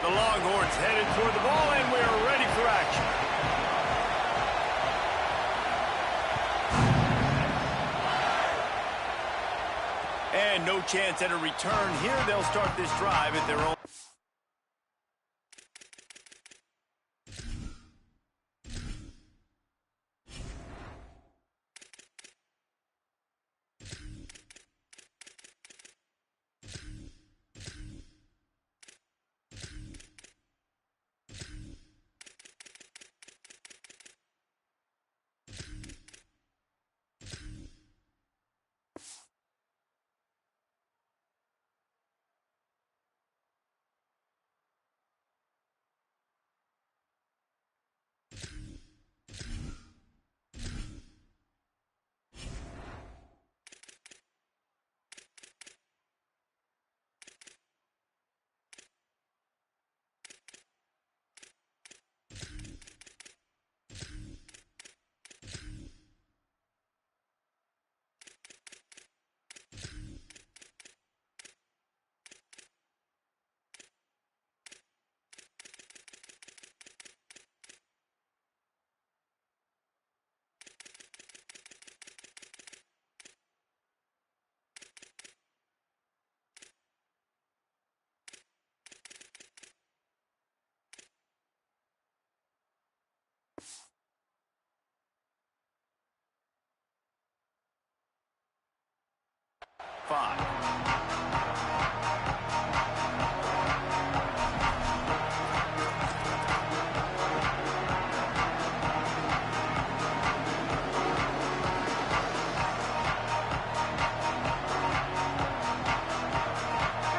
The Longhorns headed toward the ball, and we are ready for action. And no chance at a return here. They'll start this drive at their own.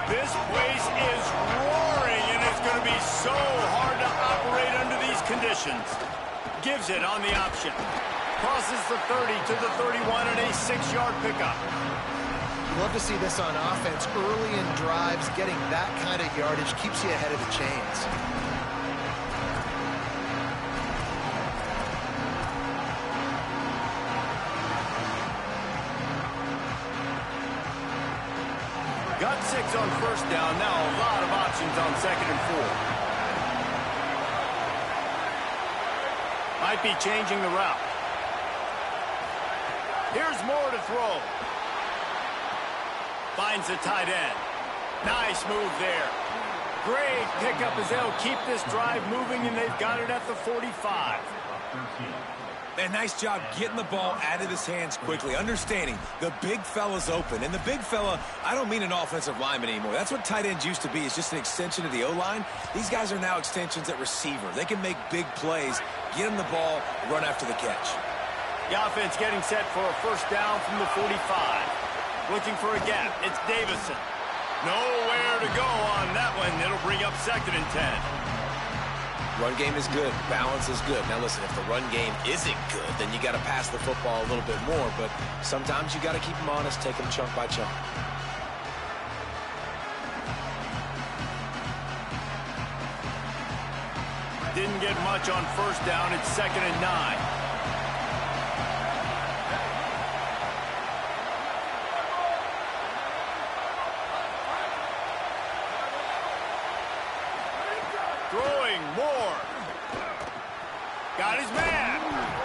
This place is roaring, and it's going to be so hard to operate under these conditions. Gives it on the option. Crosses the 30 to the 31 and a 6-yard pickup. Love to see this on offense. Early in drives, getting that kind of yardage keeps you ahead of the chains. Got 6 on first down. Now a lot of options on 2nd and 4. Might be changing the route. Here's Moore to throw. Finds the tight end. Nice move there. Great pickup as they'll keep this drive moving, and they've got it at the 45. Man, nice job getting the ball out of his hands quickly, understanding the big fella's open. And the big fella, I don't mean an offensive lineman anymore. That's what tight ends used to be, is just an extension of the O-line. These guys are now extensions at receiver. They can make big plays, get him the ball, run after the catch. The offense getting set for a first down from the 45. Looking for a gap. It's Davison. Nowhere to go on that one. It'll bring up 2nd and 10. Run game is good. Balance is good. Now listen, if the run game isn't good, then you got to pass the football a little bit more. But sometimes you got to keep them honest, take them chunk by chunk. Didn't get much on first down. It's 2nd and 9. Throwing Moore. Got his man.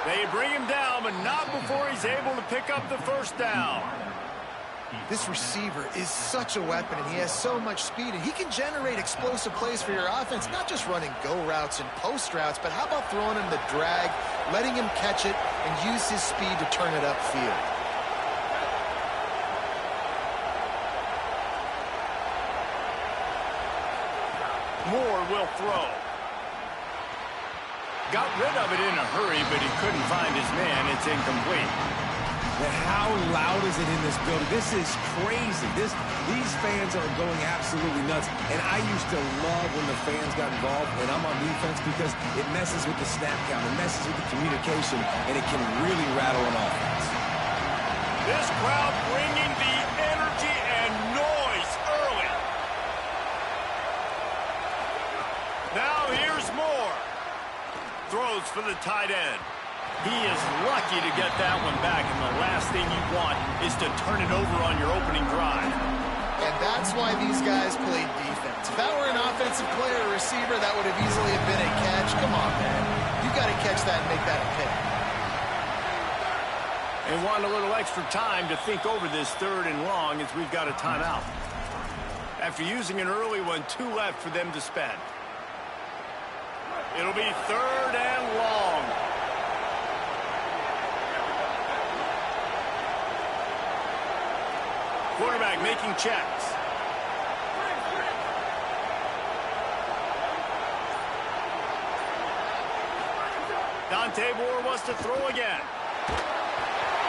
They bring him down, but not before he's able to pick up the first down. This receiver is such a weapon, and he has so much speed, and he can generate explosive plays for your offense, not just running go routes and post routes, but how about throwing him the drag, letting him catch it, and use his speed to turn it upfield. Moore will throw. Got rid of it in a hurry, but he couldn't find his man. It's incomplete. Man, how loud is it in this building? This is crazy. These fans are going absolutely nuts. And I used to love when the fans got involved when I'm on defense, because it messes with the snap count, it messes with the communication, and it can really rattle an offense. This crowd bringing the energy and noise early. Now here's Moore. Throws for the tight end. He is lucky to get that one back, and the last thing you want is to turn it over on your opening drive. And that's why these guys play defense. If that were an offense, defensive player or receiver, that would have easily have been a catch. Come on, man. You got to catch that and make that a pick. And want a little extra time to think over this 3rd and long as we've got a timeout. After using an early one, 2 left for them to spend. It'll be 3rd and long. Quarterback making checks. Dante Moore wants to throw again.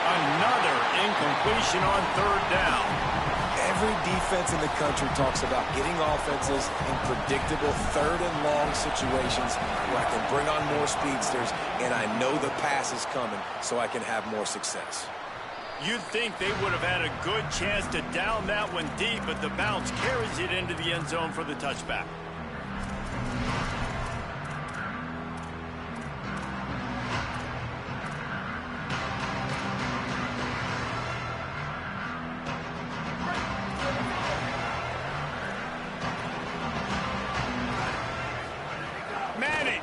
Another incompletion on 3rd down. Every defense in the country talks about getting offenses in predictable 3rd and long situations where I can bring on more speedsters and I know the pass is coming so I can have more success. You'd think they would have had a good chance to down that one deep, but the bounce carries it into the end zone for the touchback. Manning.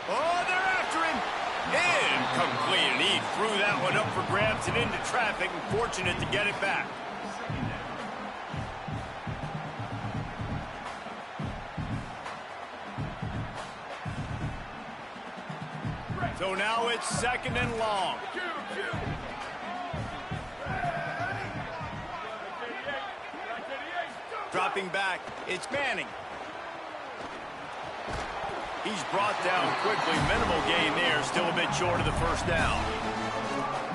Oh, they're after him. Incomplete, and he threw that one up for grabs and into traffic, and fortunate to get it back. So now it's 2nd and long. Dropping back, it's Manning. He's brought down quickly. Minimal gain there. Still a bit short of the 1st down.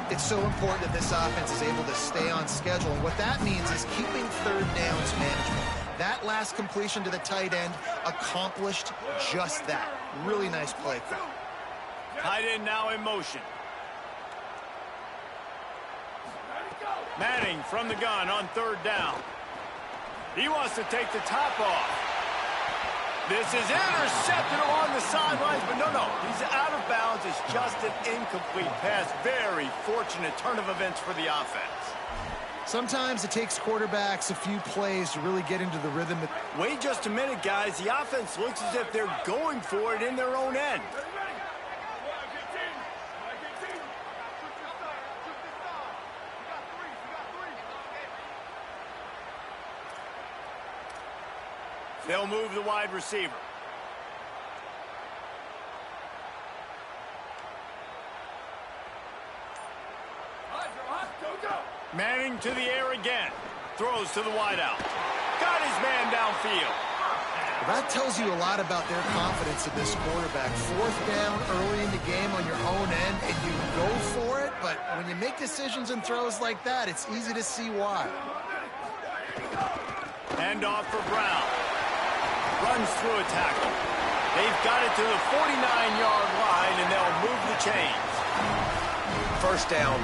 It's so important that this offense is able to stay on schedule. And what that means is keeping 3rd downs manageable. That last completion to the tight end accomplished just that. Really nice play. Tight end now in motion. Manning from the gun on 3rd down. He wants to take the top off. This is intercepted along the sidelines, but no, he's out of bounds. It's just an incomplete pass. Very fortunate turn of events for the offense. Sometimes it takes quarterbacks a few plays to really get into the rhythm. Wait just a minute, guys. The offense looks as if they're going for it in their own end. They'll move the wide receiver. Manning to the air again. Throws to the wideout. Got his man downfield. Well, that tells you a lot about their confidence in this quarterback. 4th down early in the game on your own end, and you go for it, but when you make decisions and throws like that, it's easy to see why. Hand off for Brown. Runs through a tackle. They've got it to the 49-yard line, and they'll move the chains. 1st down,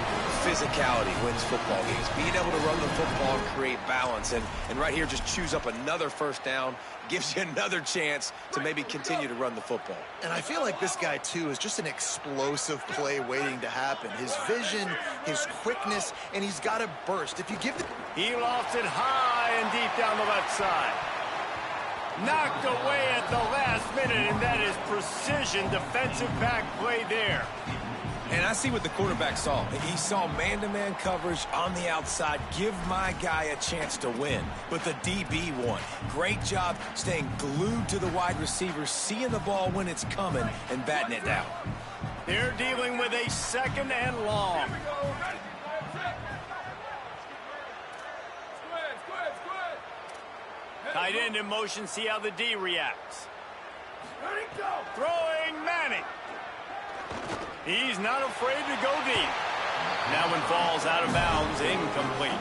physicality wins football games. Being able to run the football and create balance. And right here, just choose up another 1st down. Gives you another chance to maybe continue to run the football. And I feel like this guy, too, is just an explosive play waiting to happen. His vision, his quickness, and he's got to burst. If you give the... He lofts it high and deep down the left side. Knocked away at the last minute, and that is precision defensive back play there. And I see what the quarterback saw. He saw man-to-man coverage on the outside. Give my guy a chance to win. But the DB won. Great job staying glued to the wide receiver, seeing the ball when it's coming and batting it down. They're dealing with a 2nd and long. Tight end in motion, see how the D reacts. Throwing Manning. He's not afraid to go deep. That one falls out of bounds, incomplete.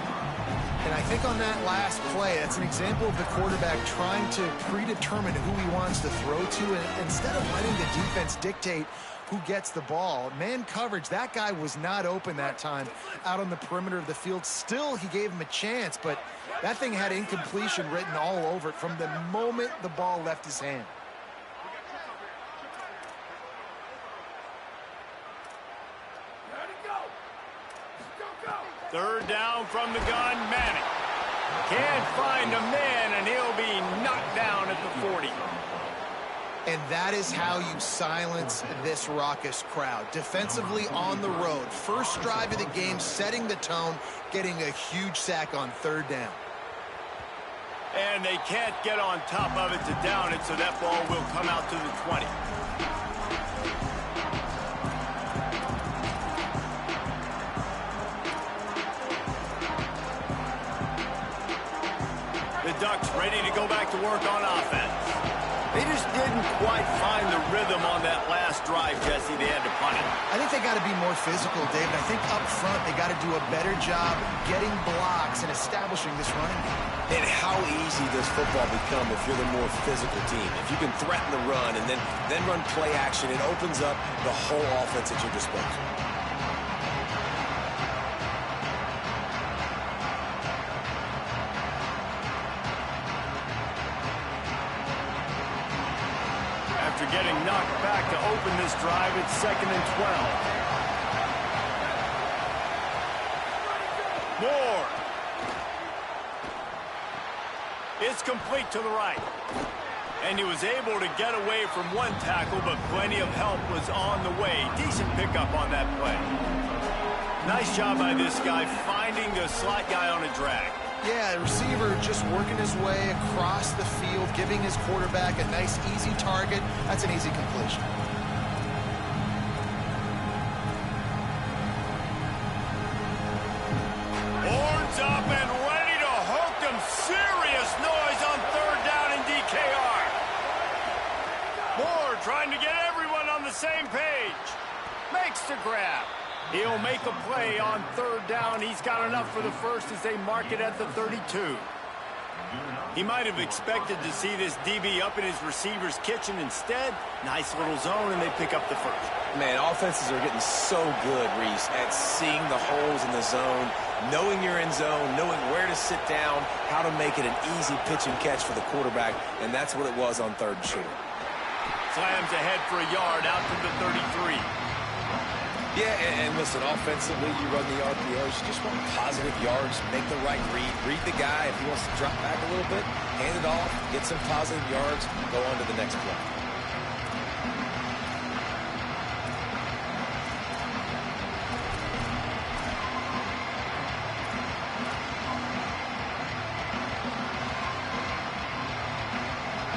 And I think on that last play, that's an example of the quarterback trying to predetermine who he wants to throw to, and instead of letting the defense dictate who gets the ball. Man coverage, that guy was not open that time out on the perimeter of the field. Still, he gave him a chance, but that thing had incompletion written all over it from the moment the ball left his hand. Third down from the gun, Manning. Can't find a man, and he'll be knocked And that is how you silence this raucous crowd. Defensively on the road. First drive of the game, setting the tone, getting a huge sack on third down. And they can't get on top of it to down it, so that ball will come out to the 20. The Ducks ready to go back to work on offense. They just didn't quite find the rhythm on that last drive, Jesse. They had to punt it. I think they got to be more physical, David. I think up front they got to do a better job getting blocks and establishing this running game. And how easy does football become if you're the more physical team? If you can threaten the run and then run play action, it opens up the whole offense at your disposal. After getting knocked back to open this drive, it's 2nd and 12. Moore. It's complete to the right. And he was able to get away from one tackle, but plenty of help was on the way. Decent pickup on that play. Nice job by this guy finding the slot guy on a drag. Yeah, the receiver just working his way across the field, giving his quarterback a nice, easy target. That's an easy completion. Horns up and ready to hook them. Serious noise on third down in DKR. Moore trying to get everyone on the same page. Makes the grab. He'll make a play on third down. He's got enough for the first as they mark it at the 32. He might have expected to see this DB up in his receiver's kitchen. Instead, nice little zone, and they pick up the first. Man, offenses are getting so good, Reese, at seeing the holes in the zone, knowing you're in zone, knowing where to sit down, how to make it an easy pitch and catch for the quarterback, and that's what it was on third and short. Slams ahead for a yard out to the 33. Yeah, and listen, offensively, you run the RPOs, you just want positive yards, make the right read the guy. If he wants to drop back a little bit, hand it off, get some positive yards, go on to the next play.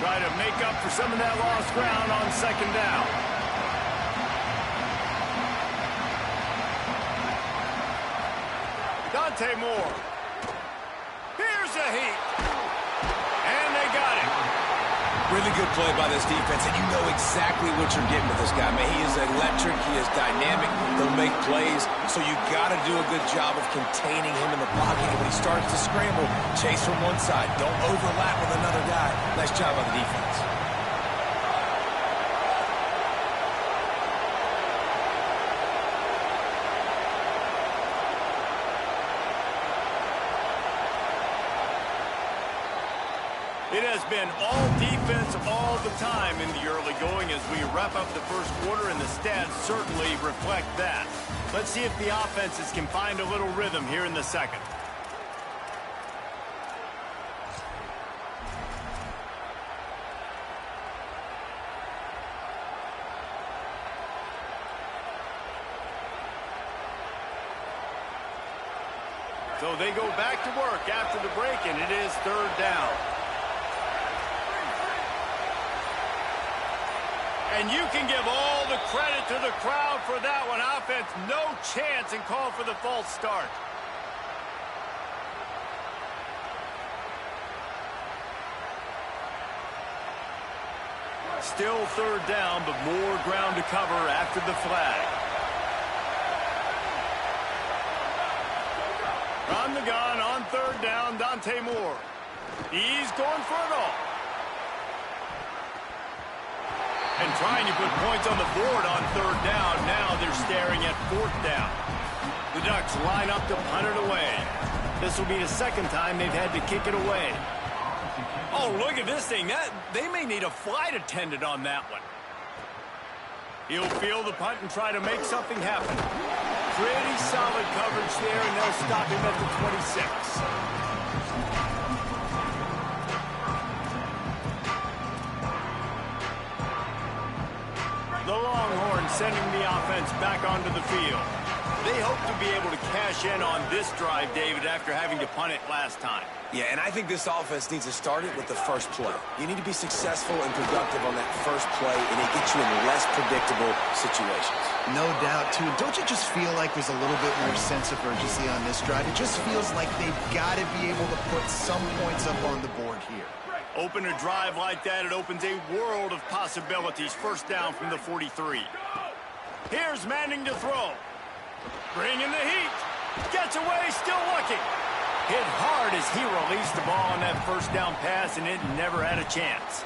Try to make up for some of that lost ground on second down. Dante Moore. Here's a heat. And they got it. Really good play by this defense, and you know exactly what you're getting with this guy. Man, he is electric. He is dynamic. He'll make plays, so you got to do a good job of containing him in the pocket. And when he starts to scramble, chase from one side. Don't overlap with another guy. Nice job on the defense. It has been all defense all the time in the early going as we wrap up the first quarter, and the stats certainly reflect that. Let's see if the offenses can find a little rhythm here in the second. So they go back to work after the break, and it is third down. And you can give all the credit to the crowd for that one. Offense, no chance, and call for the false start. Still third down, but more ground to cover after the flag. On the gun, on third down, Dante Moore. He's going for it all. And trying to put points on the board on third down. Now they're staring at fourth down. The Ducks line up to punt it away. This will be the second time they've had to kick it away. Oh, look at this thing. They may need a flight attendant on that one. He'll field the punt and try to make something happen. Pretty solid coverage there, and they'll stop him at the 26. sending the offense back onto the field. They hope to be able to cash in on this drive, David, after having to punt it last time. Yeah, and I think this offense needs to start it with the first play. You need to be successful and productive on that first play, and it gets you in less predictable situations. No doubt, too. Don't you just feel like there's a little bit more sense of urgency on this drive? It just feels like they've got to be able to put some points up on the board here. Open a drive like that, it opens a world of possibilities. First down from the 43. Here's Manning to throw. Bringing the heat. Gets away, still looking. Hit hard as he released the ball on that first down pass, and it never had a chance.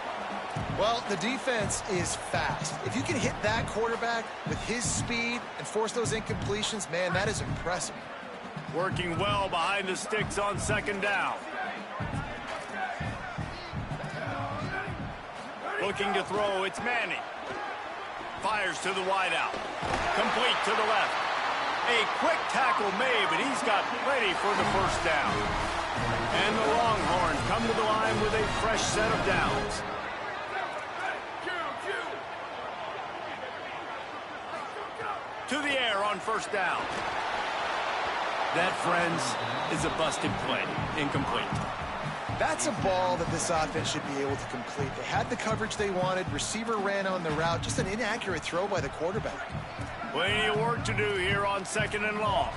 Well, the defense is fast. If you can hit that quarterback with his speed and force those incompletions, man, that is impressive. Working well behind the sticks on second down. Looking to throw, it's Manning. Fires to the wideout. Complete to the left. A quick tackle made, but he's got plenty for the first down. And the Longhorns come to the line with a fresh set of downs. To the air on first down. That, friends, is a busted play. Incomplete. That's a ball that this offense should be able to complete. They had the coverage they wanted. Receiver ran on the route. Just an inaccurate throw by the quarterback. Plenty of work to do here on second and long.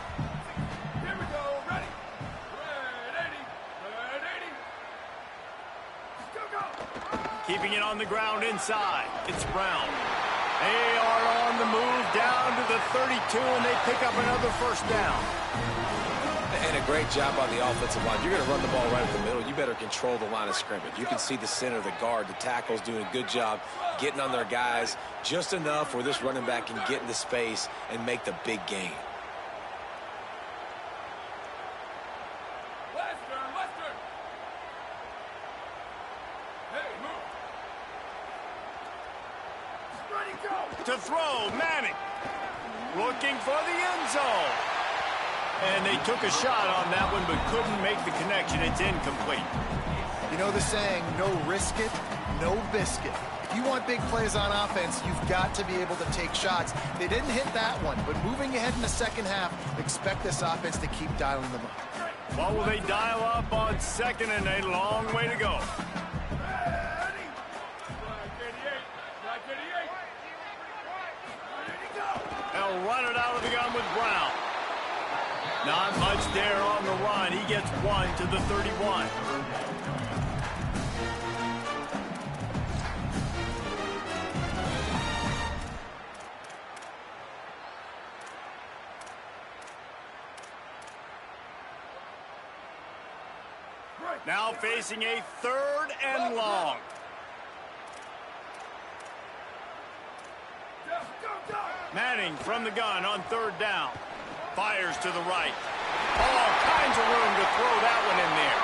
Here we go. Ready. Go. Keeping it on the ground inside. It's Brown. They are on the move down to the 32, and they pick up another first down. And a great job on the offensive line. You're going to run the ball right up the middle. You better control the line of scrimmage. You can see the center, the guard, the tackles doing a good job getting on their guys just enough where this running back can get into space and make the big gain. Western. Hey, move. Ready, go. To throw, Manning. Looking for the end zone. And they took a shot on that one, but couldn't make the connection. It's incomplete. You know the saying, no risk it, no biscuit. If you want big plays on offense, you've got to be able to take shots. They didn't hit that one, but moving ahead in the second half, expect this offense to keep dialing them up. What will they dial up on second, and a long way to go? They'll run it out of the gun with Brown. Not much there on the run. He gets one to the 31. Now facing a third and long. Manning from the gun on third down. Fires to the right. All kinds of room to throw that one in there.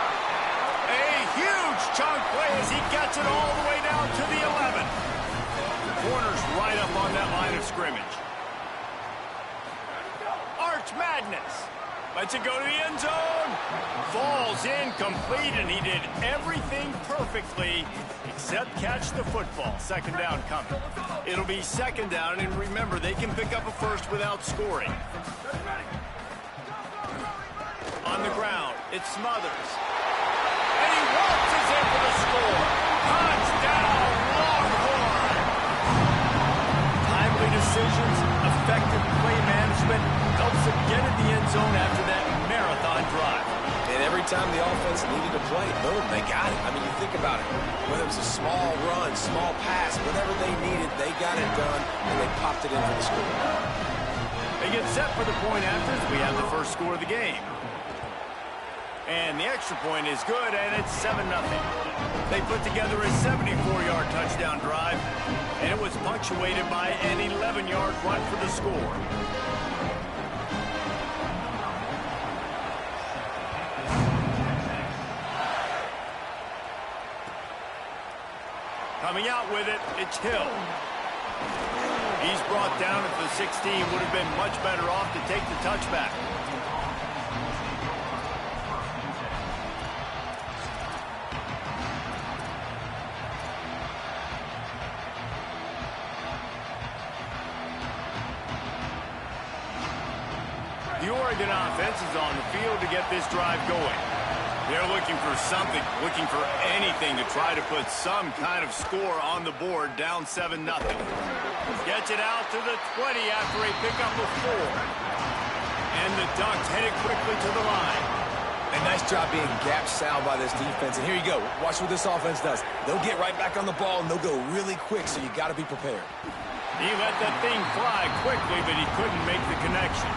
A huge chunk play as he gets it all the way down to the 11. The corner's right up on that line of scrimmage. Arch Madness. Lets it go to the end zone. Falls incomplete, and he did everything perfectly except catch the football. Second down coming. It'll be second down, and remember, they can pick up a first without scoring. On the ground, it's Smothers. And he waltzes in for the score. Touchdown, Longhorn! Timely decisions, effective play management helps them get in the end zone after that marathon drive. And every time the offense needed to play, boom, they got it. I mean, you think about it. Whether it was a small run, small pass, whatever they needed, they got it done, and they popped it in for the score. They get set for the point after as we have the first score of the game. And the extra point is good, and it's 7-0. They put together a 74-yard touchdown drive, and it was punctuated by an 11-yard run for the score. Coming out with it, it's Hill. He's brought down at the 16. Would have been much better off to take the touchback. The Oregon offense is on the field to get this drive going. They're looking for something, looking for anything to try to put some kind of score on the board, down 7-0. Gets it out to the 20 after a pickup of 4. And the Ducks headed quickly to the line. A nice job being gap sound by this defense. And here you go. Watch what this offense does. They'll get right back on the ball, and they'll go really quick, so you got to be prepared. He let that thing fly quickly, but he couldn't make the connection.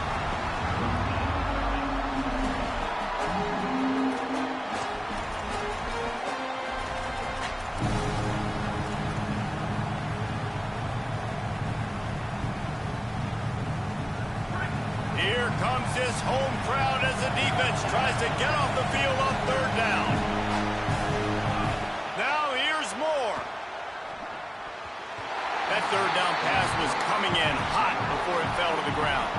Here comes this home crowd as the defense tries to get off the field on 3rd down. Now here's more. That 3rd down pass was coming in hot before it fell to the ground.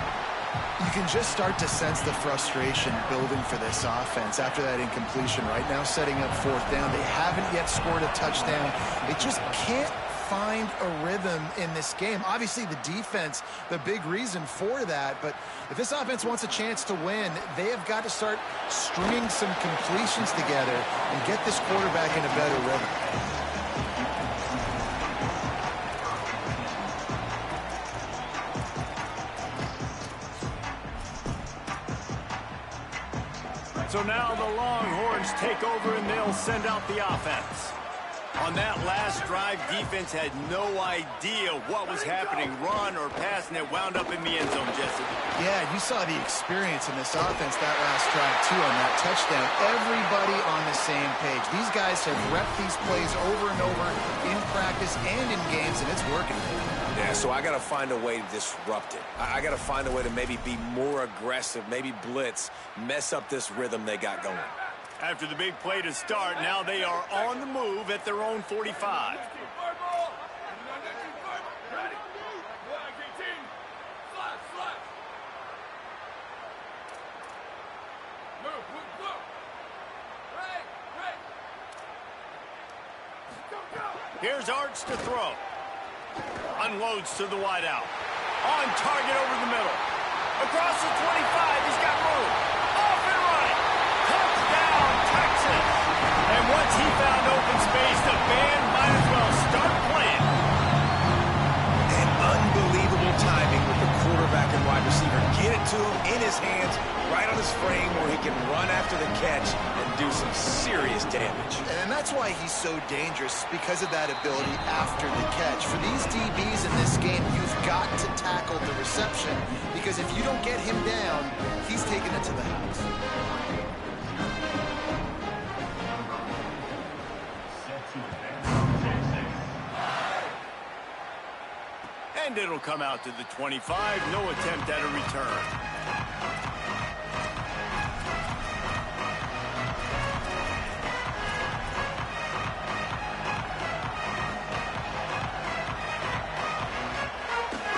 You can just start to sense the frustration building for this offense after that incompletion. Right now setting up 4th down. They haven't yet scored a touchdown. They just can't find a rhythm in this game. Obviously the defense, the big reason for that, but if this offense wants a chance to win, they have got to start stringing some completions together and get this quarterback in a better rhythm. So now the Longhorns take over and they'll send out the offense. On that last drive, defense had no idea what was happening, run or pass, and it wound up in the end zone, Jesse. Yeah, you saw the experience in this offense that last drive, too, on that touchdown. Everybody on the same page. These guys have repped these plays over and over in practice and in games, and it's working. Yeah, so I got to find a way to disrupt it. I got to find a way to maybe be more aggressive, maybe blitz, mess up this rhythm they got going. After the big play to start, now they are on the move at their own 45. Here's Arch to throw. Unloads to the wideout. On target over the middle. Across the 25, he's got room. Off and running. Touchdown, Texas. And once he found open space, the band might as well start playing. And unbelievable timing with the quarterback and wide receiver. Get it to him in his hands, right on his frame where he can run after the catch and do some serious damage. And that's why he's so dangerous, because of that ability after the catch. For these DBs in this game, you've got to tackle the reception, because if you don't get him down, he's taking it to the house. And it'll come out to the 25. No attempt at a return.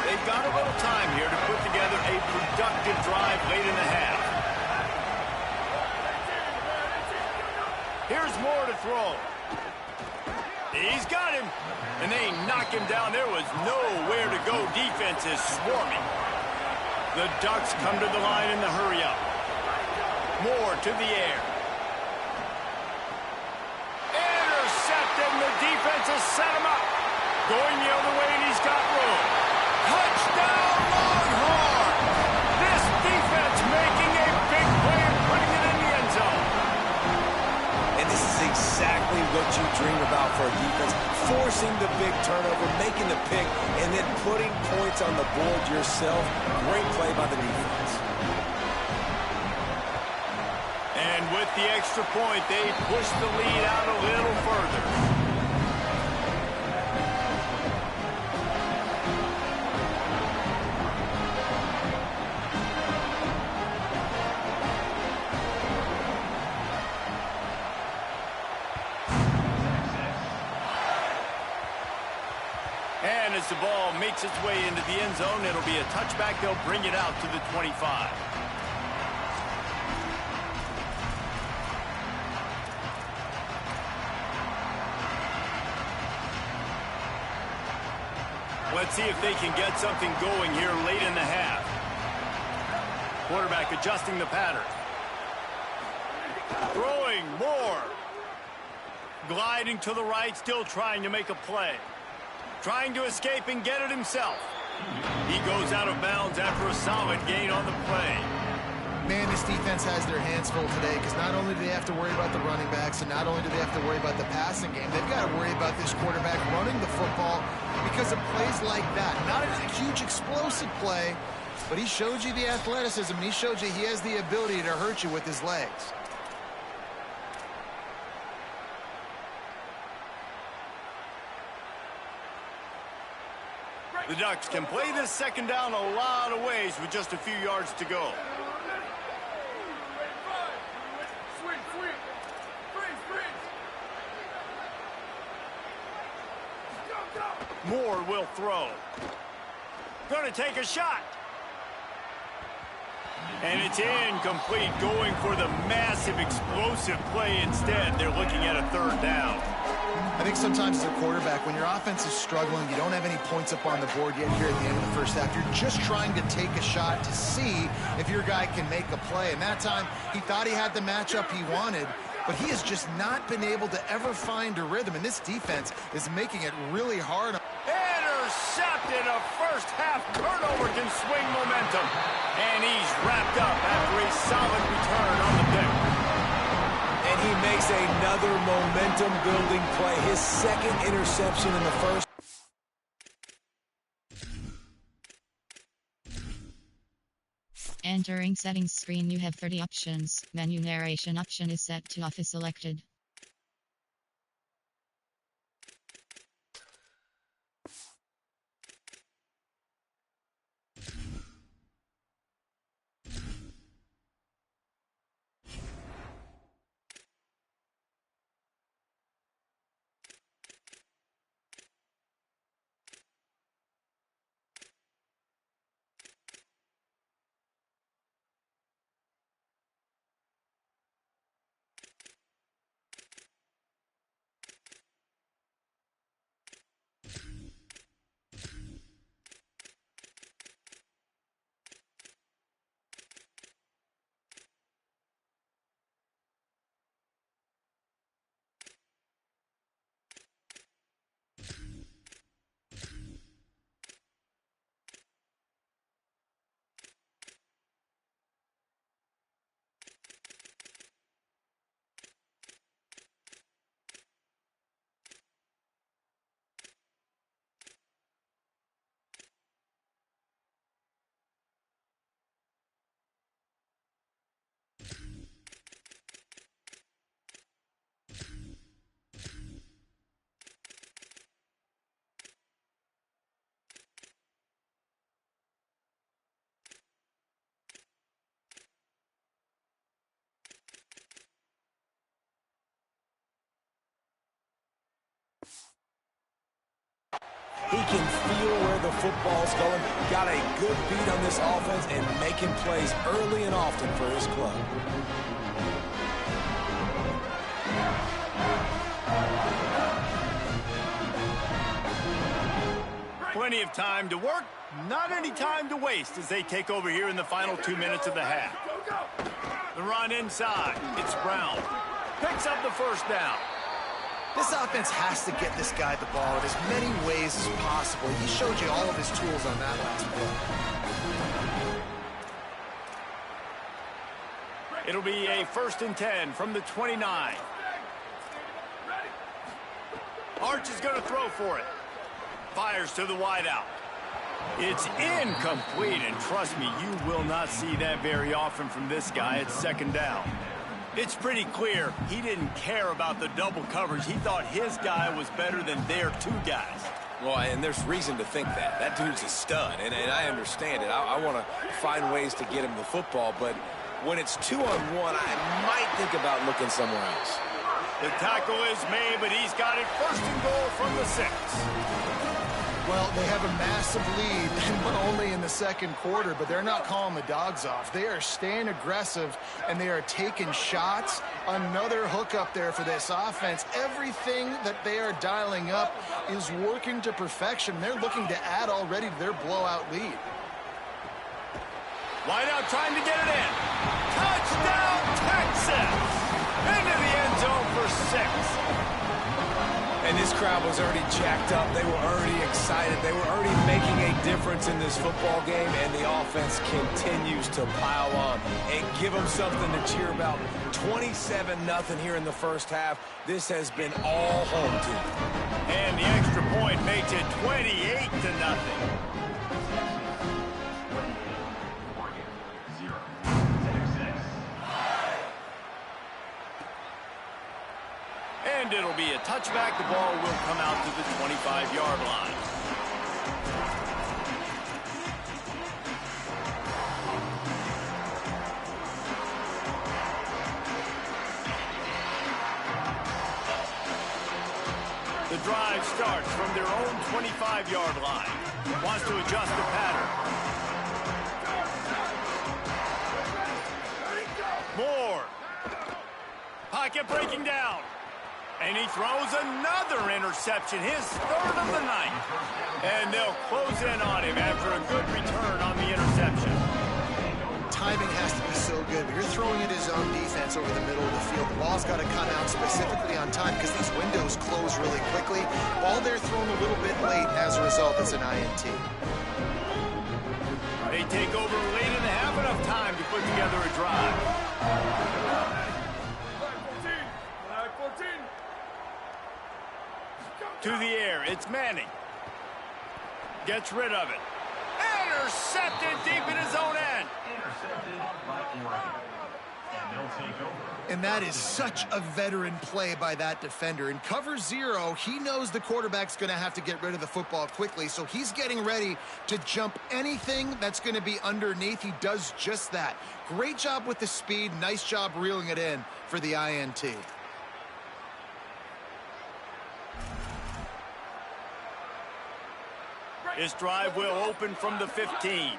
They've got a little time here to put together a productive drive late in the half. Here's Moore to throw. He's got him. And they knock him down. There was nowhere to go. Defense is swarming. The Ducks come to the line in the hurry-up. Moore to the air. Intercepted, and the defense has set him up. Going the other way, and he's got room. Touchdown, Longhorn! This defense making a big play and putting it in the end zone. And this is exactly what you dream about for a defense. Forcing the big turnover, making the pick, and then putting points on the board yourself. Great play by the defense. And with the extra point, they push the lead out a little further. And as the ball makes its way into the end zone, it'll be a touchback. They'll bring it out to the 25. Let's see if they can get something going here late in the half. quarterback adjusting the pattern. Throwing more. Gliding to the right, still trying to make a play. Trying to escape and get it himself. He goes out of bounds after a solid gain on the play. Man, this defense has their hands full today because not only do they have to worry about the running backs and not only do they have to worry about the passing game, they've got to worry about this quarterback running the football because of plays like that. Not a huge explosive play, but he showed you the athleticism, and he showed you he has the ability to hurt you with his legs. The Ducks can play this second down a lot of ways with just a few yards to go. Moore will throw. Going to take a shot. And it's incomplete, going for the massive explosive play instead. They're looking at a third down. I think sometimes as a quarterback, when your offense is struggling, you don't have any points up on the board yet here at the end of the first half. You're just trying to take a shot to see if your guy can make a play. And that time, he thought he had the matchup he wanted, but he has just not been able to ever find a rhythm. And this defense is making it really hard. Intercepted. A first half turnover can swing momentum. And he's wrapped up after a solid return on the pick. And he makes another momentum-building play. His second interception in the first. Entering settings screen, you have 30 options. Menu narration option is set to off is selected. He can feel where the football's going. Got a good beat on this offense and making plays early and often for his club. Plenty of time to work, not any time to waste as they take over here in the final 2 minutes of the half. The run inside. It's Brown. Picks up the first down. This offense has to get this guy the ball in as many ways as possible. He showed you all of his tools on that last play. It'll be a 1st and 10 from the 29. Arch is going to throw for it. Fires to the wideout. It's incomplete, and trust me, you will not see that very often from this guy. It's 2nd down. It's pretty clear he didn't care about the double coverage. He thought his guy was better than their 2 guys. Well, and there's reason to think that. That dude's a stud, and I understand it. I want to find ways to get him the football, but when it's 2-on-1, I might think about looking somewhere else. The tackle is made, but he's got it 1st and goal from the 6. Well, they have a massive lead, and we're only in the 2nd quarter, but they're not calling the dogs off. They are staying aggressive, and they are taking shots. Another hook up there for this offense. Everything that they are dialing up is working to perfection. They're looking to add already to their blowout lead. Wideout trying to get it in. Touchdown, Texas! Into the end zone for 6. And this crowd was already jacked up. They were already excited. They were already making a difference in this football game, and the offense continues to pile on and give them something to cheer about. 27-0 here in the first half. This has been all home team. And the extra point makes it 28-0. And it'll be a touchback. The ball will come out to the 25-yard line. The drive starts from their own 25-yard line. Wants to adjust the pattern. Moore. Pocket breaking down. And he throws another interception, his 3rd of the night. And they'll close in on him after a good return on the interception. Timing has to be so good, but you're throwing at his own defense over the middle of the field. The ball's got to come out specifically on time because these windows close really quickly. Ball they're thrown a little bit late. As a result, it's an INT. They take over late in the half, enough time to put together a drive. Flag 14. To the air, it's Manning. Gets rid of it. Intercepted deep in his own end. And that is such a veteran play by that defender. In cover 0, he knows the quarterback's going to have to get rid of the football quickly, so he's getting ready to jump anything that's going to be underneath. He does just that. Great job with the speed. Nice job reeling it in for the INT. This drive will open from the 15.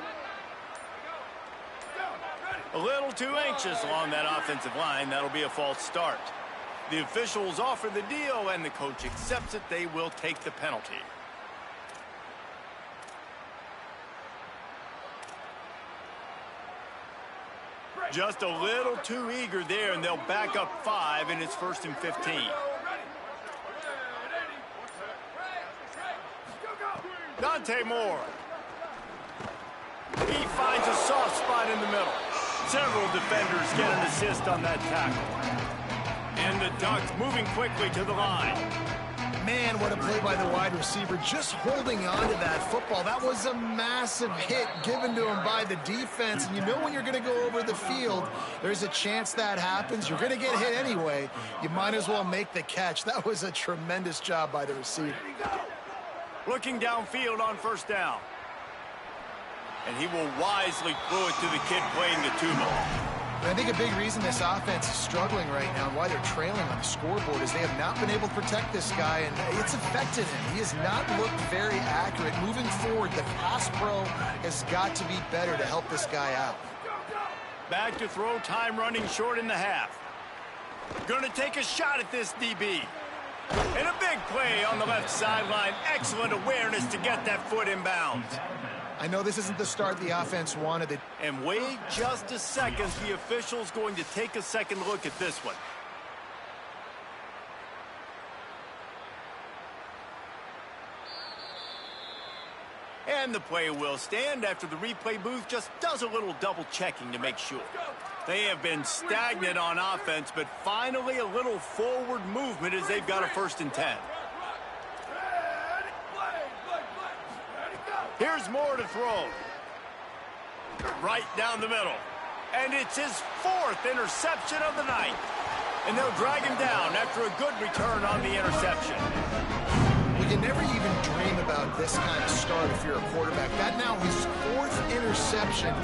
A little too anxious along that offensive line. That'll be a false start. The officials offer the deal, and the coach accepts it. They will take the penalty. Just a little too eager there, and they'll back up 5, and it's 1st and 15. Dante Moore. He finds a soft spot in the middle. Several defenders get an assist on that tackle. And the Ducks moving quickly to the line. Man, what a play by the wide receiver, just holding on to that football. That was a massive hit given to him by the defense. And you know when you're going to go over the field, there's a chance that happens. You're going to get hit anyway. You might as well make the catch. That was a tremendous job by the receiver. Looking downfield on 1st down. And he will wisely throw it to the kid playing the tuba. I think a big reason this offense is struggling right now and why they're trailing on the scoreboard is they have not been able to protect this guy, and it's affected him. He has not looked very accurate. Moving forward, the pass pro has got to be better to help this guy out. Back to throw, time running short in the half. Going to take a shot at this DB. And a big play on the left sideline. Excellent awareness to get that foot inbounds. I know this isn't the start the offense wanted. And wait just a second. The official's going to take a second look at this one. And the play will stand after the replay booth just does a little double checking to make sure. They have been stagnant on offense, but finally a little forward movement as they've got a 1st and 10. Here's Moore to throw. Right down the middle. And it's his 4th interception of the night. And they'll drag him down after a good return on the interception. We can never even dream about this kind of start if you're a quarterback. That now his 4th interception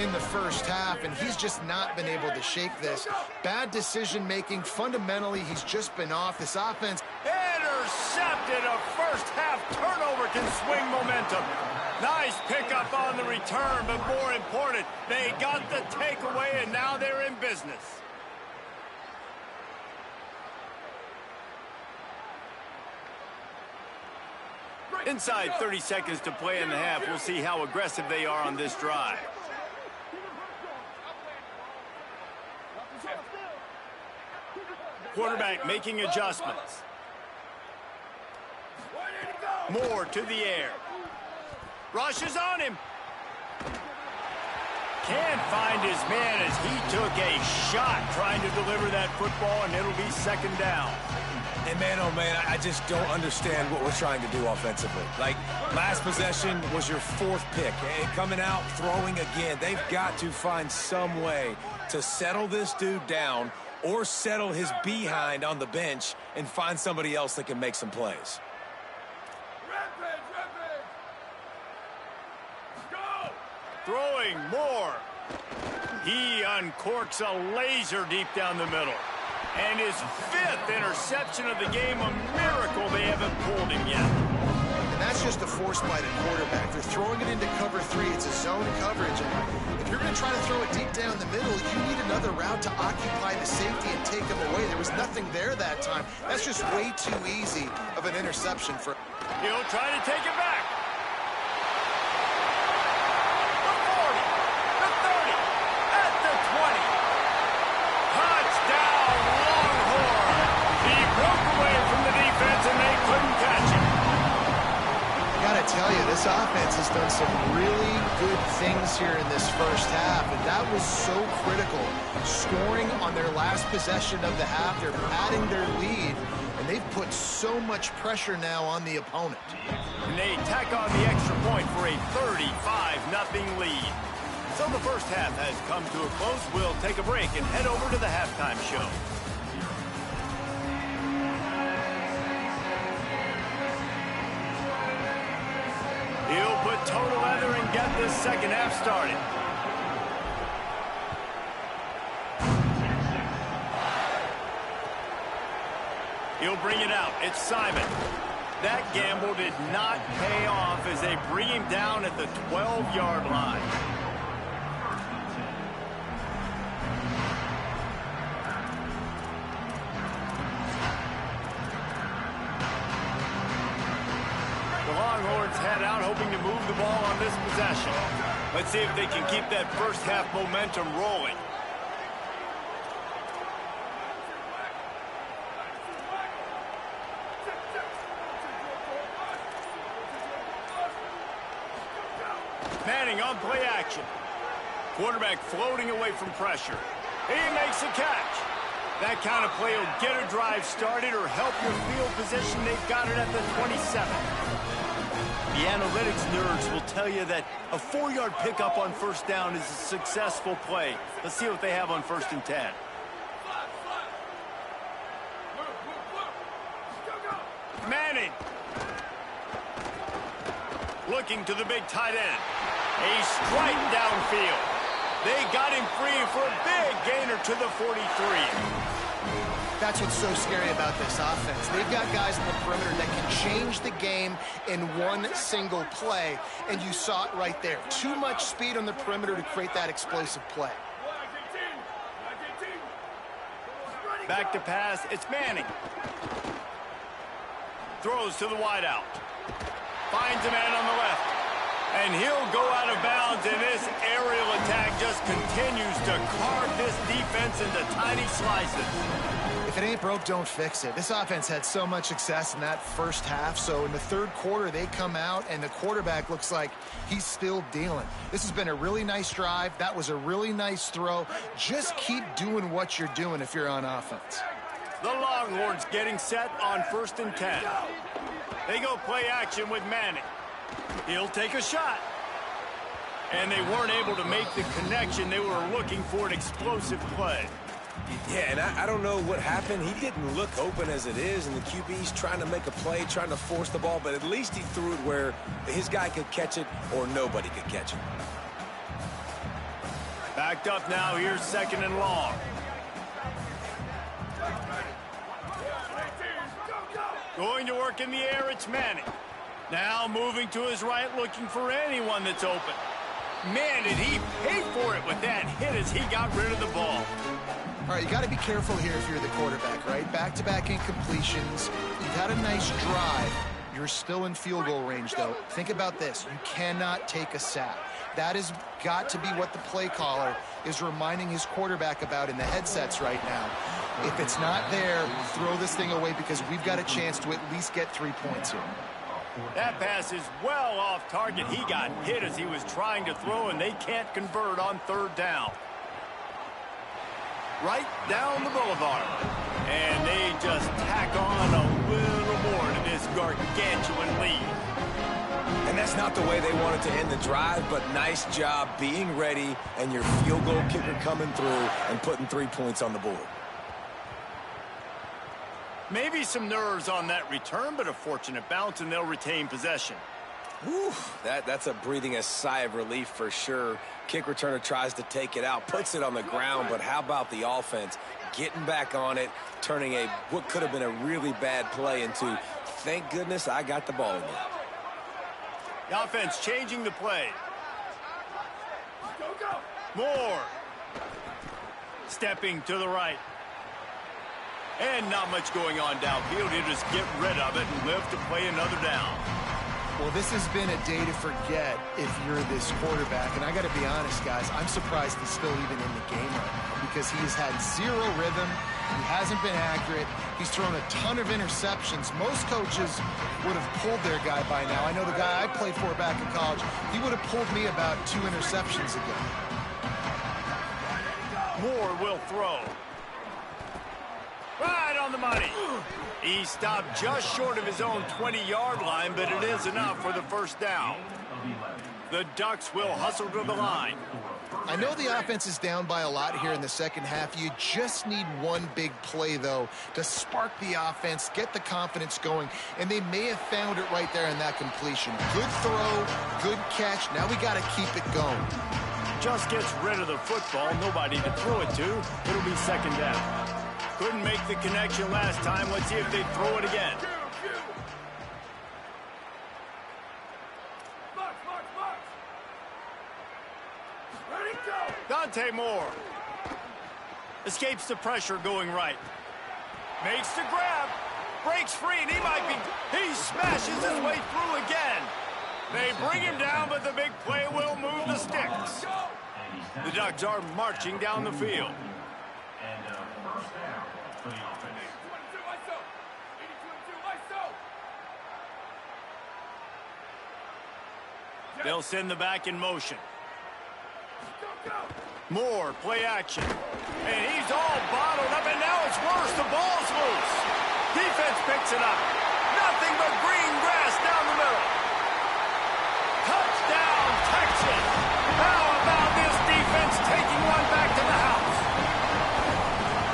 in the first half, and he's just not been able to shake this. Bad decision-making. Fundamentally, he's just been off. This offense. Intercepted. A first half turnover can swing momentum. Nice pickup on the return, but more important, they got the takeaway, and now they're in business. Inside 30 seconds to play in the half. We'll see how aggressive they are on this drive. Quarterback making adjustments. Moore to the air. Rushes on him. Can't find his man as he took a shot trying to deliver that football, and it'll be second down. And man, oh man, I just don't understand what we're trying to do offensively. Like, last possession was your fourth pick, and coming out, throwing again. They've got to find some way to settle this dude down or settle his behind on the bench and find somebody else that can make some plays. Throwing Moore. He uncorks a laser deep down the middle. And his fifth interception of the game, a miracle they haven't pulled him yet. And that's just a force by the quarterback. They're throwing it into cover 3. It's a zone coverage. And if you're going to try to throw it deep down the middle, you need another route to occupy the safety and take him away. There was nothing there that time. That's just way too easy of an interception for... He'll try to take it back. Tell you, this offense has done some really good things here in this first half, and that was so critical. Scoring on their last possession of the half, they're padding their lead, and they've put so much pressure now on the opponent. And they tack on the extra point for a 35-0 lead. So the first half has come to a close. We'll take a break and head over to the halftime show. He'll put total leather and get this second half started. He'll bring it out. It's Simon. That gamble did not pay off as they bring him down at the 12-yard line. Longhorns head out, hoping to move the ball on this possession. Let's see if they can keep that first half momentum rolling. Manning on play action. Quarterback floating away from pressure. He makes a catch. That kind of play will get a drive started or help your field position. They've got it at the 27. The analytics nerds will tell you that a 4-yard pickup on first down is a successful play. Let's see what they have on 1st and 10. Manning. Looking to the big tight end. A strike downfield. They got him free for a big gainer to the 43. That's what's so scary about this offense. They've got guys in the perimeter that can change the game in one single play, and you saw it right there. Too much speed on the perimeter to create that explosive play. Back to pass. It's Manning. Throws to the wideout. Finds a man on the left. And he'll go out of bounds, and this aerial attack just continues to carve this defense into tiny slices. If it ain't broke, don't fix it. This offense had so much success in that first half, so in the third quarter, they come out, and the quarterback looks like he's still dealing. This has been a really nice drive. That was a really nice throw. Just keep doing what you're doing if you're on offense. The Longhorns getting set on 1st and 10. They go play action with Manning. He'll take a shot. And they weren't able to make the connection. They were looking for an explosive play. Yeah, and I don't know what happened. He didn't look open as it is, and the QB's trying to make a play, trying to force the ball, but at least he threw it where his guy could catch it or nobody could catch it. Backed up now. Here's 2nd and long. Going to work in the air, it's Manning. Now moving to his right, looking for anyone that's open. Man, did he pay for it with that hit as he got rid of the ball. All right, you got to be careful here if you're the quarterback, right? Back-to-back incompletions. You've had a nice drive. You're still in field goal range, though. Think about this. You cannot take a sack. That has got to be what the play caller is reminding his quarterback about in the headsets right now. If it's not there, throw this thing away because we've got a chance to at least get 3 points here. That pass is well off target. He got hit as he was trying to throw, and they can't convert on 3rd down. Right down the boulevard. And they just tack on a little more to this gargantuan lead. And that's not the way they wanted to end the drive, but nice job being ready and your field goal kicker coming through and putting 3 points on the board. Maybe some nerves on that return, but a fortunate bounce, and they'll retain possession. Whew, that's a breathing a sigh of relief for sure. Kick returner tries to take it out, puts it on the ground, but how about the offense getting back on it, turning what could have been a really bad play into, thank goodness I got the ball again. The offense changing the play. Moore. Stepping to the right. And not much going on downfield. He'll just get rid of it and live to play another down. Well, this has been a day to forget if you're this quarterback. And I got to be honest, guys, I'm surprised he's still even in the game right now because he has had zero rhythm. He hasn't been accurate. He's thrown a ton of interceptions. Most coaches would have pulled their guy by now. I know the guy I played for back in college, he would have pulled me about 2 interceptions ago. Moore will throw. Right on the money. He stopped just short of his own 20-yard line, but it is enough for the 1st down. The Ducks will hustle to the line. I know the offense is down by a lot here in the second half. You just need one big play, though, to spark the offense, get the confidence going, and they may have found it right there in that completion. Good throw, good catch. Now we got to keep it going. Just gets rid of the football. Nobody to throw it to. It'll be 2nd down. Couldn't make the connection last time. Let's see if they throw it again. Dante Moore. Escapes the pressure going right. Makes the grab. Breaks free, and he smashes his way through again. They bring him down, but the big play will move the sticks. The Ducks are marching down the field. They'll send the back in motion. Moore, play action. And he's all bottled up, and now it's worse. The ball's loose. Defense picks it up. Nothing but green grass down the middle. Touchdown, Texas. How about this defense taking one back to the house?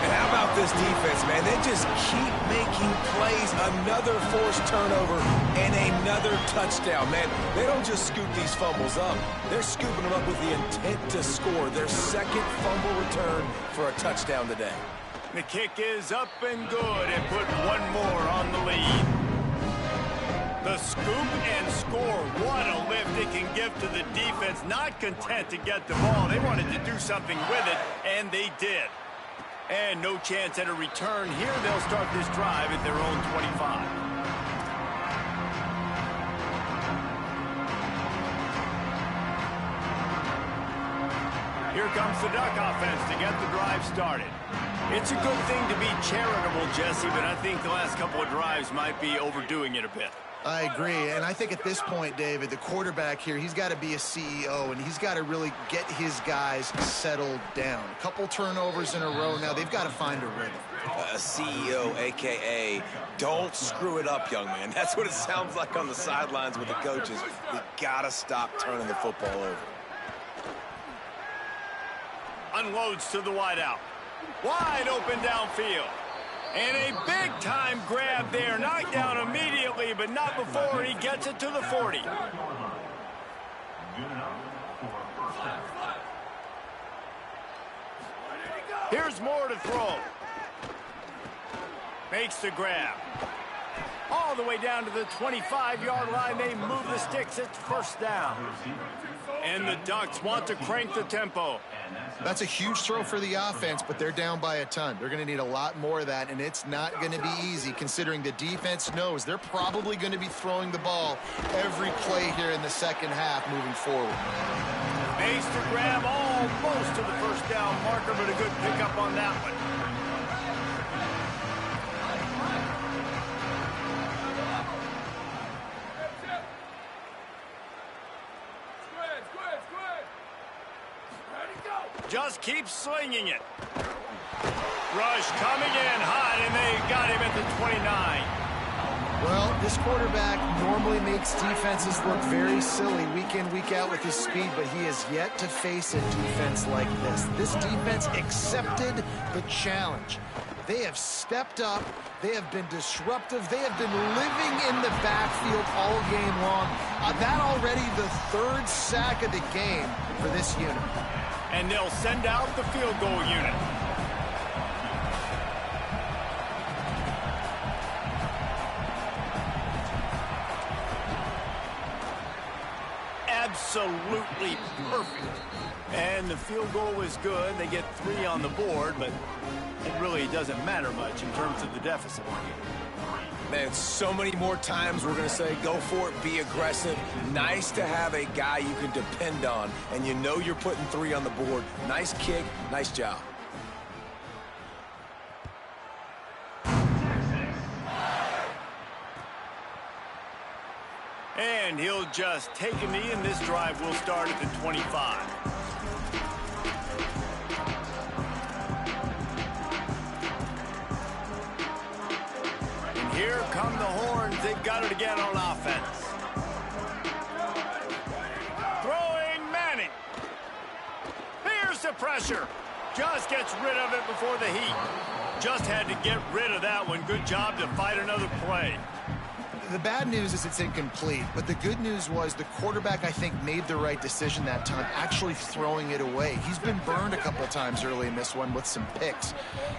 And how about this defense, man? They just keep making plays. Another forced turnover and another touchdown, man. They don't just scoop these fumbles up. They're scooping them up with the intent to score. Their 2nd fumble return for a touchdown today. The kick is up and good and put one more on the lead. The scoop and score. What a lift it can give to the defense. Not content to get the ball. They wanted to do something with it, and they did. And no chance at a return here. They'll start this drive at their own 25. Here comes the Duck offense to get the drive started. It's a good thing to be charitable, Jesse, but I think the last couple of drives might be overdoing it a bit. I agree, and I think at this point, David, the quarterback here, he's got to be a CEO, and he's got to really get his guys settled down. A couple turnovers in a row now. They've got to find a rhythm. A CEO, a.k.a. don't screw it up, young man. That's what it sounds like on the sidelines with the coaches. We got to stop turning the football over. Unloads to the wideout. Wide open downfield. And a big-time grab there. Knocked down immediately, but not before he gets it to the 40. Here's Moore to throw. Makes the grab. All the way down to the 25-yard line. They move the sticks. It's 1st down. And the Ducks want to crank the tempo. That's a huge throw for the offense, but they're down by a ton. They're going to need a lot more of that, and it's not going to be easy considering the defense knows they're probably going to be throwing the ball every play here in the 2nd half moving forward. Makes the grab almost to the 1st down marker, but a good pickup on that one. Just keep slinging it. Rush coming in hot, and they got him at the 29. Well, this quarterback normally makes defenses look very silly week in, week out with his speed, but he has yet to face a defense like this. This defense accepted the challenge. They have stepped up. They have been disruptive. They have been living in the backfield all game long. That already the third sack of the game for this unit. And they'll send out the field goal unit. Absolutely perfect. And the field goal was good. They get 3 on the board, but it really doesn't matter much in terms of the deficit. Man, so many more times we're going to say, go for it, be aggressive. Nice to have a guy you can depend on, and you know you're putting 3 on the board. Nice kick, nice job. And he'll just take a knee, and this drive will start at the 25. And here come the horns. They've got it again on offense. Throwing Manning. Here's the pressure. Just gets rid of it before the heat. Just had to get rid of that one. Good job to fight another play. The bad news is it's incomplete, but the good news was the quarterback, I think, made the right decision that time, actually throwing it away. He's been burned a couple times early in this one with some picks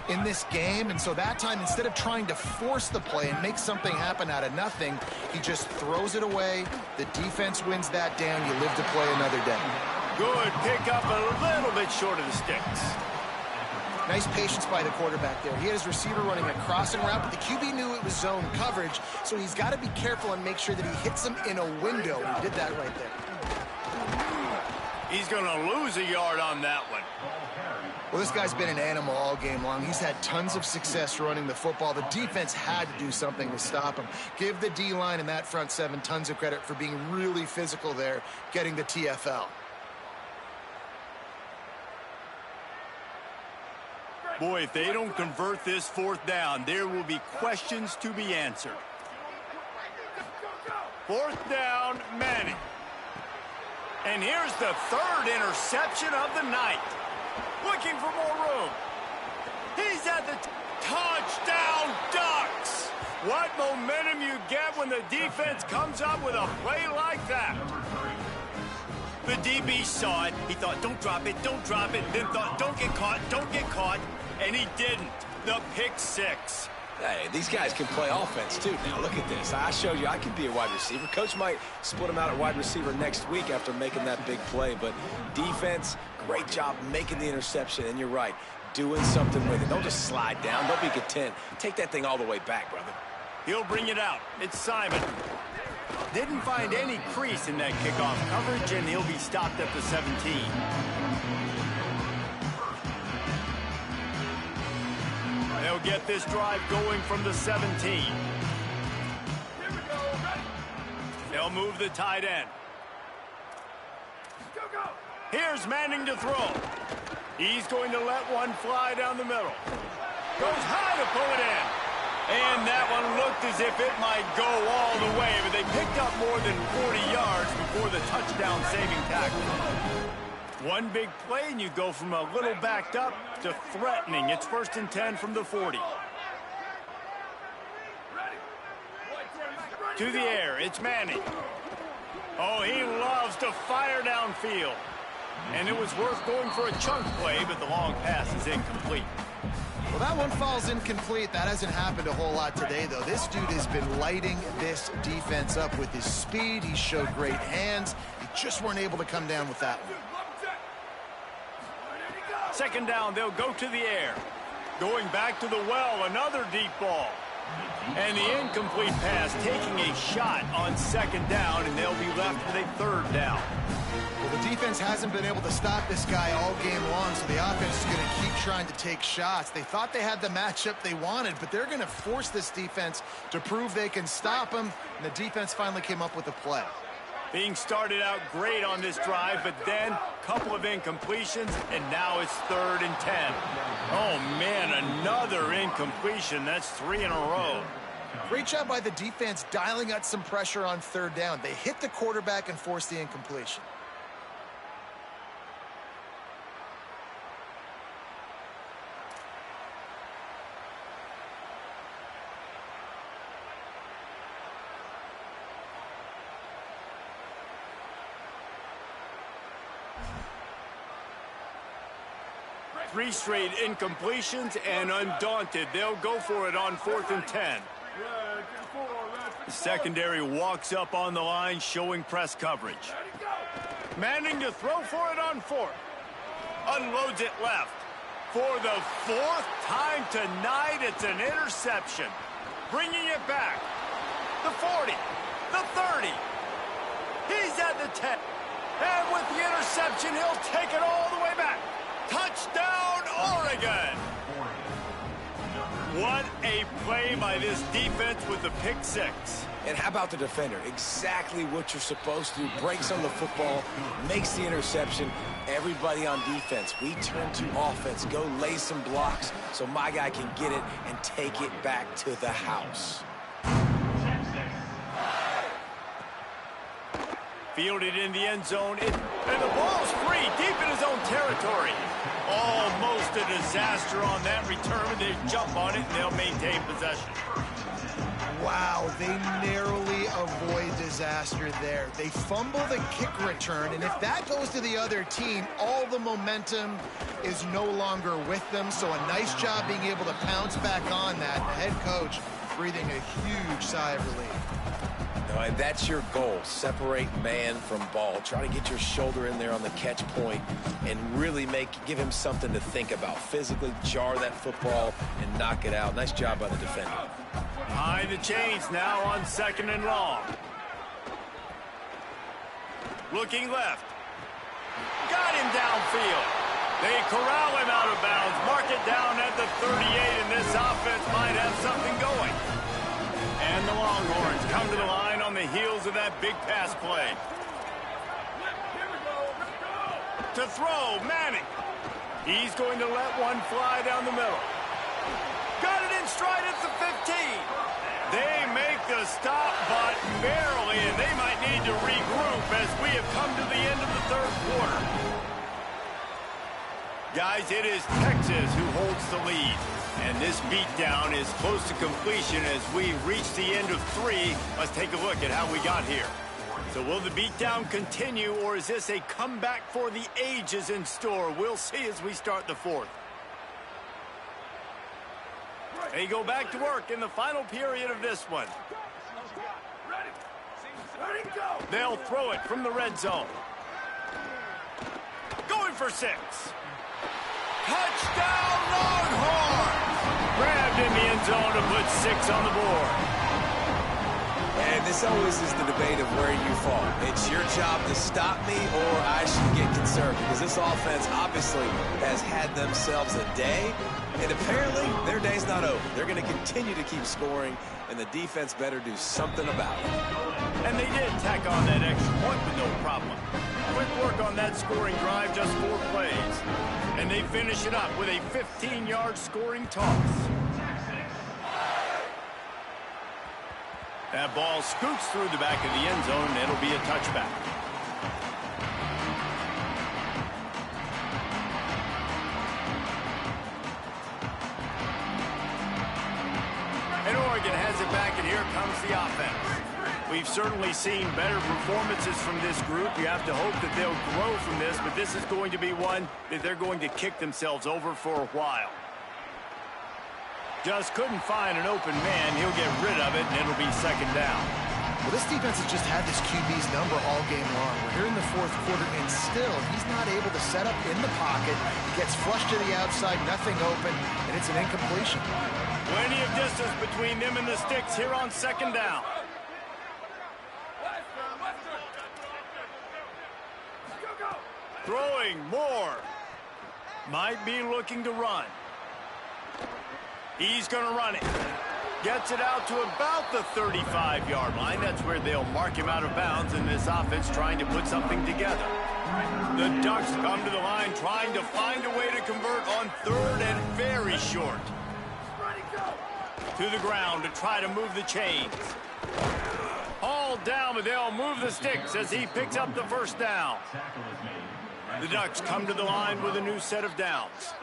in this game, and so that time, instead of trying to force the play and make something happen out of nothing, he just throws it away. The defense wins that down. You live to play another day. Good pick up, a little bit short of the sticks. Nice patience by the quarterback there. He had his receiver running a crossing route, but the QB knew it was zone coverage, so he's got to be careful and make sure that he hits him in a window. He did that right there. He's going to lose a yard on that one. Well, this guy's been an animal all game long. He's had tons of success running the football. The defense had to do something to stop him. Give the D-line and that front seven tons of credit for being really physical there, getting the TFL. Boy, if they don't convert this 4th down, there will be questions to be answered. 4th down, Manning. And here's the 3rd interception of the night. Looking for more room. He's at the touchdown Ducks. What momentum you get when the defense comes up with a play like that. The DB saw it. He thought, don't drop it, then thought, don't get caught, and he didn't. The pick 6. Hey, these guys can play offense, too. Now, look at this. I showed you I can be a wide receiver. Coach might split him out at wide receiver next week after making that big play, but defense, great job making the interception, and you're right, doing something with it. Don't just slide down. Don't be content. Take that thing all the way back, brother. He'll bring it out. It's Simon. Didn't find any crease in that kickoff coverage, and he'll be stopped at the 17. They'll get this drive going from the 17. They'll move the tight end. Here's Manning to throw. He's going to let one fly down the middle. Goes high to pull it in. And that one looked as if it might go all the way, but they picked up more than 40 yards before the touchdown-saving tackle. One big play, and you go from a little backed up to threatening. It's 1st and 10 from the 40. To the air, it's Manning. Oh, he loves to fire downfield. And it was worth going for a chunk play, but the long pass is incomplete. Well, that one falls incomplete. That hasn't happened a whole lot today, though. This dude has been lighting this defense up with his speed. He showed great hands. He just weren't able to come down with that one. 2nd down, they'll go to the air. Going back to the well, another deep ball. And the incomplete pass taking a shot on 2nd down, and they'll be left with a 3rd down. Well, the defense hasn't been able to stop this guy all game long, so the offense is going to keep trying to take shots. They thought they had the matchup they wanted, but they're going to force this defense to prove they can stop him, and the defense finally came up with a play. Being started out great on this drive, but then a couple of incompletions, and now it's 3rd and 10. Oh, man, another incompletion. That's 3 in a row. Great job by the defense dialing out some pressure on 3rd down. They hit the quarterback and forced the incompletion. Three straight incompletions, and undaunted, they'll go for it on 4th and 10. The secondary walks up on the line, showing press coverage. Manning to throw for it on 4th. Unloads it left. For the 4th time tonight, it's an interception. Bringing it back. The 40. The 30. He's at the 10. And with the interception, he'll take it all the way back. Touchdown, Oregon! What a play by this defense with the pick 6. And how about the defender? Exactly what you're supposed to do. Breaks on the football, makes the interception. Everybody on defense, we turn to offense. Go lay some blocks so my guy can get it and take it back to the house. Fielded in the end zone, and the ball's free, deep in his own territory. Almost a disaster on that return. They jump on it, and they'll maintain possession. Wow, they narrowly avoid disaster there. They fumble the kick return, and if that goes to the other team, all the momentum is no longer with them. So a nice job being able to pounce back on that. The head coach breathing a huge sigh of relief. And that's your goal. Separate man from ball. Try to get your shoulder in there on the catch point and really give him something to think about. Physically jar that football and knock it out. Nice job by the defender. Behind the chains now on 2nd and long. Looking left. Got him downfield. They corral him out of bounds. Mark it down at the 38, and this offense might have something going. And the Longhorns come to the line on the heels of that big pass play. To throw, Manning. He's going to let one fly down the middle. Got it in stride at the 15. They make the stop, but barely, and they might need to regroup as we have come to the end of the 3rd quarter. Guys, it is Texas who holds the lead. And this beatdown is close to completion as we reach the end of 3. Let's take a look at how we got here. So will the beatdown continue, or is this a comeback for the ages in store? We'll see as we start the 4th. They go back to work in the final period of this one. They'll throw it from the red zone. Going for 6. Touchdown, Longhorns! Grabbed in the end zone to put 6 on the board. And this always is the debate of where you fall. It's your job to stop me, or I should get concerned, because this offense obviously has had themselves a day, and apparently their day's not over. They're going to continue to keep scoring, and the defense better do something about it. And they did tack on that extra point with no problem. Quick work on that scoring drive, just 4 plays. And they finish it up with a 15-yard scoring toss. That ball scoots through the back of the end zone, and it'll be a touchback. And Oregon has it back, and here comes the offense. We've certainly seen better performances from this group. You have to hope that they'll grow from this, but this is going to be one that they're going to kick themselves over for a while. Just couldn't find an open man. He'll get rid of it, and it'll be 2nd down. Well, this defense has just had this QB's number all game long. We're here in the 4th quarter, and still, he's not able to set up in the pocket. He gets flushed to the outside, nothing open, and it's an incompletion. Plenty of distance between them and the sticks here on 2nd down. Throwing more. Might be looking to run. He's going to run it. Gets it out to about the 35-yard line. That's where they'll mark him out of bounds in this offense trying to put something together. The Ducks come to the line trying to find a way to convert on third and very short. To the ground to try to move the chains. Hauled down, but they'll move the sticks as he picks up the first down. The Ducks come to the line with a new set of downs.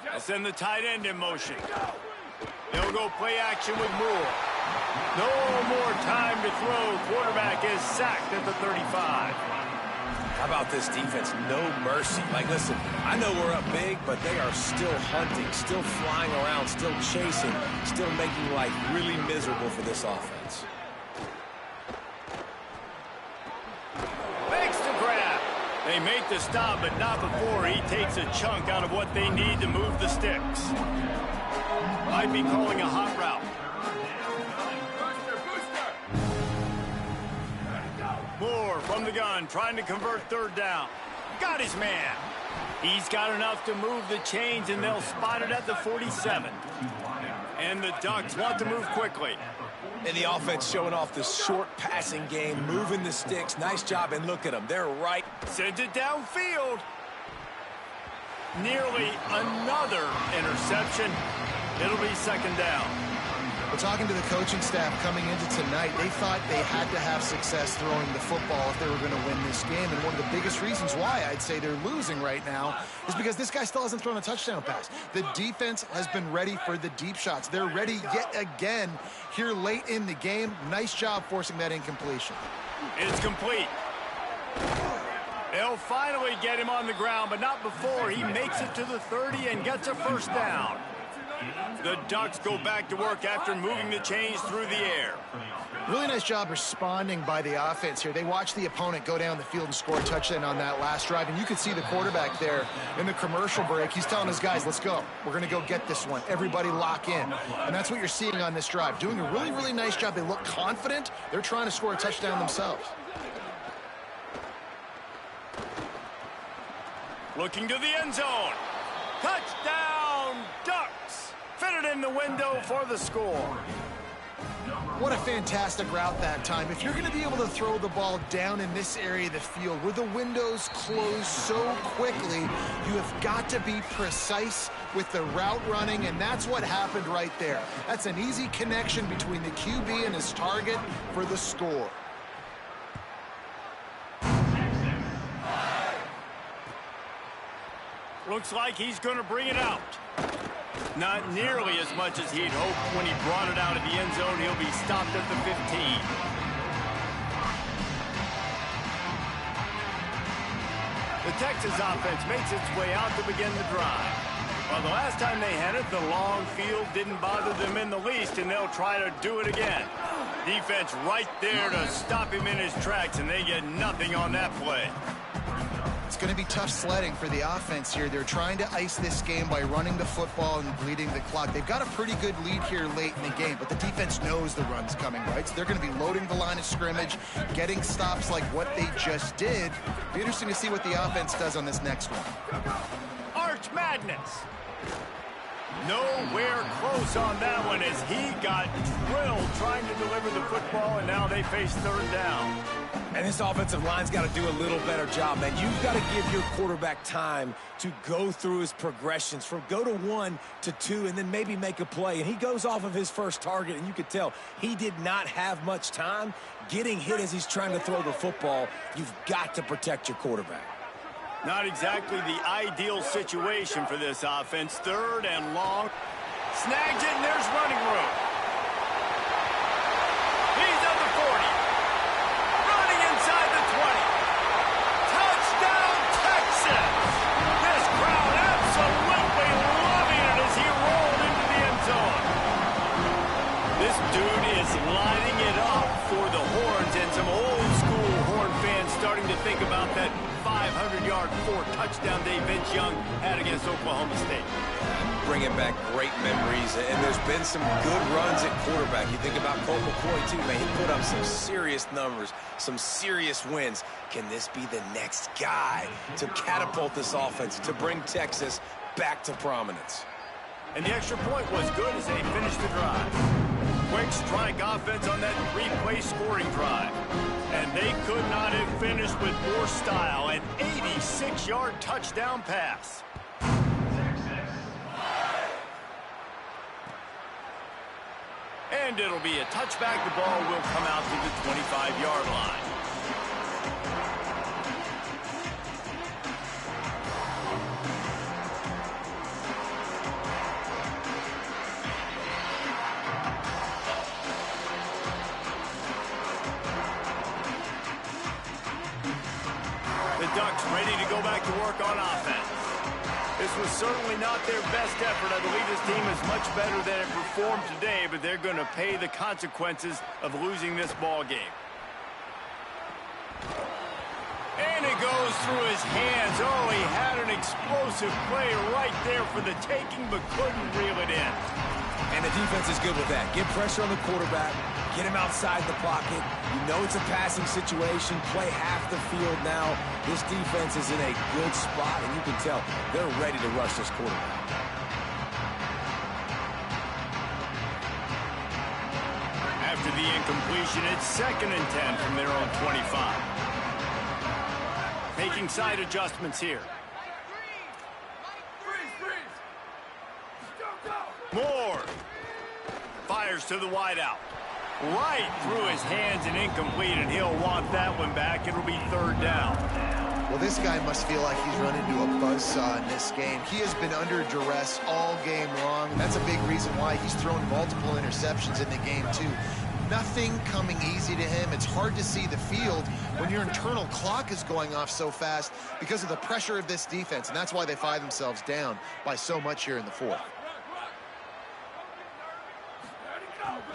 They'll send the tight end in motion. They'll go play action with Moore. No more time to throw. Quarterback is sacked at the 35. How about this defense? No mercy. Like, listen, I know we're up big, but they are still hunting, still flying around, still chasing, still making life really miserable for this offense. Makes the grab. They make the stop, but not before he takes a chunk out of what they need to move the sticks. Might be calling a hot route. Moore from the gun, trying to convert third down. Got his man. He's got enough to move the chains, and they'll spot it at the 47. And the Ducks want to move quickly. And the offense showing off the short passing game, moving the sticks. Nice job, and look at them. They're right. Sends it downfield. Nearly another interception. It'll be second down. Well, talking to the coaching staff coming into tonight, they thought they had to have success throwing the football if they were going to win this game. And one of the biggest reasons why I'd say they're losing right now is because this guy still hasn't thrown a touchdown pass. The defense has been ready for the deep shots. They're ready yet again here late in the game. Nice job forcing that incompletion. It's complete. They'll finally get him on the ground, but not before he makes it to the 30 and gets a first down. The Ducks go back to work after moving the chains through the air. Really nice job responding by the offense here. They watched the opponent go down the field and score a touchdown on that last drive, and you could see the quarterback there in the commercial break. He's telling his guys, let's go. We're going to go get this one. Everybody lock in. And that's what you're seeing on this drive. Doing a really, really nice job. They look confident. They're trying to score a touchdown themselves. Looking to the end zone. Touchdown, Ducks. Fitted in the window for the score. What a fantastic route that time. If you're going to be able to throw the ball down in this area of the field where the windows close so quickly, you have got to be precise with the route running, and that's what happened right there. That's an easy connection between the QB and his target for the score. Looks like he's going to bring it out. Not nearly as much as he'd hoped when he brought it out of the end zone. He'll be stopped at the 15. The Texas offense makes its way out to begin the drive. Well, the last time they had it, the long field didn't bother them in the least, and they'll try to do it again. Defense right there to stop him in his tracks, and they get nothing on that play. It's going to be tough sledding for the offense here. They're trying to ice this game by running the football and bleeding the clock. They've got a pretty good lead here late in the game, but the defense knows the run's coming, right? So they're going to be loading the line of scrimmage, getting stops like what they just did. Be interesting to see what the offense does on this next one. Arch Madness. Nowhere close on that one as he got drilled trying to deliver the football, and now they face third down. And this offensive line's got to do a little better job, man. You've got to give your quarterback time to go through his progressions from go to 1 to 2 and then maybe make a play. And he goes off of his first target, and you could tell he did not have much time getting hit as he's trying to throw the football. You've got to protect your quarterback. Not exactly the ideal situation for this offense. Third and long. Snags it, and there's running room. He's at the 40. Running inside the 20. Touchdown, Texas! This crowd absolutely loving it as he rolled into the end zone. This dude is lighting it up for the horns, and some old-school Horn fans starting to think about that 500-yard, 4-touchdown day Vince Young had against Oklahoma State. Bringing back great memories, and there's been some good runs at quarterback. You think about Colt McCoy, too, man. He put up some serious numbers, some serious wins. Can this be the next guy to catapult this offense, to bring Texas back to prominence. And the extra point was good as they finished the drive. Quick strike offense on that three-play scoring drive. And they could not have finished with more style. An 86-yard touchdown pass. And it'll be a touchback. The ball will come out to the 25-yard line. The Ducks ready to go back to work on offense. This was certainly not their best effort. I believe this team is much better than it performed today, but they're going to pay the consequences of losing this ball game. And it goes through his hands. Oh, he had an explosive play right there for the taking, but couldn't reel it in. And the defense is good with that. Get pressure on the quarterback. Get him outside the pocket. You know it's a passing situation. Play half the field now. This defense is in a good spot, and you can tell they're ready to rush this quarterback. After the incompletion, it's 2nd and 10 from their own 25. Making side adjustments here. Moore fires to the wideout. Right through his hands and incomplete, and he'll want that one back. It'll be 3rd down. Well, this guy must feel like he's run into a buzzsaw in this game. He has been under duress all game long. That's a big reason why he's thrown multiple interceptions in the game, too. Nothing coming easy to him. It's hard to see the field when your internal clock is going off so fast because of the pressure of this defense, and that's why they find themselves down by so much here in the 4th.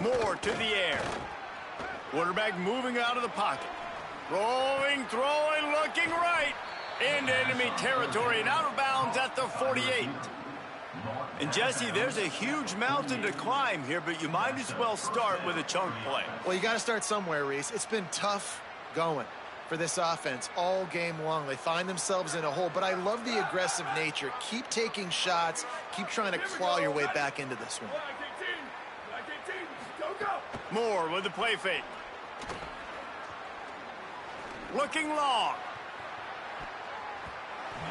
Moore to the air. Quarterback moving out of the pocket. Rolling, throwing, looking right. Into enemy territory and out of bounds at the 48. And Jesse, there's a huge mountain to climb here, but you might as well start with a chunk play. Well, you got to start somewhere, Reese. It's been tough going for this offense all game long. They find themselves in a hole, but I love the aggressive nature. Keep taking shots. Keep trying to claw your way back into this one. Moore with the play fake. Looking long.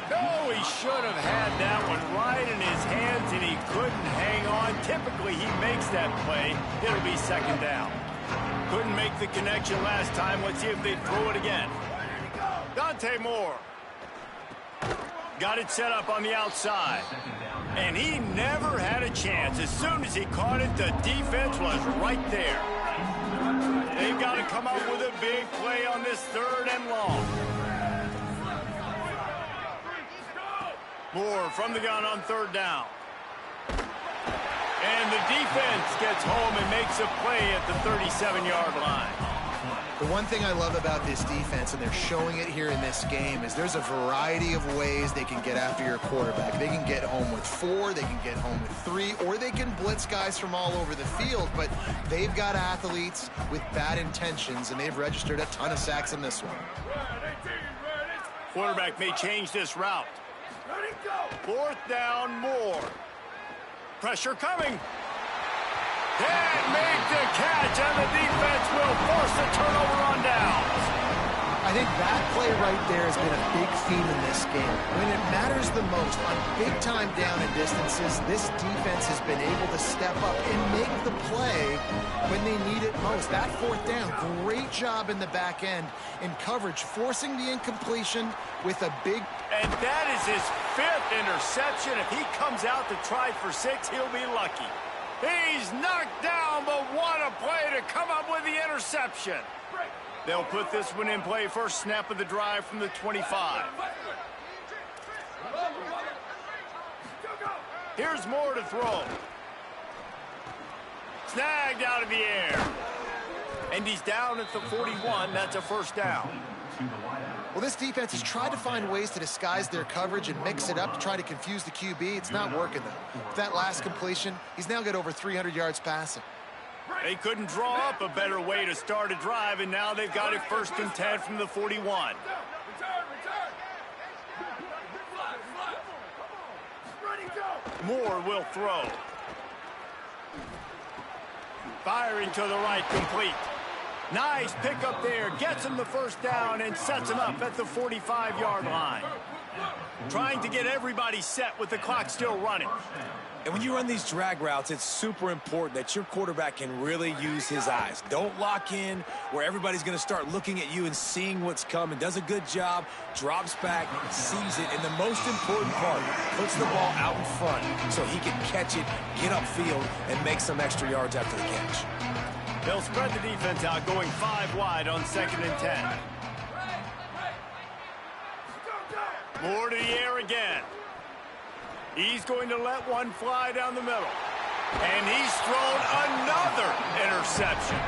No, he should have had that one right in his hands, and he couldn't hang on. Typically, he makes that play. It'll be 2nd down. Couldn't make the connection last time. Let's see if they throw it again. Dante Moore. Got it set up on the outside. And he never had a chance. As soon as he caught it, the defense was right there. They've got to come up with a big play on this 3rd and long. Moore from the gun on 3rd down. And the defense gets home and makes a play at the 37-yard line. The one thing I love about this defense, and they're showing it here in this game, is there's a variety of ways they can get after your quarterback. They can get home with 4, they can get home with 3, or they can blitz guys from all over the field, but they've got athletes with bad intentions, and they've registered a ton of sacks in this one. Quarterback may change this route. 4th down, Moore. Pressure coming. Can't make the catch, and the defense will force a turnover on downs. I think that play right there has been a big theme in this game. When it matters the most, on big-time down and distances, this defense has been able to step up and make the play when they need it most. That 4th down, great job in the back end in coverage, forcing the incompletion with a big... And that is his 5th interception. If he comes out to try for 6, he'll be lucky. He's knocked down, but what a play to come up with the interception. They'll put this one in play. First snap of the drive from the 25. Here's Moore to throw. Snagged out of the air. And he's down at the 41. That's a 1st down. Well, this defense has tried to find ways to disguise their coverage and mix it up to try to confuse the QB. It's not working, though. With that last completion, he's now got over 300 yards passing. They couldn't draw up a better way to start a drive, and now they've got it 1st and 10 from the 41. Moore will throw. Firing to the right, complete. Nice pickup there. Gets him the first down and sets him up at the 45-yard line. Trying to get everybody set with the clock still running. And when you run these drag routes, it's super important that your quarterback can really use his eyes. Don't lock in where everybody's going to start looking at you and seeing what's coming. Does a good job, drops back, sees it, and the most important part, puts the ball out in front so he can catch it, get upfield, and make some extra yards after the catch. They'll spread the defense out, going 5 wide on 2nd and 10. Moore to the air again. He's going to let one fly down the middle. And he's thrown another interception.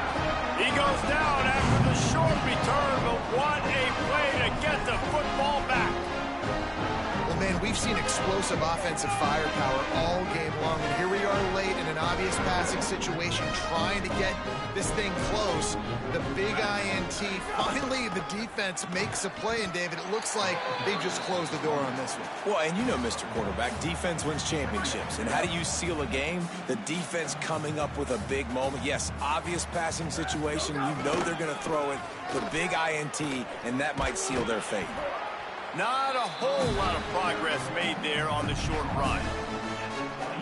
He goes down after the short return, but what a play to get the football back. Well, man, we've seen explosive offensive firepower all game long, and here we are late in an obvious passing situation trying to get this thing close. The big INT, finally the defense makes a play, and David, it looks like they just closed the door on this one. Well, and you know, Mr. Quarterback, defense wins championships. And how do you seal a game? The defense coming up with a big moment. Yes, obvious passing situation. You know they're going to throw it. The big INT, and that might seal their fate. Not a whole lot of progress made there on the short run.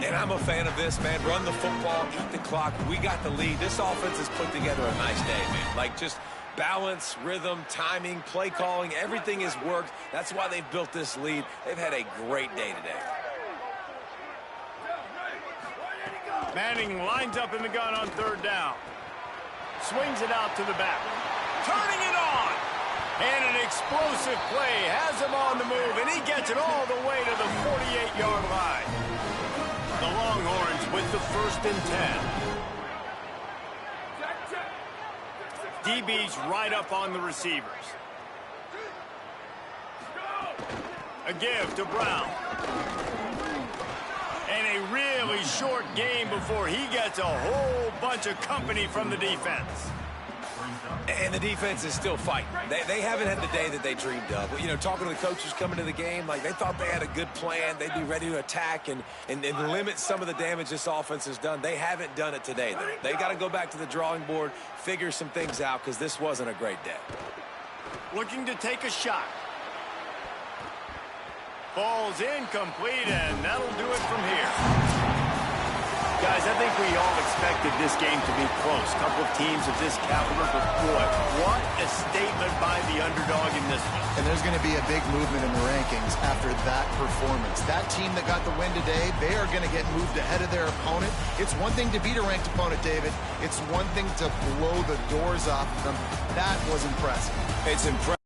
And I'm a fan of this, man. Run the football, eat the clock. We got the lead. This offense has put together a nice day, man. Like, just balance, rhythm, timing, play calling, everything has worked. That's why they've built this lead. They've had a great day today. Manning lines up in the gun on 3rd down. Swings it out to the back. Turning it on. And an explosive play has him on the move, and he gets it all the way to the 48-yard line. The Longhorns with the 1st and 10. DB's right up on the receivers. A give to Brown. And a really short game before he gets a whole bunch of company from the defense. And the defense is still fighting. They haven't had the day that they dreamed of. You know, talking to the coaches coming to the game, like they thought they had a good plan. They'd be ready to attack and limit some of the damage this offense has done. They haven't done it today, though. They got to go back to the drawing board, figure some things out, because this wasn't a great day. Looking to take a shot. Ball's incomplete, and that'll do it from here. Guys, I think we all expected this game to be close. Couple of teams of this caliber, but boy, what a statement by the underdog in this one. And there's going to be a big movement in the rankings after that performance. That team that got the win today, they are going to get moved ahead of their opponent. It's one thing to beat a ranked opponent, David. It's one thing to blow the doors off of them. That was impressive. It's impressive.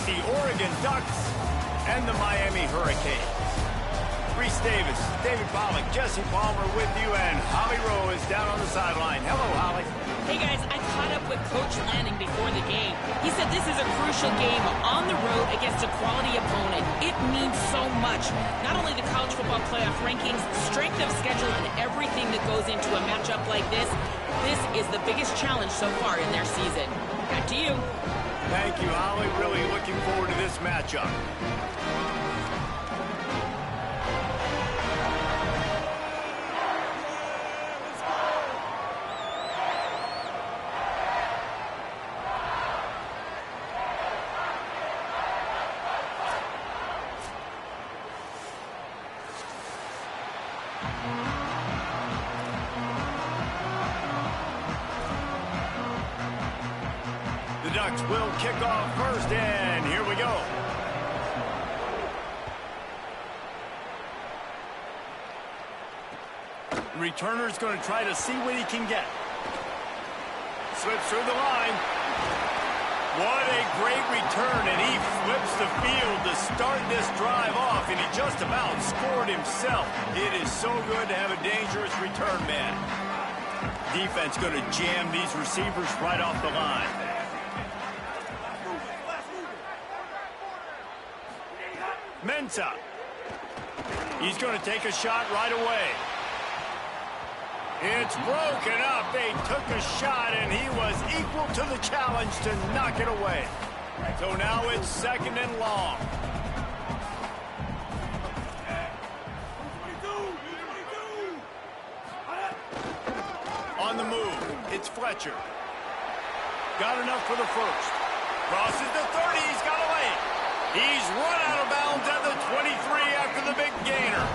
It's the Oregon Ducks and the Miami Hurricanes. Reese Davis, David Pollack, Jesse Palmer with you, and Holly Rowe is down on the sideline. Hello, Holly. Hey, guys, I caught up with Coach Lanning before the game. He said this is a crucial game on the road against a quality opponent. It means so much. Not only the college football playoff rankings, strength of schedule, and everything that goes into a matchup like this. This is the biggest challenge so far in their season. Back to you. Thank you, Holly. Really looking forward to this matchup. The Ducks will kick off first, and here we go. The returner's going to try to see what he can get. Slips through the line. What a great return, and he flips the field to start this drive off, and he just about scored himself. It is so good to have a dangerous return man. Defense going to jam these receivers right off the line. Mensah. He's going to take a shot right away. It's broken up. They took a shot, and he was equal to the challenge to knock it away. So now it's second and long. On the move, it's Fletcher. Got enough for the first. Crosses the 30. He's got a lane. He's run out of bounds at the 23 after the big gainer.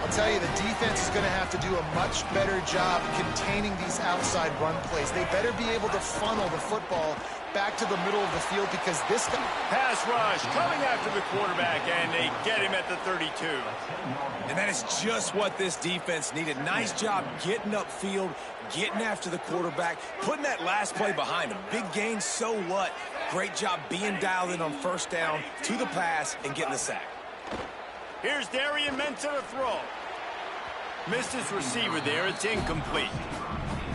I'll tell you, the defense is going to have to do a much better job containing these outside run plays. They better be able to funnel the football back to the middle of the field, because this guy... Pass rush coming after the quarterback, and they get him at the 32. And that is just what this defense needed. Nice job getting upfield, getting after the quarterback, putting that last play behind him. Big gain, so what? Great job being dialed in on first down, to the pass, and getting the sack. Here's Darian Mensah to throw. Missed his receiver there. It's incomplete.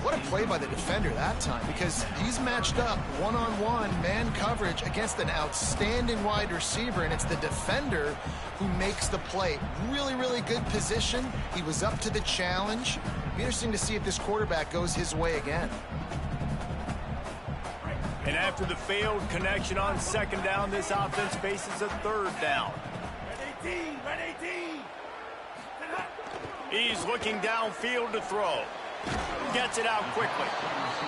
What a play by the defender that time, because he's matched up one-on-one man coverage against an outstanding wide receiver, and it's the defender who makes the play. Really, really good position. He was up to the challenge. Be interesting to see if this quarterback goes his way again. And after the failed connection on second down, this offense faces a third down. Red 18, red 18. He's looking downfield to throw. Gets it out quickly.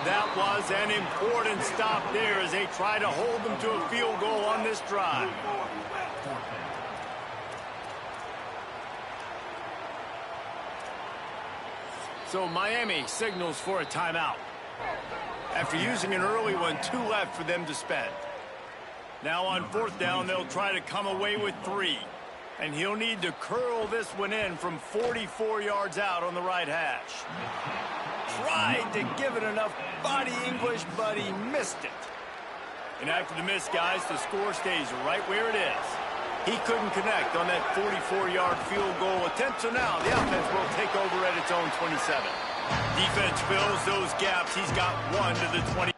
That was an important stop there as they try to hold them to a field goal on this drive. So Miami signals for a timeout. After using an early one, 2 left for them to spend. Now on fourth down, they'll try to come away with 3. And he'll need to curl this one in from 44 yards out on the right hash. Tried to give it enough body English, but he missed it. And after the miss, guys, the score stays right where it is. He couldn't connect on that 44-yard field goal attempt, so now the offense will take over at its own 27. Defense fills those gaps. He's got 1 to the 20.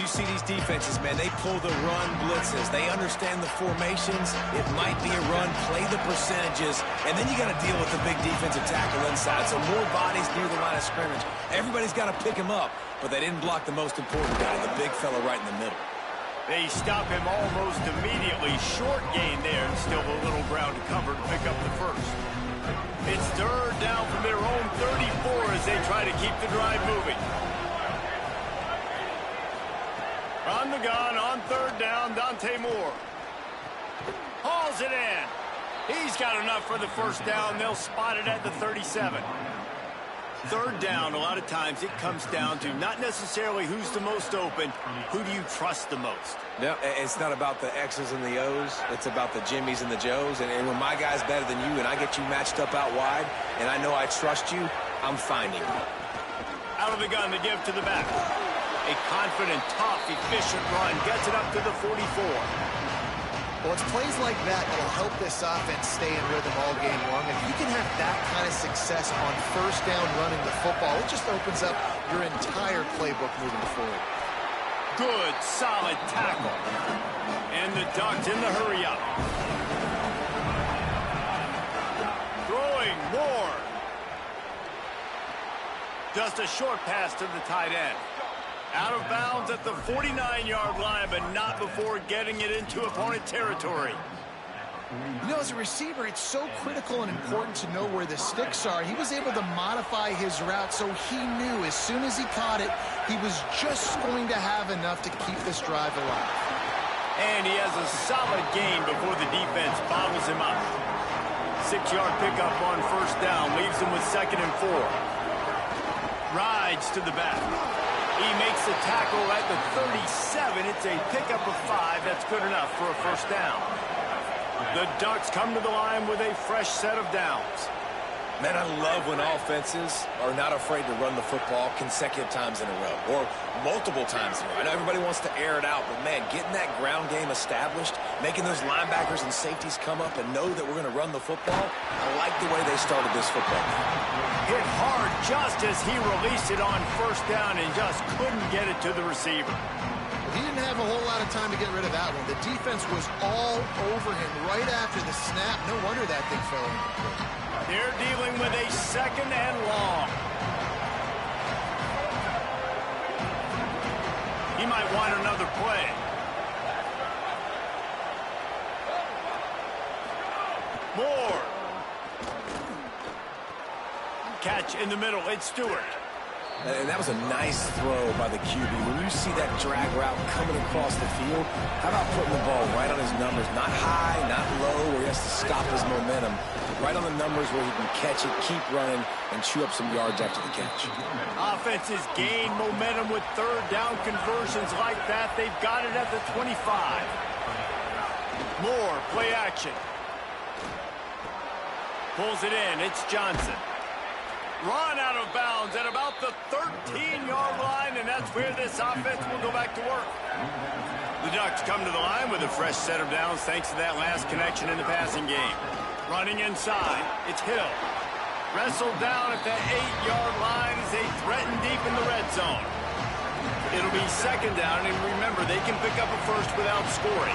you see these defenses, man, they pull the run blitzes. They understand the formations. It might be a run, play the percentages, and then you got to deal with the big defensive tackle inside. So more bodies near the line of scrimmage. Everybody's got to pick him up, but they didn't block the most important guy, the big fella right in the middle. They stop him almost immediately. Short gain there, and still a little ground to cover to pick up the first. It's third down from their own 34 as they try to keep the drive moving. On the gun, on third down, Dante Moore. Hauls it in. He's got enough for the first down. They'll spot it at the 37. Third down, a lot of times it comes down to not necessarily who's the most open, who do you trust the most? Yeah, it's not about the X's and the O's. It's about the Jimmys and the Joes. And when my guy's better than you and I get you matched up out wide and I know I trust you, I'm finding you. Out of the gun, the give to the back. A confident, tough, efficient run gets it up to the 44. Well, it's plays like that that'll help this offense stay in rhythm all game long. If you can have that kind of success on first down running the football, it just opens up your entire playbook moving forward. Good, solid tackle. And the Ducks in the hurry up. Throwing more. Just a short pass to the tight end. Out of bounds at the 49-yard line, but not before getting it into opponent territory. You know, as a receiver, it's so critical and important to know where the sticks are. He was able to modify his route so he knew as soon as he caught it, he was just going to have enough to keep this drive alive. And he has a solid gain before the defense bottles him up. 6-yard pickup on first down, leaves him with 2nd and 4. Rides to the back. He makes the tackle at the 37. It's a pickup of 5. That's good enough for a first down. The Ducks come to the line with a fresh set of downs. Man, I love when offenses are not afraid to run the football consecutive times in a row or multiple times in a row. I know everybody wants to air it out, but, man, getting that ground game established, making those linebackers and safeties come up and know that we're going to run the football, I like the way they started this football game. Hit hard just as he released it on first down and just couldn't get it to the receiver. He didn't have a whole lot of time to get rid of that one. The defense was all over him right after the snap. No wonder that thing fell in. They're dealing with a 2nd and long. He might want another play. Moore. Catch in the middle. It's Stewart. And that was a nice throw by the QB. When you see that drag route coming across the field, how about putting the ball right on his numbers? Not high, not low, where he has to stop his momentum. Right on the numbers where he can catch it, keep running, and chew up some yards after the catch. Offenses gain momentum with third down conversions like that. They've got it at the 25. Moore, play action. Pulls it in. It's Johnson. Run out of bounds at about the 13-yard line, and that's where this offense will go back to work. The Ducks come to the line with a fresh set of downs thanks to that last connection in the passing game. Running inside, it's Hill. Wrestled down at the 8-yard line as they threaten deep in the red zone. It'll be 2nd down, and remember, they can pick up a first without scoring.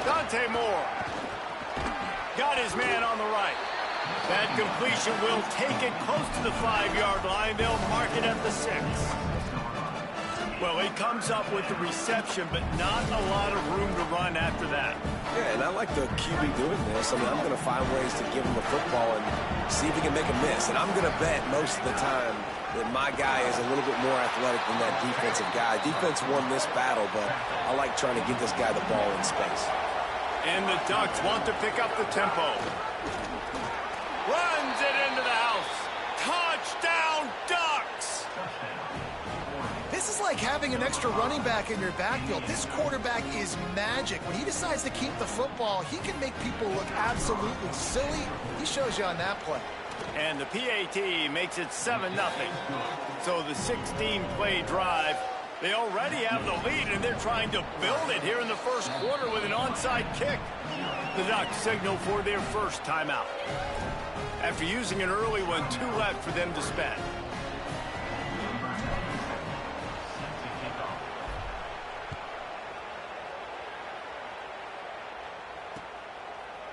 Dante Moore got his man on the right. That completion will take it close to the 5-yard line. They'll mark it at the 6. Well, he comes up with the reception, but not a lot of room to run after that. Yeah, and I like the QB doing this. I mean, I'm going to find ways to give him the football and see if he can make a miss. And I'm going to bet most of the time that my guy is a little bit more athletic than that defensive guy. Defense won this battle, but I like trying to get this guy the ball in space. And the Ducks want to pick up the tempo. Runs it into the house. Touchdown, Ducks! This is like having an extra running back in your backfield. This quarterback is magic. When he decides to keep the football, he can make people look absolutely silly. He shows you on that play. And the PAT makes it 7-0. So the 16-play drive They already have the lead, and they're trying to build it here in the first quarter with an onside kick. The Ducks signal for their first timeout. After using an early one, 2 left for them to spend.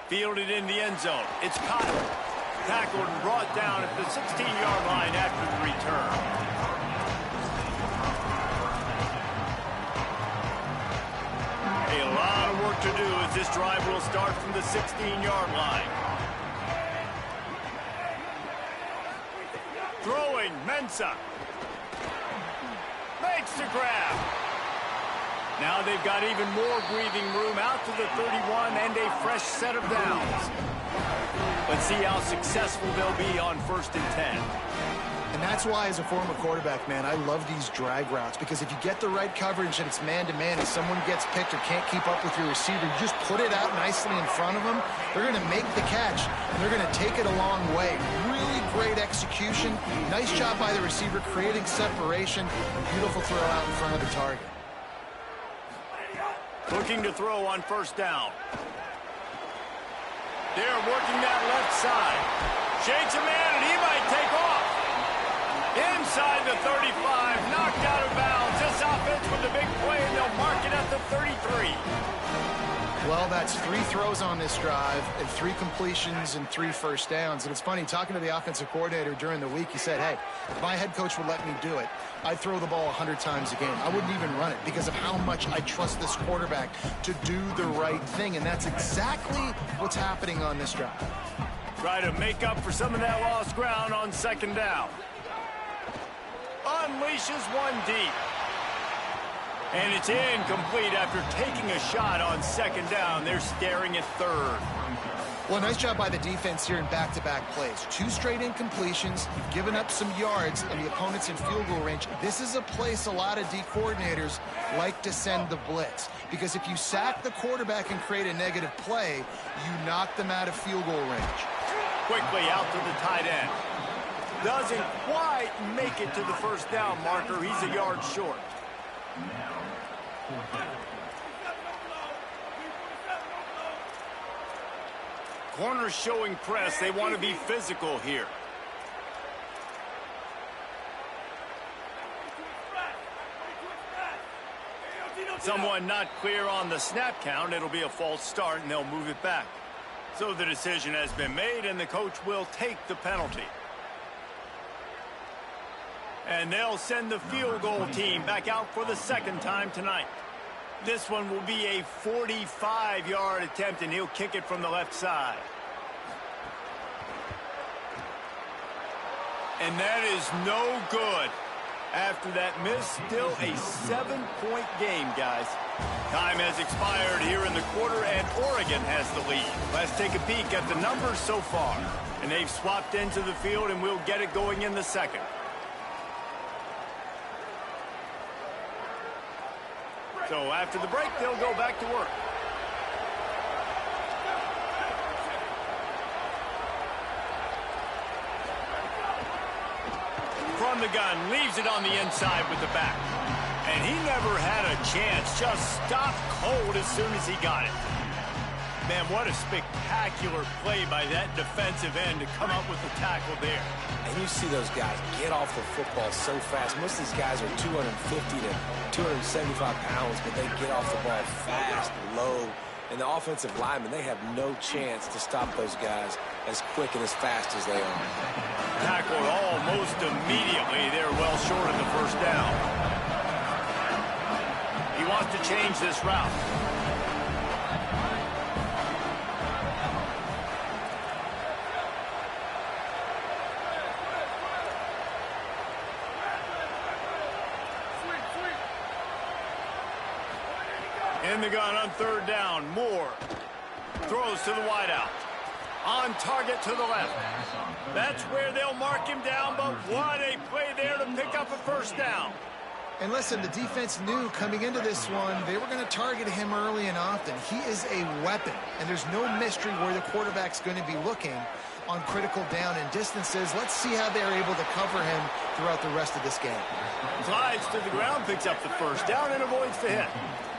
Fielded in the end zone. It's Cotton. Tackled and brought down at the 16-yard line after the return. A lot of work to do as this drive will start from the 16-yard line. Throwing, Mensah. Makes the grab. Now they've got even more breathing room out to the 31 and a fresh set of downs. Let's see how successful they'll be on 1st and 10. And that's why, as a former quarterback, man, I love these drag routes, because if you get the right coverage and it's man-to-man and someone gets picked or can't keep up with your receiver, you just put it out nicely in front of them, they're going to make the catch, and they're going to take it a long way. Really great execution. Nice job by the receiver creating separation. Beautiful throw out in front of the target. Looking to throw on 1st down. They're working that left side. Shakes a man, and he might take off. Inside the 35, knocked out of bounds. This offense with a big play, and they'll mark it at the 33. Well, that's 3 throws on this drive and 3 completions and 3 first downs. And it's funny, talking to the offensive coordinator during the week, he said, hey, if my head coach would let me do it, I'd throw the ball 100 times a game. I wouldn't even run it because of how much I trust this quarterback to do the right thing. And that's exactly what's happening on this drive. Try to make up for some of that lost ground on 2nd down. Unleashes one deep. And it's incomplete after taking a shot on 2nd down. They're staring at 3rd. Well, nice job by the defense here in back-to-back plays. 2 straight incompletions. You've given up some yards, and the opponent's in field goal range. This is a place a lot of D coordinators like to send the blitz, because if you sack the quarterback and create a negative play, you knock them out of field goal range. Quickly out to the tight end. Doesn't quite make it to the 1st down marker. He's a yard short. Corners showing press. They want to be physical here. Someone not clear on the snap count. It'll be a false start, and they'll move it back. So the decision has been made, and the coach will take the penalty. And they'll send the field goal team back out for the 2nd time tonight. This one will be a 45-yard attempt, and he'll kick it from the left side. And that is no good. After that miss, still a 7-point game, guys. Time has expired here in the quarter, and Oregon has the lead. Let's take a peek at the numbers so far. And they've swapped into the field, and we'll get it going in the 2nd. So after the break, they'll go back to work. From the gun, leaves it on the inside with the back. And he never had a chance, just stopped cold as soon as he got it. Man, what a spectacular play by that defensive end to come up with the tackle there. And you see those guys get off the football so fast. Most of these guys are 250 to 275 pounds, but they get off the ball fast, low. And the offensive linemen, they have no chance to stop those guys as quick and as fast as they are. Tackled almost immediately. They're well short of the 1st down. He wants to change this route. In the gun on 3rd down. Moore throws to the wideout. On target to the left. That's where they'll mark him down, but what a play there to pick up a 1st down. And listen, the defense knew coming into this one, they were going to target him early and often. He is a weapon, and there's no mystery where the quarterback's going to be looking. on critical down and distances. Let's see how they're able to cover him throughout the rest of this game. Slides to the ground, picks up the first down, and avoids the hit.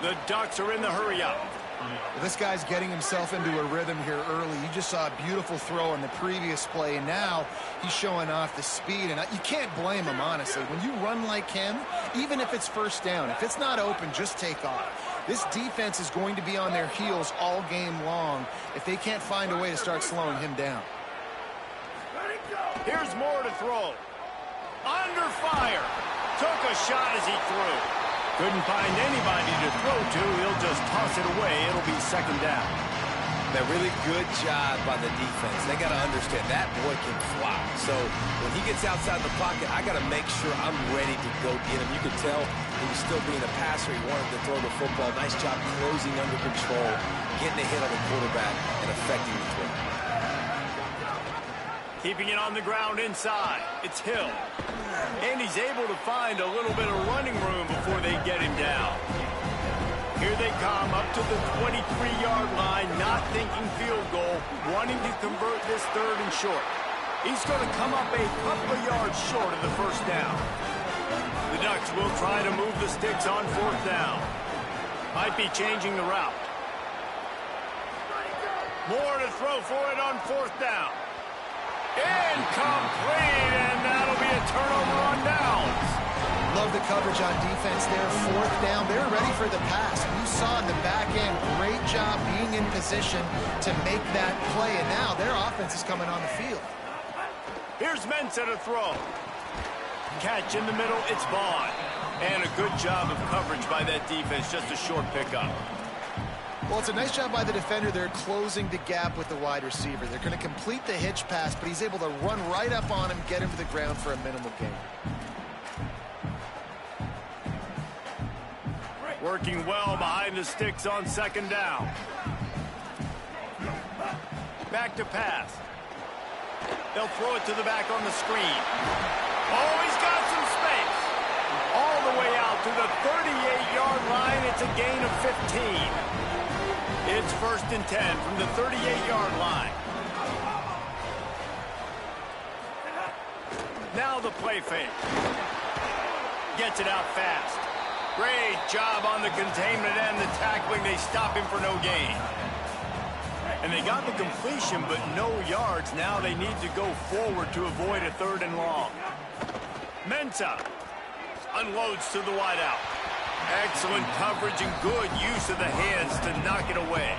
The Ducks are in the hurry-up. Well, this guy's getting himself into a rhythm here early. You just saw a beautiful throw in the previous play, and now he's showing off the speed. And you can't blame him, honestly. When you run like him, even if it's first down, if it's not open, just take off. This defense is going to be on their heels all game long if they can't find a way to start slowing him down. Here's Moore to throw. Under fire. Took a shot as he threw. Couldn't find anybody to throw to. He'll just toss it away. It'll be second down. That really good job by the defense. They got to understand that boy can fly. So when he gets outside the pocket, I got to make sure I'm ready to go get him. You could tell he was still being a passer. He wanted to throw the football. Nice job closing under control, getting a hit on the quarterback, and affecting the throw. Keeping it on the ground inside. It's Hill. And he's able to find a little bit of running room before they get him down. Here they come up to the 23-yard line, not thinking field goal, wanting to convert this third and short. He's going to come up a couple of yards short of the first down. The Ducks will try to move the sticks on fourth down. Might be changing the route. More to throw for it on fourth down. Incomplete, and that'll be a turnover on downs. Love the coverage on defense there. Fourth down, they're ready for the pass. You saw in the back end, great job being in position to make that play, and now their offense is coming on the field. Here's Mensah to throw. Catch in the middle, it's Vaughn. And a good job of coverage by that defense, just a short pickup. Well, it's a nice job by the defender. They're closing the gap with the wide receiver. They're going to complete the hitch pass, but he's able to run right up on him, get him to the ground for a minimal gain. Working well behind the sticks on second down. Back to pass. They'll throw it to the back on the screen. Oh, he's got some space. All the way out to the 38-yard line. It's a gain of 15. It's first and 10 from the 38-yard line. Now the play fake. Gets it out fast. Great job on the containment and the tackling. They stop him for no gain. And they got the completion, but no yards. Now they need to go forward to avoid a third and long. Mensah unloads to the wideout. Excellent coverage and good use of the hands to knock it away.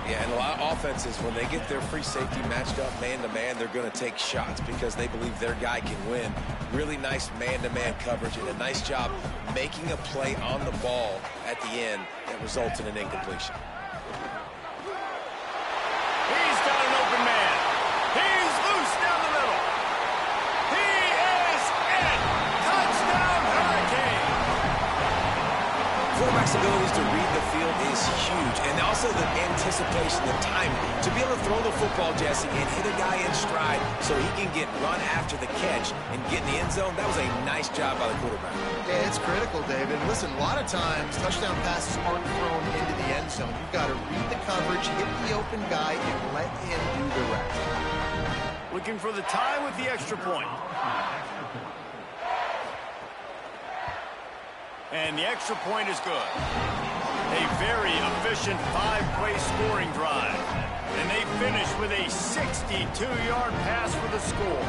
Yeah, and a lot of offenses, when they get their free safety matched up man-to-man, they're going to take shots because they believe their guy can win. Really nice man-to-man coverage and a nice job making a play on the ball at the end that results in an incompletion. He's got an open man. He's loose down the middle. He is it. Touchdown, Hurricane. Quarterback's abilities to read the field is huge, and also the anticipation, the timing. To be able to throw the football, Jesse, and hit a guy in stride so he can get run after the catch and get in the end zone, that was a nice job by the quarterback. Yeah, it's critical, David. Listen, a lot of times, touchdown passes aren't thrown into the end zone. You've got to read the coverage, hit the open guy, and let him do the rest. Looking for the tie with the extra point. And the extra point is good. A very efficient 5-play scoring drive. And they finish with a 62-yard pass for the score.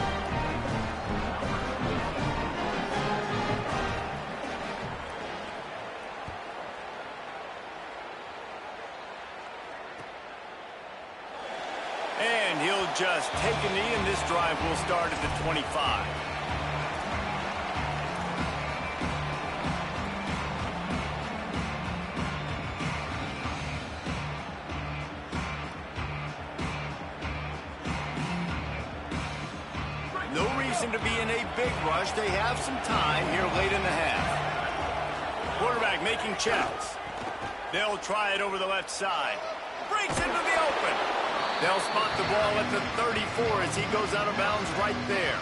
And he'll just take a knee, and this drive will start at the 25. No reason to be in a big rush. They have some time here late in the half. Quarterback making checks. They'll try it over the left side. Breaks into the open. They'll spot the ball at the 34 as he goes out of bounds right there.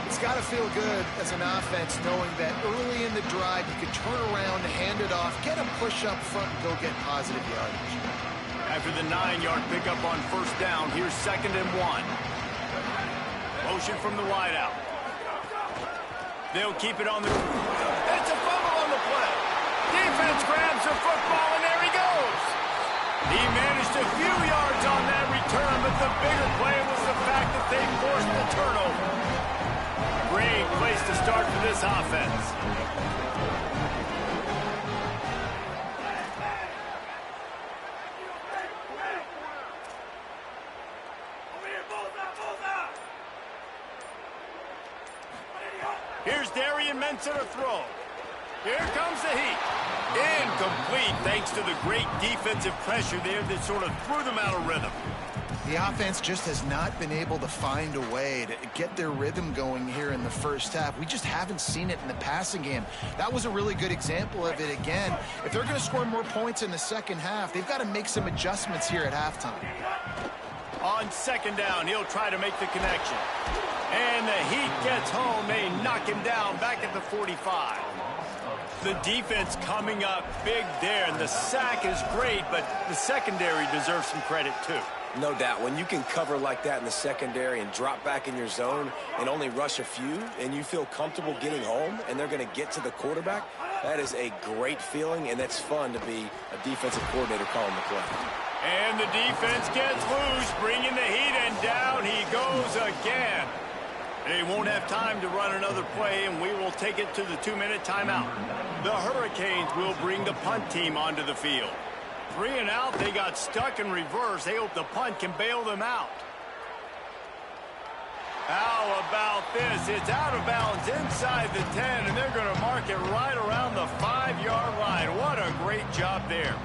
It's got to feel good as an offense knowing that early in the drive you can turn around, hand it off, get a push up front, and go get positive yardage. After the 9-yard pickup on first down, here's 2nd and 1. Motion from the wideout. They'll keep it on the... It's a fumble on the play. Defense grabs the football, and there he goes. He managed a few yards on that return, but the bigger play was the fact that they forced the turnover. Great place to start for this offense. Here's Darian Mensah to throw. Here comes the heat. Incomplete thanks to the great defensive pressure there that sort of threw them out of rhythm. The offense just has not been able to find a way to get their rhythm going here in the first half. We just haven't seen it in the passing game. That was a really good example of it again. If they're going to score more points in the second half, they've got to make some adjustments here at halftime. On 2nd down, he'll try to make the connection. And the Heat gets home. They knock him down back at the 45. The defense coming up big there, and the sack is great, but the secondary deserves some credit too. No doubt. When you can cover like that in the secondary and drop back in your zone and only rush a few, and you feel comfortable getting home, and they're going to get to the quarterback, that is a great feeling, and it's fun to be a defensive coordinator calling the play. And the defense gets loose, bringing the Heat, and down he goes again. They won't have time to run another play, and we will take it to the 2-minute timeout. The Hurricanes will bring the punt team onto the field. 3 and out, they got stuck in reverse. They hope the punt can bail them out. How about this? It's out of bounds inside the 10, and they're going to mark it right around the 5-yard line. What a great job there.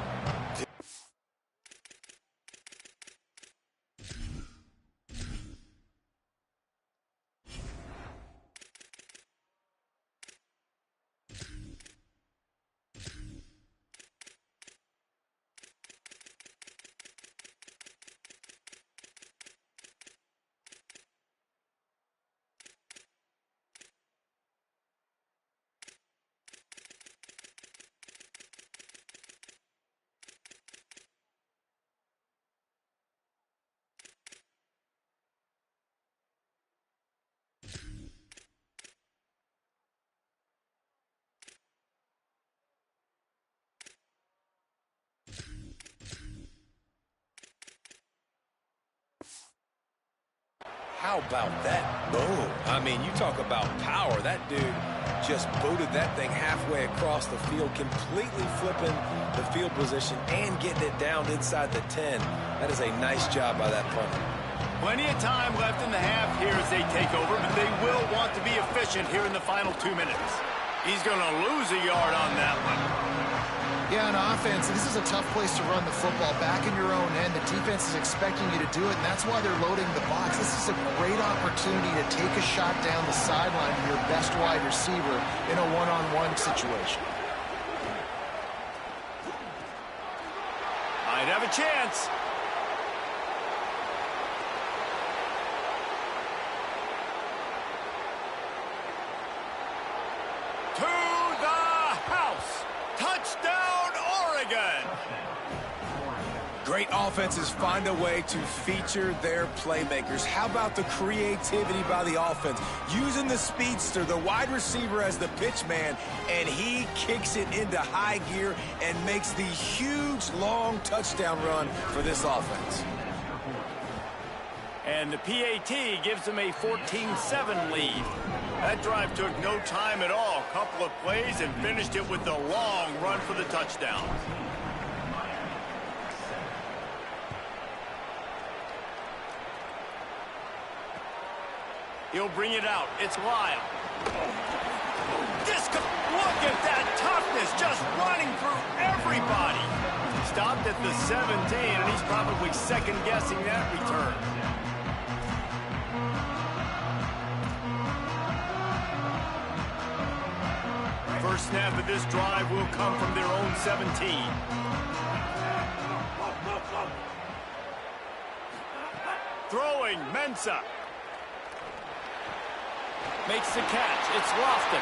How about that? Boom. I mean, you talk about power. That dude just booted that thing halfway across the field, completely flipping the field position and getting it down inside the 10. That is a nice job by that punter. Plenty of time left in the half here as they take over, but they will want to be efficient here in the final 2 minutes. He's going to lose a yard on that one. Yeah, on offense, this is a tough place to run the football. Back in your own end, the defense is expecting you to do it, and that's why they're loading the box. This is a great opportunity to take a shot down the sideline to your best wide receiver in a one-on-one situation. Might have a chance. Touchdown, Oregon! Great offenses find a way to feature their playmakers. How about the creativity by the offense? Using the speedster, the wide receiver as the pitch man, and he kicks it into high gear and makes the huge, long touchdown run for this offense. And the PAT gives them a 14-7 lead. That drive took no time at all. A couple of plays and finished it with a long run for the touchdown. He'll bring it out. It's Lyle. Look at that toughness, just running through everybody. Stopped at the 17, and he's probably second-guessing that return. First snap of this drive will come from their own 17. Throwing, Mensah. Makes the catch. It's Lofton.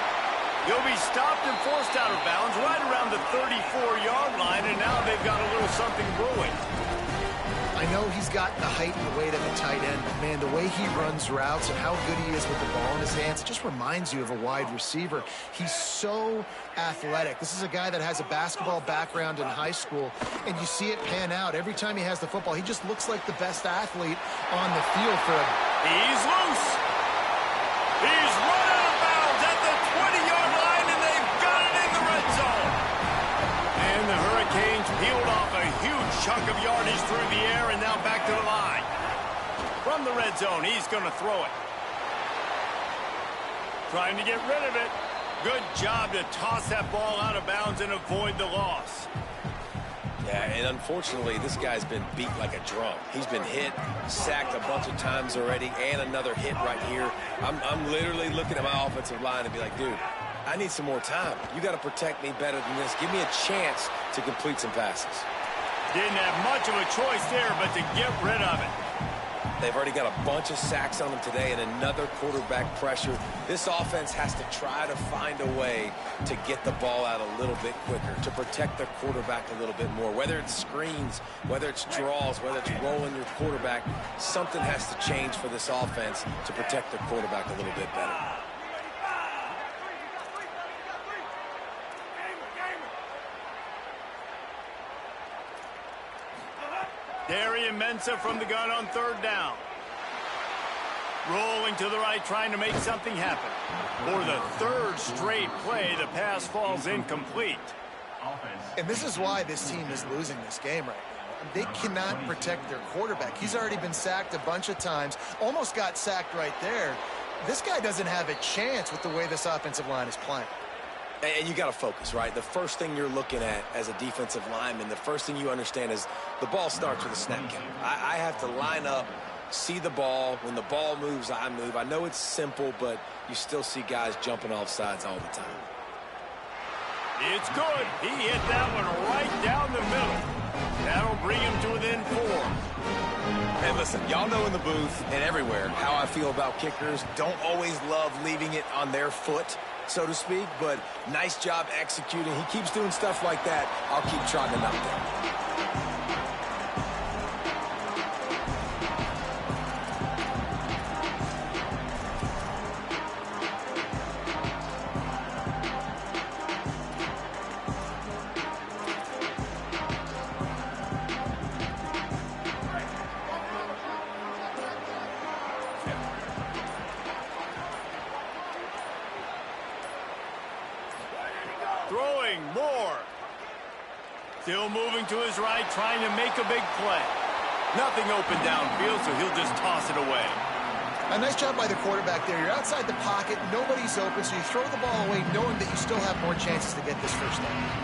He'll be stopped and forced out of bounds right around the 34-yard line, and now they've got a little something brewing. I know he's got the height and the weight of a tight end, but man, the way he runs routes and how good he is with the ball in his hands, it just reminds you of a wide receiver. He's so athletic. This is a guy that has a basketball background in high school, and you see it pan out. Every time he has the football, he just looks like the best athlete on the field for him. He's loose. He's run out of bounds at the 20-yard line, and they've got it in the red zone. And the Hurricanes peeled off a huge chunk of yardage through the air and now back to the line. From the red zone, he's going to throw it. Trying to get rid of it. Good job to toss that ball out of bounds and avoid the loss. Yeah, and unfortunately, this guy's been beat like a drum. He's been hit, sacked a bunch of times already, and another hit right here. I'm literally looking at my offensive line and be like, dude, I need some more time. You got to protect me better than this. Give me a chance to complete some passes. Didn't have much of a choice there, but to get rid of it. They've already got a bunch of sacks on them today and another quarterback pressure. This offense has to try to find a way to get the ball out a little bit quicker, to protect their quarterback a little bit more. Whether it's screens, whether it's draws, whether it's rolling your quarterback, something has to change for this offense to protect their quarterback a little bit better. Darian Mensah from the gun on third down. Rolling to the right, trying to make something happen. For the third straight play, the pass falls incomplete. And this is why this team is losing this game right now. They cannot protect their quarterback. He's already been sacked a bunch of times, almost got sacked right there. This guy doesn't have a chance with the way this offensive line is playing. And you got to focus, right? The first thing you're looking at as a defensive lineman, the first thing you understand is the ball starts with a snap count. I have to line up, see the ball. When the ball moves, I move. I know it's simple, but you still see guys jumping off sides all the time. It's good. He hit that one right down the middle. That'll bring him to within 4. And listen, y'all know in the booth and everywhere how I feel about kickers. Don't always love leaving it on their foot, so to speak, but nice job executing. He keeps doing stuff like that. I'll keep trotting him out there. Throwing more. Still moving to his right, trying to make a big play. Nothing open downfield, so he'll just toss it away. A nice job by the quarterback there. You're outside the pocket, nobody's open, so you throw the ball away knowing that you still have more chances to get this first down.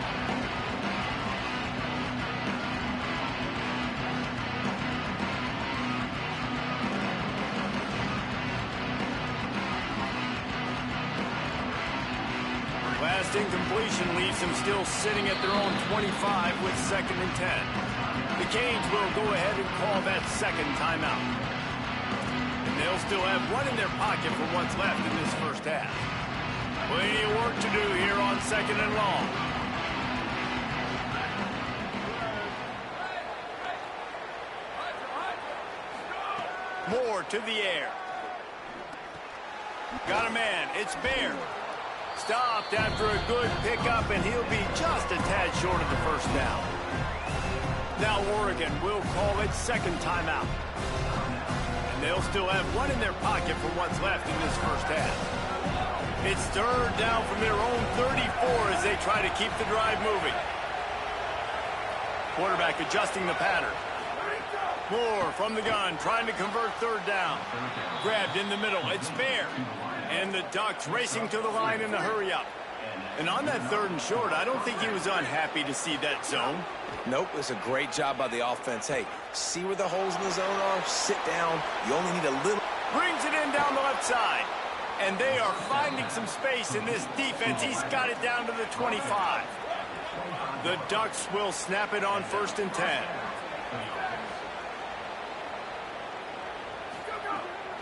Last incompletion leaves them still sitting at their own 25 with 2nd and 10. The Canes will go ahead and call that second timeout. And they'll still have one in their pocket for what's left in this first half. Plenty of work to do here on 2nd and long. Moore to the air. Got a man. It's Baird. Stopped after a good pickup, and he'll be just a tad short of the first down. Now Oregon will call it second timeout. And they'll still have one in their pocket for what's left in this first half. It's third down from their own 34 as they try to keep the drive moving. Quarterback adjusting the pattern. Moore from the gun, trying to convert third down. Grabbed in the middle. It's Baird. And the Ducks racing to the line in a hurry-up. And on that third and short, I don't think he was unhappy to see that zone. Nope, it's a great job by the offense. Hey, see where the holes in the zone are? Sit down. You only need a little. Brings it in down the left side. And they are finding some space in this defense. He's got it down to the 25. The Ducks will snap it on 1st and 10.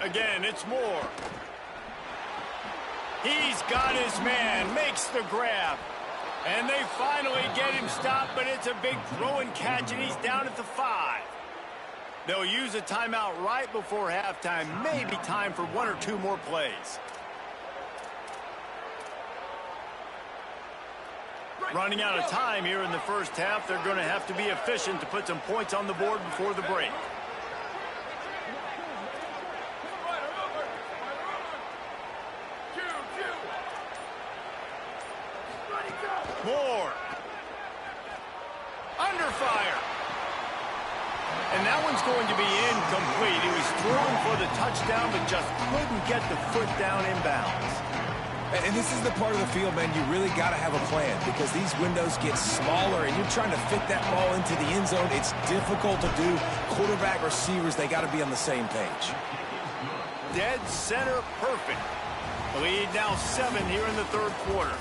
Again, it's Moore. He's got his man, makes the grab. And they finally get him stopped, but it's a big throw and catch, and he's down at the 5. They'll use a timeout right before halftime. Maybe time for 1 or 2 more plays. Running out of time here in the first half. They're going to have to be efficient to put some points on the board before the break. Moore. Under fire. And that one's going to be incomplete. He was throwing for the touchdown, but just couldn't get the foot down inbounds. And this is the part of the field, man, you really got to have a plan because these windows get smaller and you're trying to fit that ball into the end zone. It's difficult to do. Quarterback, receivers, they got to be on the same page. Dead center perfect. The lead now 7 here in the third quarter.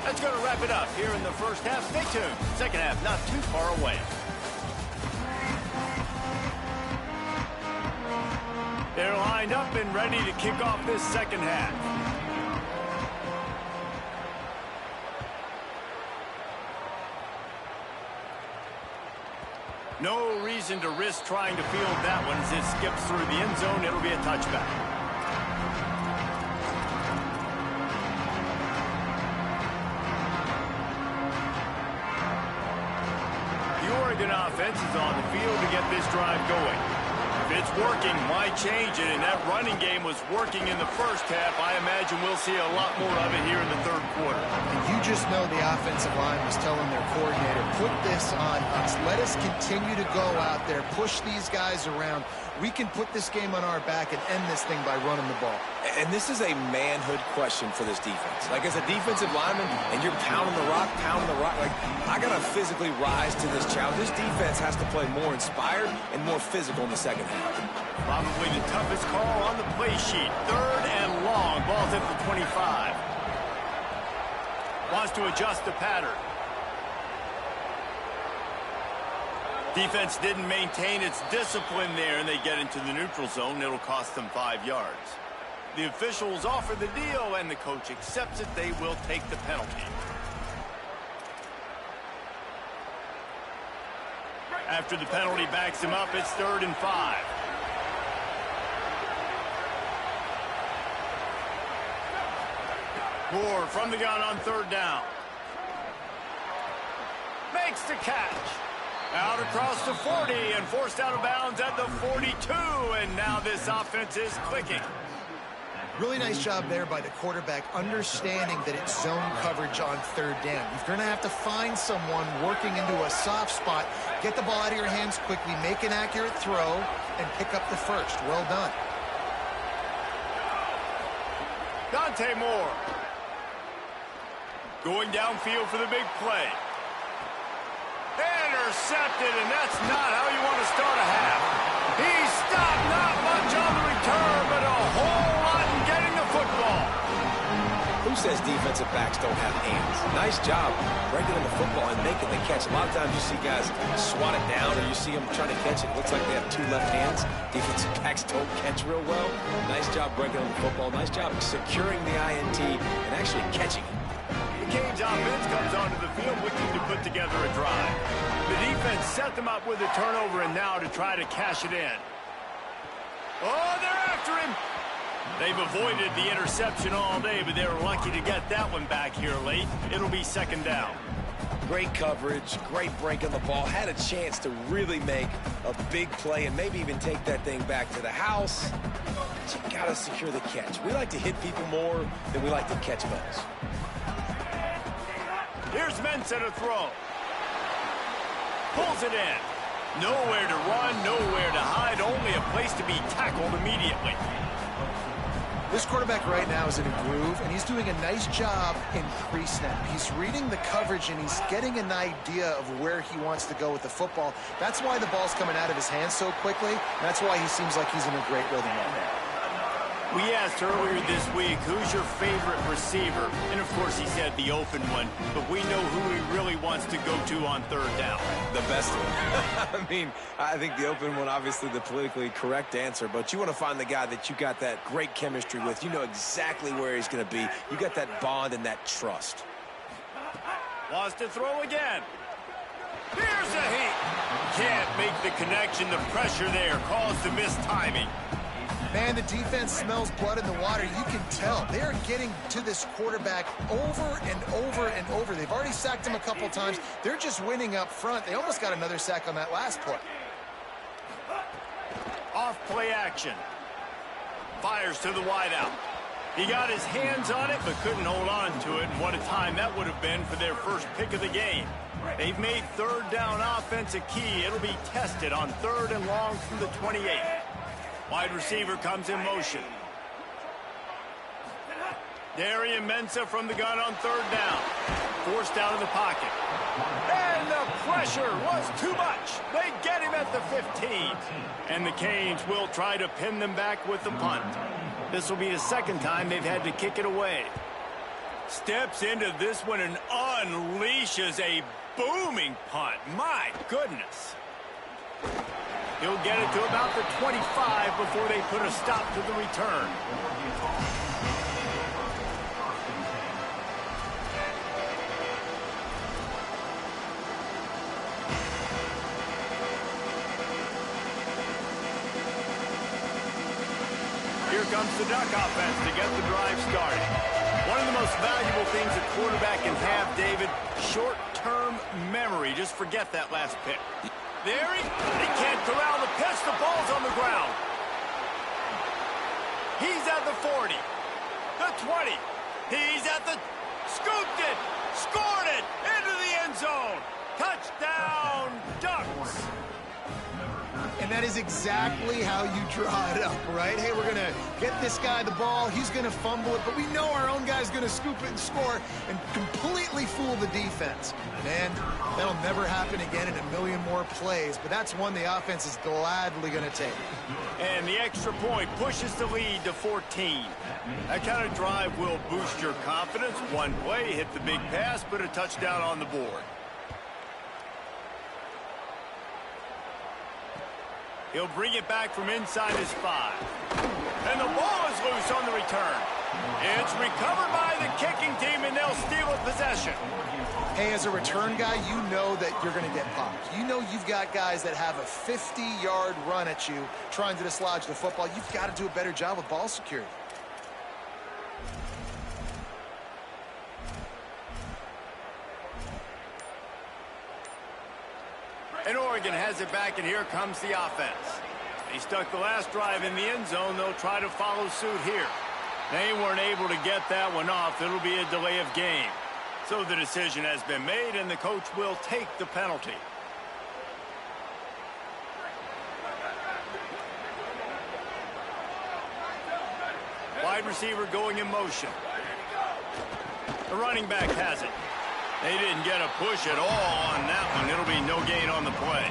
That's going to wrap it up here in the first half. Stay tuned. Second half not too far away. They're lined up and ready to kick off this second half. No reason to risk trying to field that one as it skips through the end zone. It'll be a touchback. The Oregon offense is on the field to get this drive going. If it's working, why change it? And that running game was working in the first half. I imagine we'll see a lot more of it here in the third quarter. And you just know the offensive line was telling their coordinator, put this on us. Let us continue to go out there, push these guys around. We can put this game on our back and end this thing by running the ball. And this is a manhood question for this defense. Like, as a defensive lineman, and you're pounding the rock, like, I got to physically rise to this challenge. This defense has to play more inspired and more physical in the second half. Probably the toughest call on the play sheet. 3rd and long. Ball's at the 25. Wants to adjust the pattern. Defense didn't maintain its discipline there, and they get into the neutral zone. It'll cost them 5 yards. The officials offer the deal, and the coach accepts it. They will take the penalty. After the penalty backs him up, it's 3rd and 5. Moore from the gun on 3rd down. Makes the catch. Out across the 40 and forced out of bounds at the 42. And now this offense is clicking. Really nice job there by the quarterback, understanding that it's zone coverage on 3rd down. You're going to have to find someone working into a soft spot, get the ball out of your hands quickly, make an accurate throw, and pick up the first. Well done. Dante Moore. Going downfield for the big play. Intercepted, and that's not how you want to start a half. He stopped, not much on the return, but a whole lot in getting the football. Who says defensive backs don't have hands? Nice job breaking in the football and making the catch. A lot of times you see guys swat it down, or you see them trying to catch it. It looks like they have 2 left hands. Defensive backs don't catch real well. Nice job breaking on the football. Nice job securing the INT and actually catching it. Canes offense comes onto the field looking to put together a drive. The defense set them up with a turnover, and now to try to cash it in. Oh, they're after him. They've avoided the interception all day, but they were lucky to get that one back here late. It'll be 2nd down. Great coverage, great break on the ball. Had a chance to really make a big play and maybe even take that thing back to the house. But you got to secure the catch. We like to hit people more than we like to catch balls. Here's Mensah to throw. Pulls it in. Nowhere to run, nowhere to hide, only a place to be tackled immediately. This quarterback right now is in a groove, and he's doing a nice job in pre-snap. He's reading the coverage, and he's getting an idea of where he wants to go with the football. That's why the ball's coming out of his hands so quickly. That's why he seems like he's in a great rhythm right now. We asked earlier this week, who's your favorite receiver? And, of course, he said the open one. But we know who he really wants to go to on 3rd down. The best one. I mean, I think the open one, obviously the politically correct answer. But you want to find the guy that you got that great chemistry with. You know exactly where he's going to be. You got that bond and that trust. Wants to throw again. Here's a heat. Can't make the connection. The pressure there caused the mistiming. Man, the defense smells blood in the water. You can tell. They are getting to this quarterback over and over and over. They've already sacked him a couple times. They're just winning up front. They almost got another sack on that last play. Off play action. Fires to the wideout. He got his hands on it, but couldn't hold on to it. And what a time that would have been for their first pick of the game. They've made third down offense a key. It'll be tested on 3rd and long from the 28. Wide receiver comes in motion. Darian Mensah from the gun on 3rd down. Forced out of the pocket. And the pressure was too much. They get him at the 15. And the Canes will try to pin them back with the punt. This will be the second time they've had to kick it away. Steps into this one and unleashes a booming punt. My goodness. He'll get it to about the 25 before they put a stop to the return. Here comes the Duck offense to get the drive started. One of the most valuable things a quarterback can have, David, short-term memory. Just forget that last pick. There he can't corral the pitch. The ball's on the ground. He's at the 40, the 20. He's at the, scooped it, scored it, into the end zone. Touchdown, Ducks. And that is exactly how you draw it up, right? Hey, we're going to get this guy the ball. He's going to fumble it, but we know our own guy's going to scoop it and score and completely fool the defense. Man, that'll never happen again in a million more plays, but that's one the offense is gladly going to take. And the extra point pushes the lead to 14. That kind of drive will boost your confidence. One play, hit the big pass, put a touchdown on the board. He'll bring it back from inside his 5. And the ball is loose on the return. It's recovered by the kicking team, and they'll steal a possession. Hey, as a return guy, you know that you're going to get popped. You know you've got guys that have a 50-yard run at you trying to dislodge the football. You've got to do a better job of ball security. And Oregon has it back, and here comes the offense. They stuck the last drive in the end zone. They'll try to follow suit here. They weren't able to get that one off. It'll be a delay of game. So the decision has been made, and the coach will take the penalty. Wide receiver going in motion. The running back has it. They didn't get a push at all on that one. It'll be no gain on the play.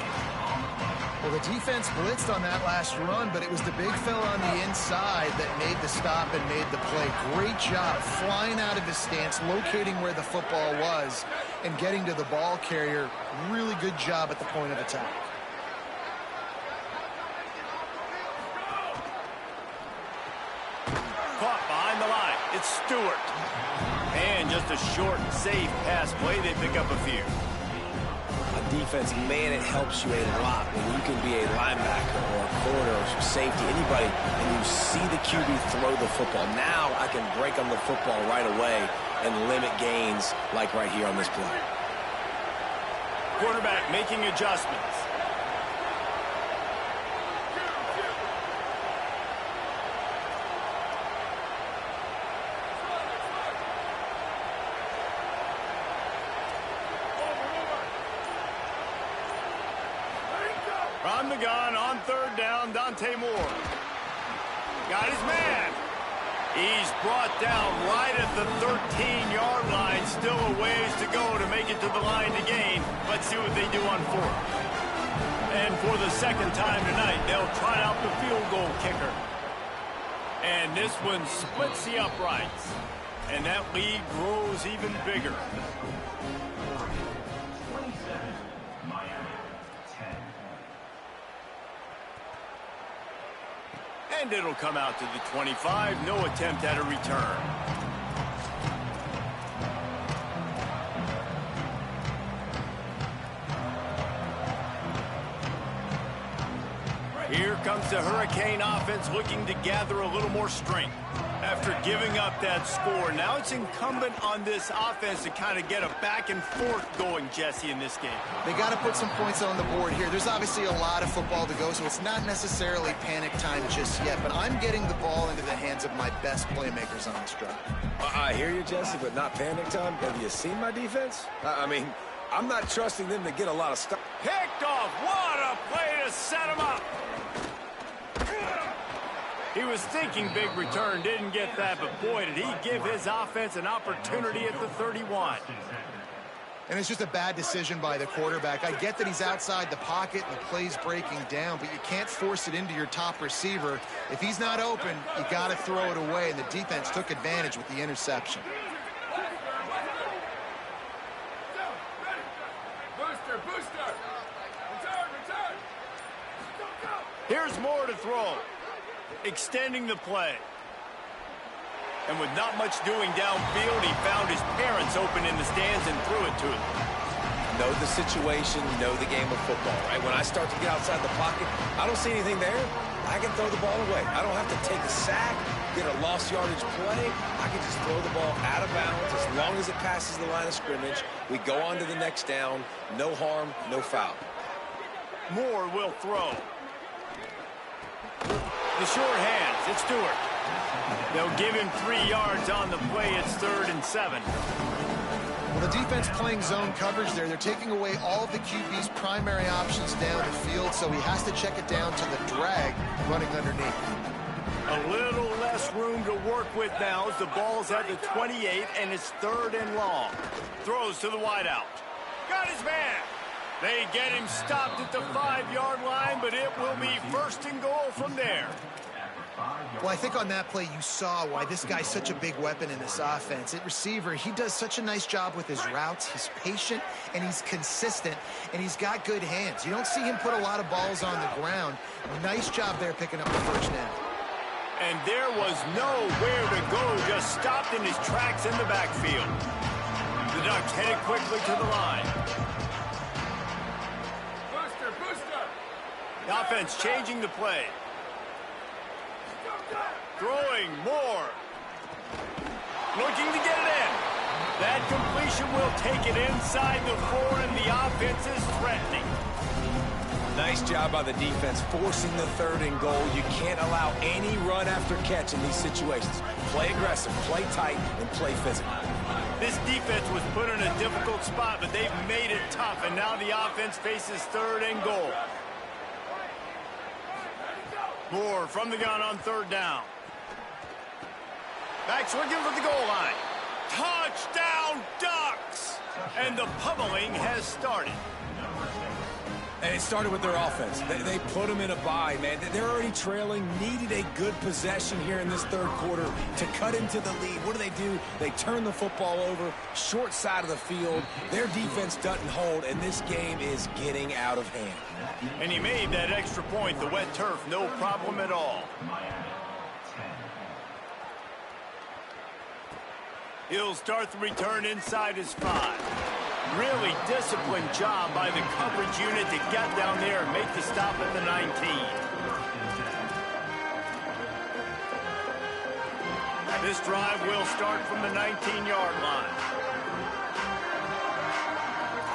Well, the defense blitzed on that last run, but it was the big fella on the inside that made the stop and made the play. Great job flying out of his stance, locating where the football was, and getting to the ball carrier. Really good job at the point of attack. Caught behind the line. It's Stewart. And just a short, safe pass play. They pick up a few. On defense, man, it helps you a lot when you can be a linebacker or a corner or safety, anybody, and you see the QB throw the football. Now I can break on the football right away and limit gains like right here on this play. Quarterback making adjustments. From the gun on 3rd down, Dante Moore. Got his man. He's brought down right at the 13-yard line. Still a ways to go to make it to the line to gain. Let's see what they do on 4th. And for the second time tonight, they'll try out the field goal kicker. And this one splits the uprights. And that lead grows even bigger. And it'll come out to the 25. No attempt at a return. Here comes the Hurricane offense looking to gather a little more strength. After giving up that score, now it's incumbent on this offense to kind of get a back and forth going, Jesse, in this game. They got to put some points on the board here. There's obviously a lot of football to go, so it's not necessarily panic time just yet, but I'm getting the ball into the hands of my best playmakers on this drive. I hear you, Jesse, but not panic time. Have you seen my defense? I mean, I'm not trusting them to get a lot of stuff. Picked off. What a play to set him up. He was thinking big return, didn't get that, but boy, did he give his offense an opportunity at the 31. And it's just a bad decision by the quarterback. I get that he's outside the pocket and the play's breaking down, but you can't force it into your top receiver. If he's not open, you got to throw it away, and the defense took advantage with the interception. Booster! Return! Here's more to throw. Extending the play. And with not much doing downfield, he found his parents open in the stands and threw it to them. Know the situation, know the game of football, right? When I start to get outside the pocket, I don't see anything there. I can throw the ball away. I don't have to take a sack, get a lost yardage play. I can just throw the ball out of bounds as long as it passes the line of scrimmage. We go on to the next down. No harm, no foul. Moore will throw. The short hands, it's Stewart. They'll give him 3 yards on the play. It's 3rd and 7. Well, the defense playing zone coverage there. They're taking away all of the QB's primary options down the field, so he has to check it down to the drag running underneath. A little less room to work with now as the ball's at the 28, and it's 3rd and long. Throws to the wideout. Got his man. They get him stopped at the 5-yard line, but it will be 1st and goal from there. Well, I think on that play you saw why this guy's such a big weapon in this offense. At receiver, he does such a nice job with his routes. He's patient, and he's consistent, and he's got good hands. You don't see him put a lot of balls on the ground. Nice job there picking up the 1st down. And there was nowhere to go, just stopped in his tracks in the backfield. The Ducks headed quickly to the line. Booster! The offense changing the play. Throwing more. Looking to get it in. That completion will take it inside the 4, and the offense is threatening. Nice job by the defense forcing the 3rd and goal. You can't allow any run after catch in these situations. Play aggressive, play tight, and play physical. This defense was put in a difficult spot, but they've made it tough, and now the offense faces 3rd and goal. Moore from the gun on 3rd down. Back swinging for the goal line. Touchdown, Ducks! And the pummeling has started. And it started with their offense. They put them in a bye, man. They're already trailing, needed a good possession here in this 3rd quarter to cut into the lead. What do? They turn the football over, short side of the field. Their defense doesn't hold, and this game is getting out of hand. And he made that extra point, the wet turf, no problem at all. He'll start the return inside his 5. Really disciplined job by the coverage unit to get down there and make the stop at the 19. This drive will start from the 19-yard line.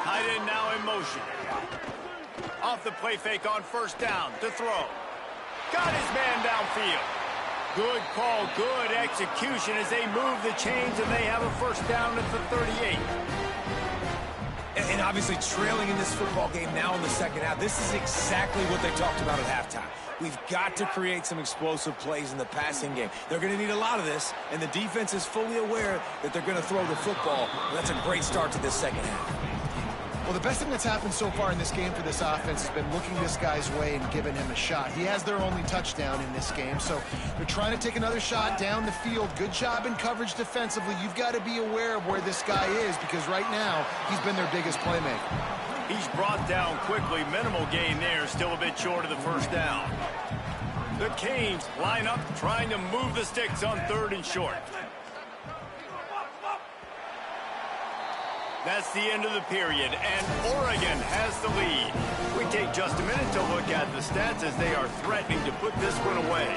Tight end now in motion. Off the play fake on 1st down to throw. Got his man downfield. Good call, good execution as they move the chains, and they have a 1st down at the 38. And obviously trailing in this football game now in the 2nd half. This is exactly what they talked about at halftime. We've got to create some explosive plays in the passing game. They're going to need a lot of this, and the defense is fully aware that they're going to throw the football. And that's a great start to this 2nd half. Well, the best thing that's happened so far in this game for this offense has been looking this guy's way and giving him a shot. He has their only touchdown in this game, so they're trying to take another shot down the field. Good job in coverage defensively. You've got to be aware of where this guy is because right now he's been their biggest playmaker. He's brought down quickly. Minimal gain there, still a bit short of the 1st down. The Canes line up trying to move the sticks on 3rd and short. That's the end of the period, and Oregon has the lead. We take just a minute to look at the stats as they are threatening to put this one away.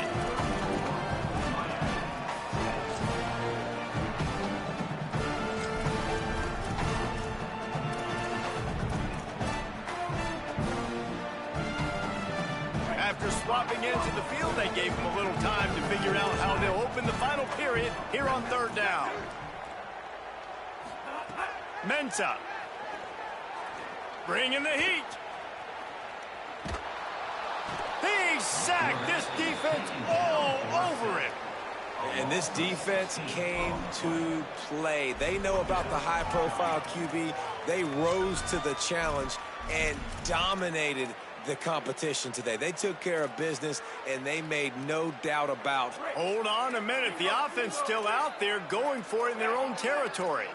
After swapping ends in the field, they gave them a little time to figure out how they'll open the final period here on third down. Mensah. Bringing the heat. He's sacked. This defense all over it. And this defense came to play. They know about the high-profile QB. They rose to the challenge and dominated the competition today. They took care of business, and they made no doubt about. Hold on a minute. The offense still out there going for it in their own territory.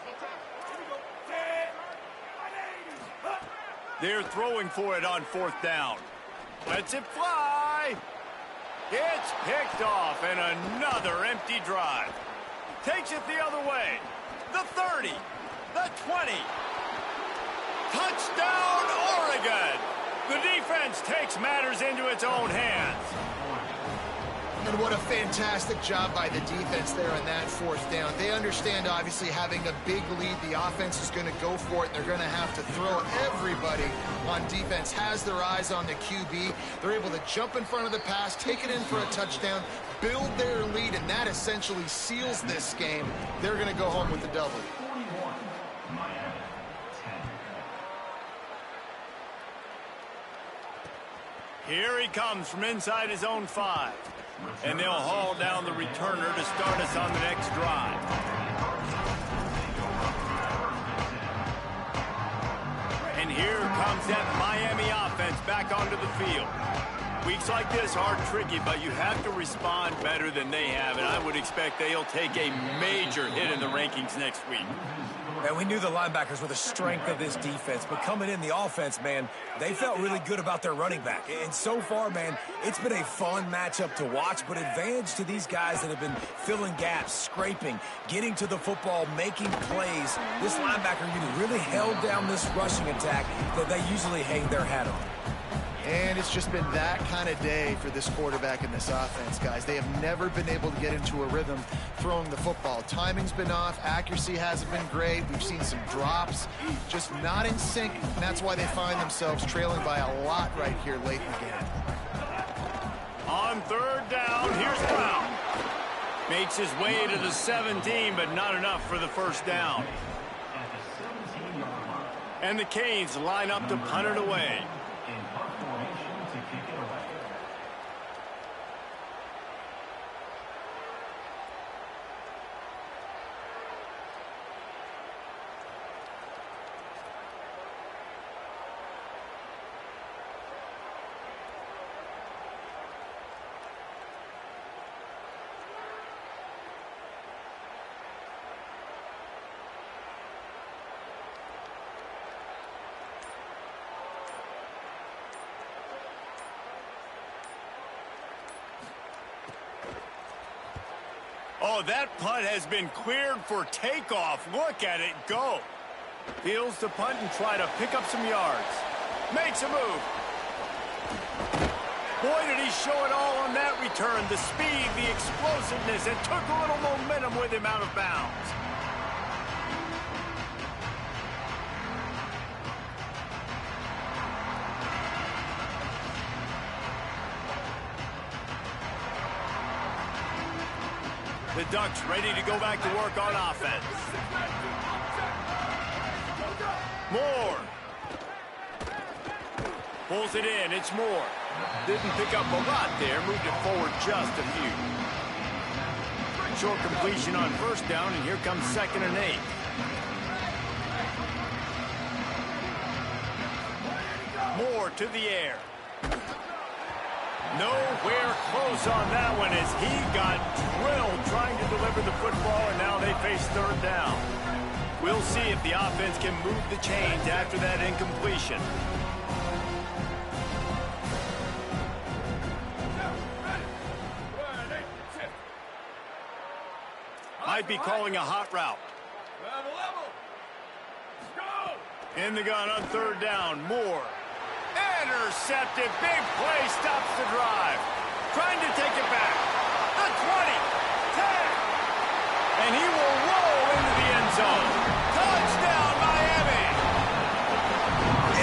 They're throwing for it on fourth down. Lets it fly. It's picked off, and another empty drive. Takes it the other way. The 30, the 20. Touchdown, Oregon! The defense takes matters into its own hands. And what a fantastic job by the defense there on that fourth down. They understand, obviously, having a big lead. The offense is going to go for it, and they're going to have to throw. Everybody on defense has their eyes on the QB. They're able to jump in front of the pass, take it in for a touchdown, build their lead, and that essentially seals this game. They're going to go home with the double. Here he comes from inside his own 5. And they'll haul down the returner to start us on the next drive. And here comes that Miami offense back onto the field. Weeks like this are tricky, but you have to respond better than they have, and I would expect they'll take a major hit in the rankings next week. And we knew the linebackers were the strength of this defense, but coming in the offense, man, they felt really good about their running back. And so far, man, it's been a fun matchup to watch, but advantage to these guys that have been filling gaps, scraping, getting to the football, making plays. This linebacker unit really held down this rushing attack that they usually hang their hat on. And it's just been that kind of day for this quarterback and this offense, guys. They have never been able to get into a rhythm throwing the football. Timing's been off. Accuracy hasn't been great. We've seen some drops, just not in sync. And that's why they find themselves trailing by a lot right here late in the game. On third down, here's Brown. Makes his way to the 17, but not enough for the first down. And the Canes line up to punt it away. Oh, that punt has been cleared for takeoff. Look at it go. Fields to punt and try to pick up some yards. Makes a move. Boy, did he show it all on that return. The speed, the explosiveness. It took a little momentum with him out of bounds. The Ducks ready to go back to work on offense. Moore. Pulls it in. It's Moore. Didn't pick up a lot there. Moved it forward just a few. Short completion on first down, and here comes 2nd and 8. Moore to the air. Nowhere close on that one as he got drilled trying to deliver the football, and now they face third down. We'll see if the offense can move the chains after that incompletion. Might be calling a hot route. In the gun on third down, Moore. Intercepted, big play, stops the drive. Trying to take it back. The 20, 10. And he will roll into the end zone. Touchdown, Miami.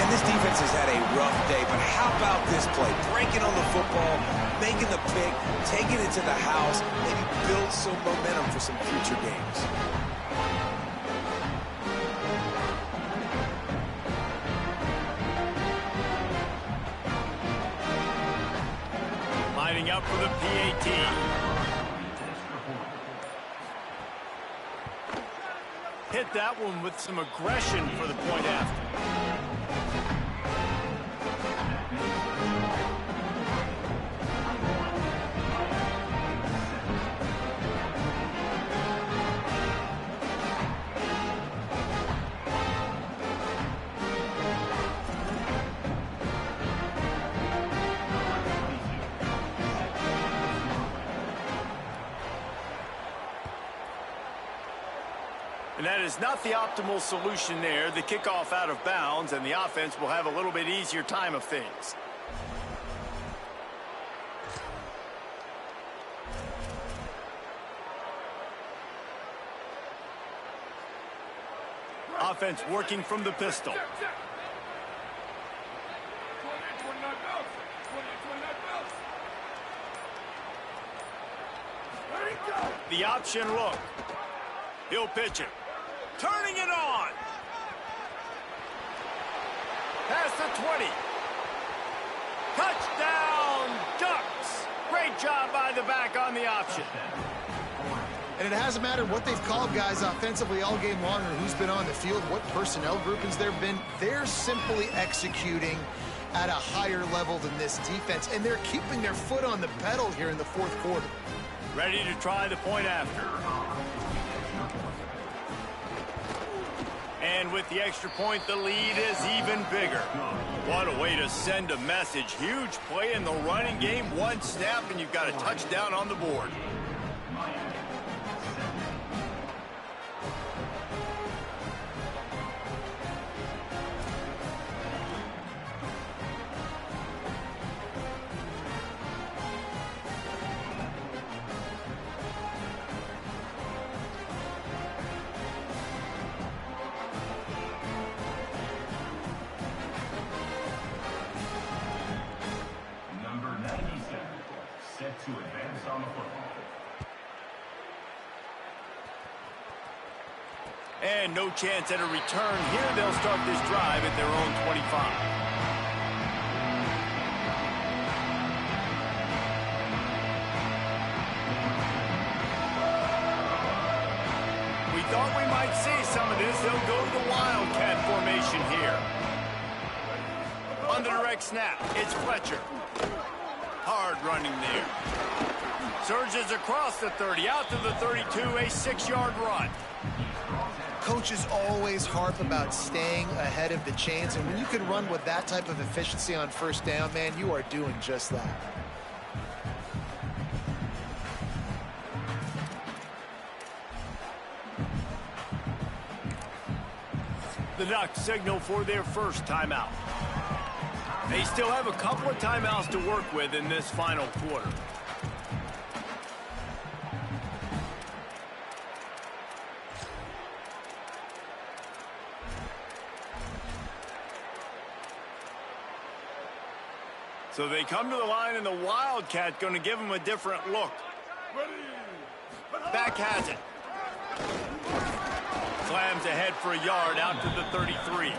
And this defense has had a rough day, but how about this play? Breaking on the football, making the pick, taking it to the house, maybe build some momentum for some future games. Lining up for the PAT. Hit that one with some aggression for the point after. And that is not the optimal solution there. The kickoff out of bounds, and the offense will have a little bit easier time of things. Offense working from the pistol. The option look. He'll pitch it. Turning it on. Past the 20. Touchdown, Ducks. Great job by the back on the option. And it hasn't mattered what they've called guys offensively all game long or who's been on the field, what personnel groupings there have been. They're simply executing at a higher level than this defense, and they're keeping their foot on the pedal here in the fourth quarter. Ready to try the point after. And with the extra point, the lead is even bigger. What a way to send a message. Huge play in the running game. One snap, and you've got a touchdown on the board. To advance on the football. And no chance at a return here. They'll start this drive at their own 25. We thought we might see some of this. They'll go to the Wildcat formation here. On the direct snap, it's Fletcher. Hard running there. Surges across the 30, out to the 32, a 6-yard run. Coaches always harp about staying ahead of the chains, and when you can run with that type of efficiency on first down, man, you are doing just that. The Ducks signal for their first timeout. They still have a couple of timeouts to work with in this final quarter. So they come to the line, and the Wildcat going to give them a different look. Back has it. Slams ahead for a yard out to the 33.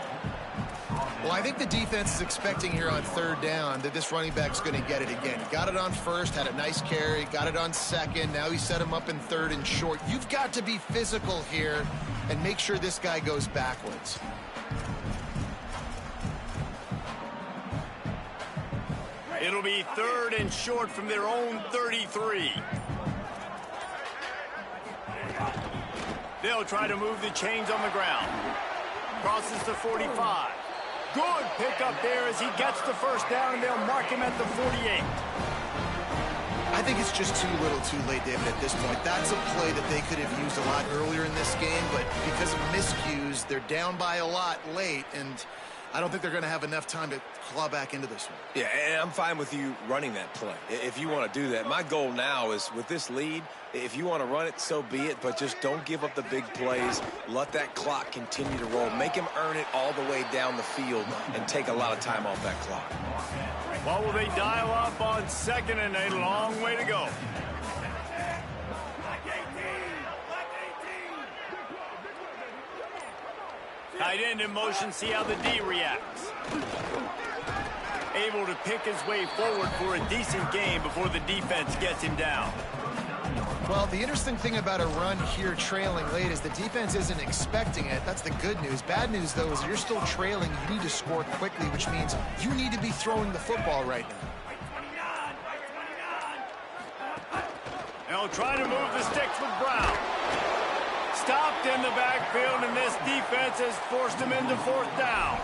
Well, I think the defense is expecting here on third down that this running back's going to get it again. He got it on first, had a nice carry, got it on second. Now he set him up in third and short. You've got to be physical here and make sure this guy goes backwards. It'll be third and short from their own 33. They'll try to move the chains on the ground. Crosses the 45. Good pickup there as he gets the first down, and they'll mark him at the 48. I think it's just too little too late, David, at this point. That's a play that they could have used a lot earlier in this game, but because of miscues, they're down by a lot late, and I don't think they're going to have enough time to claw back into this one. Yeah, and I'm fine with you running that play if you want to do that. My goal now is with this lead, if you want to run it, so be it, but just don't give up the big plays. Let that clock continue to roll. Make him earn it all the way down the field and take a lot of time off that clock. What will they dial up on 2nd and a long way to go? Tight end in motion, see how the D reacts. Able to pick his way forward for a decent gain before the defense gets him down. Well, the interesting thing about a run here trailing late is the defense isn't expecting it. That's the good news. Bad news, though, is you're still trailing. You need to score quickly, which means you need to be throwing the football right now. They'll try to move the sticks with Brown. Stopped in the backfield, and this defense has forced him into 4th down.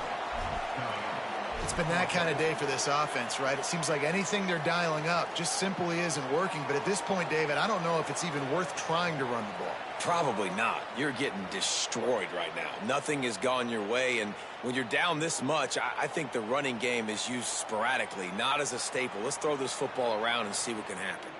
It's been that kind of day for this offense, right? It seems like anything they're dialing up just simply isn't working. But at this point, David, I don't know if it's even worth trying to run the ball. Probably not. You're getting destroyed right now. Nothing has gone your way, and when you're down this much, I think the running game is used sporadically, not as a staple. Let's throw this football around and see what can happen.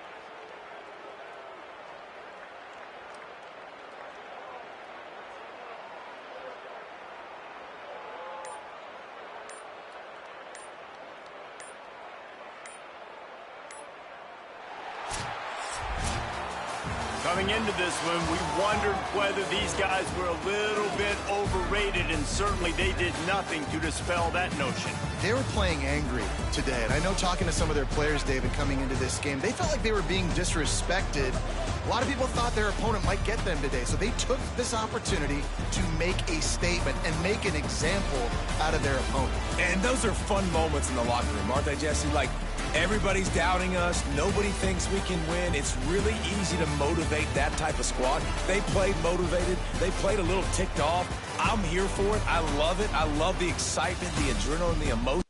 Coming into this one, we wondered whether these guys were a little bit overrated, and certainly they did nothing to dispel that notion. They were playing angry today, and I know talking to some of their players, David, coming into this game, they felt like they were being disrespected. A lot of people thought their opponent might get them today, so they took this opportunity to make a statement and make an example out of their opponent. And those are fun moments in the locker room, aren't they, Jesse? Like, everybody's doubting us. Nobody thinks we can win. It's really easy to motivate that type of squad. They played motivated. They played a little ticked off. I'm here for it. I love it. I love the excitement, the adrenaline, the emotion.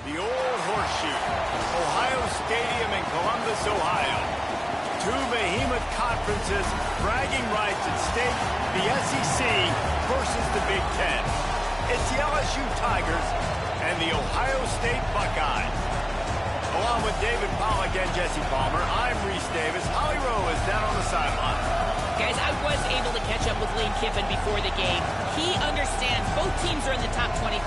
The old horseshoe, Ohio Stadium in Columbus, Ohio. Two behemoth conferences, bragging rights at stake, the SEC versus the Big Ten. It's the LSU Tigers and the Ohio State Buckeyes. Along with David Pollack and Jesse Palmer, I'm Reese Davis. Holly Rowe is down on the sideline. Guys, I was able to catch up with Lane Kiffin before the game. He understands both teams are in the top 25.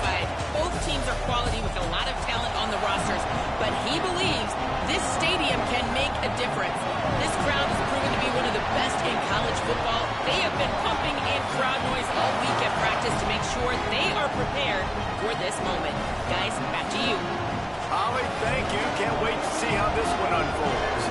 Both teams are quality with a lot of talent on the rosters. But he believes this stadium can make a difference. This crowd has proven to be one of the best in college football. They have been pumping in crowd noise all week at practice to make sure they are prepared for this moment. Guys, back to you. Holly, thank you. Can't wait to see how this one unfolds.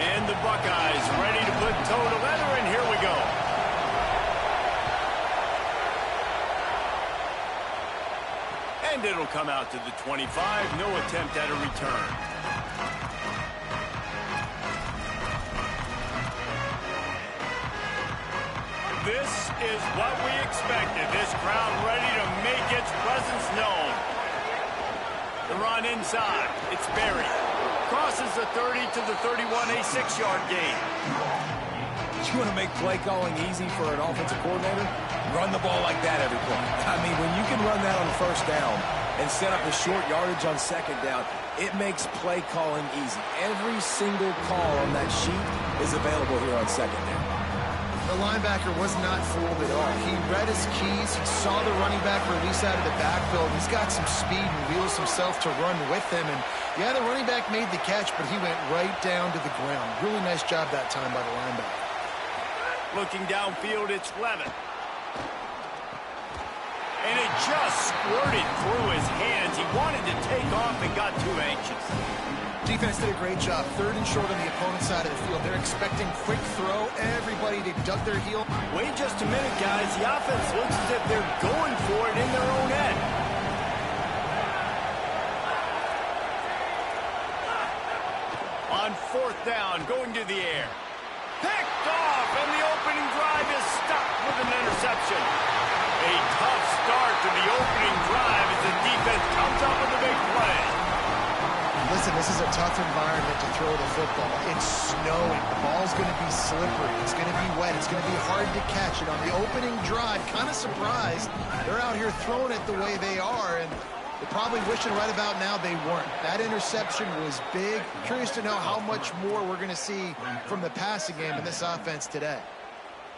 And the Buckeyes ready to put toe to leather, and here we go. And it'll come out to the 25. No attempt at a return. This is what we expected. This crowd ready to make its presence known. The run inside. It's Berry. Crosses the 30 to the 31, a 6-yard gain. You want to make play calling easy for an offensive coordinator? Run the ball like that every play. I mean, when you can run that on first down and set up a short yardage on second down, it makes play calling easy. Every single call on that sheet is available here on second down. The linebacker was not fooled at all. He read his keys. He saw the running back release out of the backfield. He's got some speed and wheels himself to run with him. And, yeah, the running back made the catch, but he went right down to the ground. Really nice job that time by the linebacker. Looking downfield, it's Levin. And it just squirted through his hands. He wanted to take off and got too anxious. Defense did a great job. 3rd and short on the opponent's side of the field. They're expecting quick throw. Everybody to duck their heel. Wait just a minute, guys. The offense looks as if they're going for it in their own end. On 4th down, going to the air. Picked off, and the opening drive is stopped with an interception. A tough start to the opening drive as the defense comes up with a big play. Listen, this is a tough environment to throw the football. It's snowing. The ball's going to be slippery. It's going to be wet. It's going to be hard to catch. And on the opening drive, kind of surprised they're out here throwing it the way they are. And they're probably wishing right about now they weren't. That interception was big. Curious to know how much more we're going to see from the passing game in this offense today.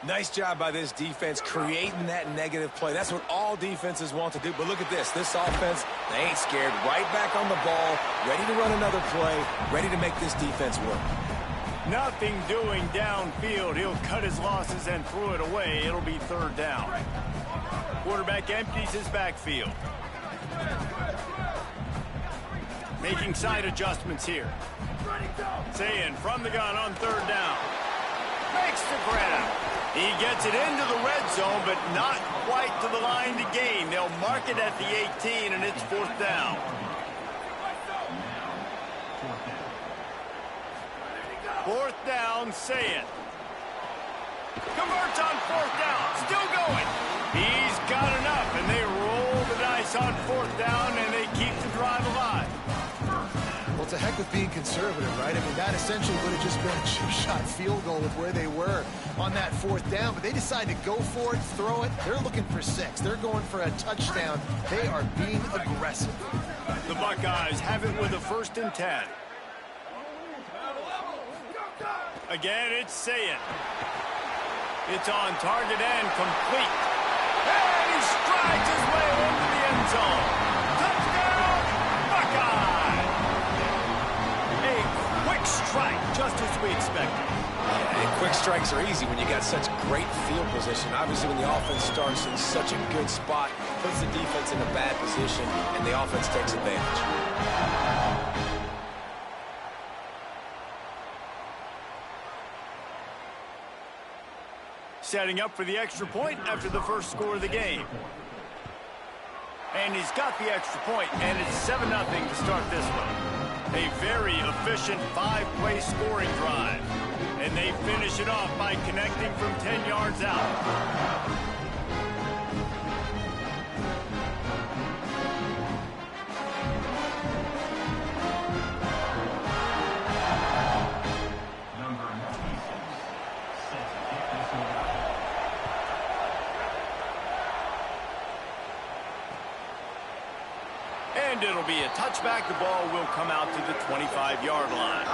Nice job by this defense creating that negative play. That's what all defenses want to do. But look at this. This offense, they ain't scared. Right back on the ball, ready to run another play, ready to make this defense work. Nothing doing downfield. He'll cut his losses and throw it away. It'll be 3rd down. Quarterback empties his backfield. Making side adjustments here. Sayin from the gun on 3rd down. Makes the grab. He gets it into the red zone, but not quite to the line to gain. They'll mark it at the 18, and it's 4th down. Fourth down, Sayin. Converts on 4th down. Still going. He's got enough, and they roll the dice on 4th down, and they keep the drive alive. Well, to heck with being conservative, right? I mean, that essentially would have just been a chip-shot field goal with where they were on that 4th down. But they decided to go for it, throw it. They're looking for 6. They're going for a touchdown. They are being aggressive. The Buckeyes have it with a 1st and 10. Again, it's Sayin. It's on target and complete. And he strides his way into the end zone. Touchdown, Buckeye! A quick strike, just as we expected. Yeah, and quick strikes are easy when you got such great field position. Obviously, when the offense starts in such a good spot, puts the defense in a bad position, and the offense takes advantage. Setting up for the extra point after the first score of the game. And he's got the extra point, and it's 7-0 to start this one. A very efficient 5-play scoring drive. And they finish it off by connecting from 10 yards out. And it'll be a touchback. The ball will come out to the 25-yard line.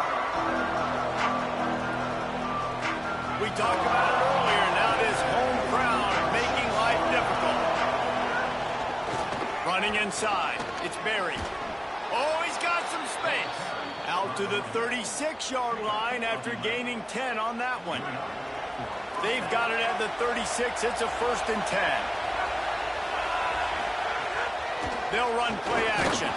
We talked about it earlier. Now this home crowd making life difficult. Running inside. It's Berry. Oh, he's got some space. Out to the 36-yard line after gaining 10 on that one. They've got it at the 36. It's a 1st and 10. They'll run play action.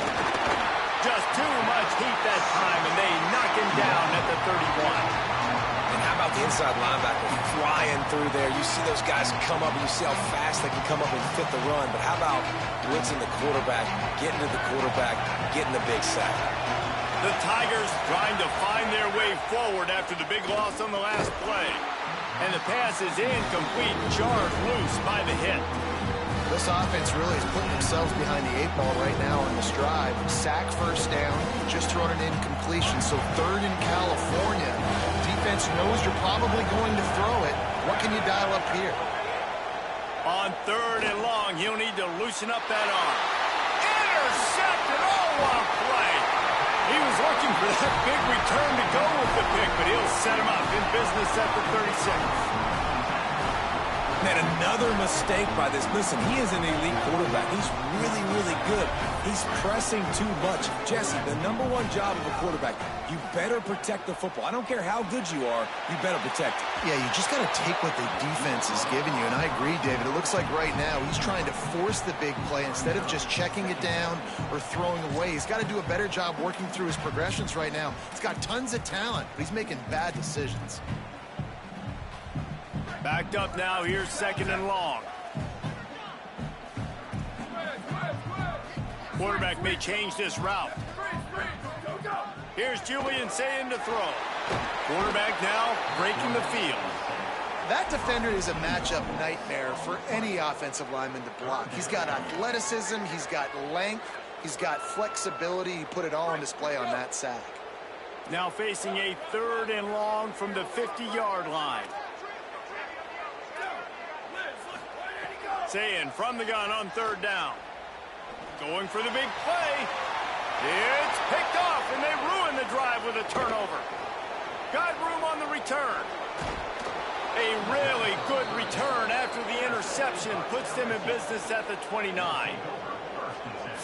Just too much heat that time, and they knock him down at the 31. And how about the inside linebacker flying through there? You see those guys come up, and you see how fast they can come up and fit the run. But how about blitzing the quarterback, getting to the quarterback, getting the big sack? The Tigers trying to find their way forward after the big loss on the last play. And the pass is incomplete, jarred loose by the hit. This offense really is putting themselves behind the 8 ball right now on this drive. Sack, first down, just thrown an incompletion. So 3rd in California. Defense knows you're probably going to throw it. What can you dial up here? On 3rd and long, he'll need to loosen up that arm. Intercepted! Oh, what a play! He was looking for that big return to go with the pick, but he'll set him up in business at the 36. Man, another mistake by this. Listen, he is an elite quarterback. He's really, really good. He's pressing too much. Jesse, the #1 job of a quarterback, you better protect the football. I don't care how good you are, you better protect it. Yeah, you just got to take what the defense is giving you. And I agree, David. It looks like right now he's trying to force the big play instead of just checking it down or throwing away. He's got to do a better job working through his progressions right now. He's got tons of talent, but he's making bad decisions. Backed up now. Here's 2nd and long. Quarterback may change this route. Here's Julian Sayin to throw. Quarterback now breaking the field. That defender is a matchup nightmare for any offensive lineman to block. He's got athleticism, he's got length, he's got flexibility. He put it all on display on that sack. Now facing a 3rd and long from the 50-yard line. Sayin from the gun on 3rd down. Going for the big play. It's picked off, and they ruin the drive with a turnover. Got room on the return. A really good return after the interception puts them in business at the 29.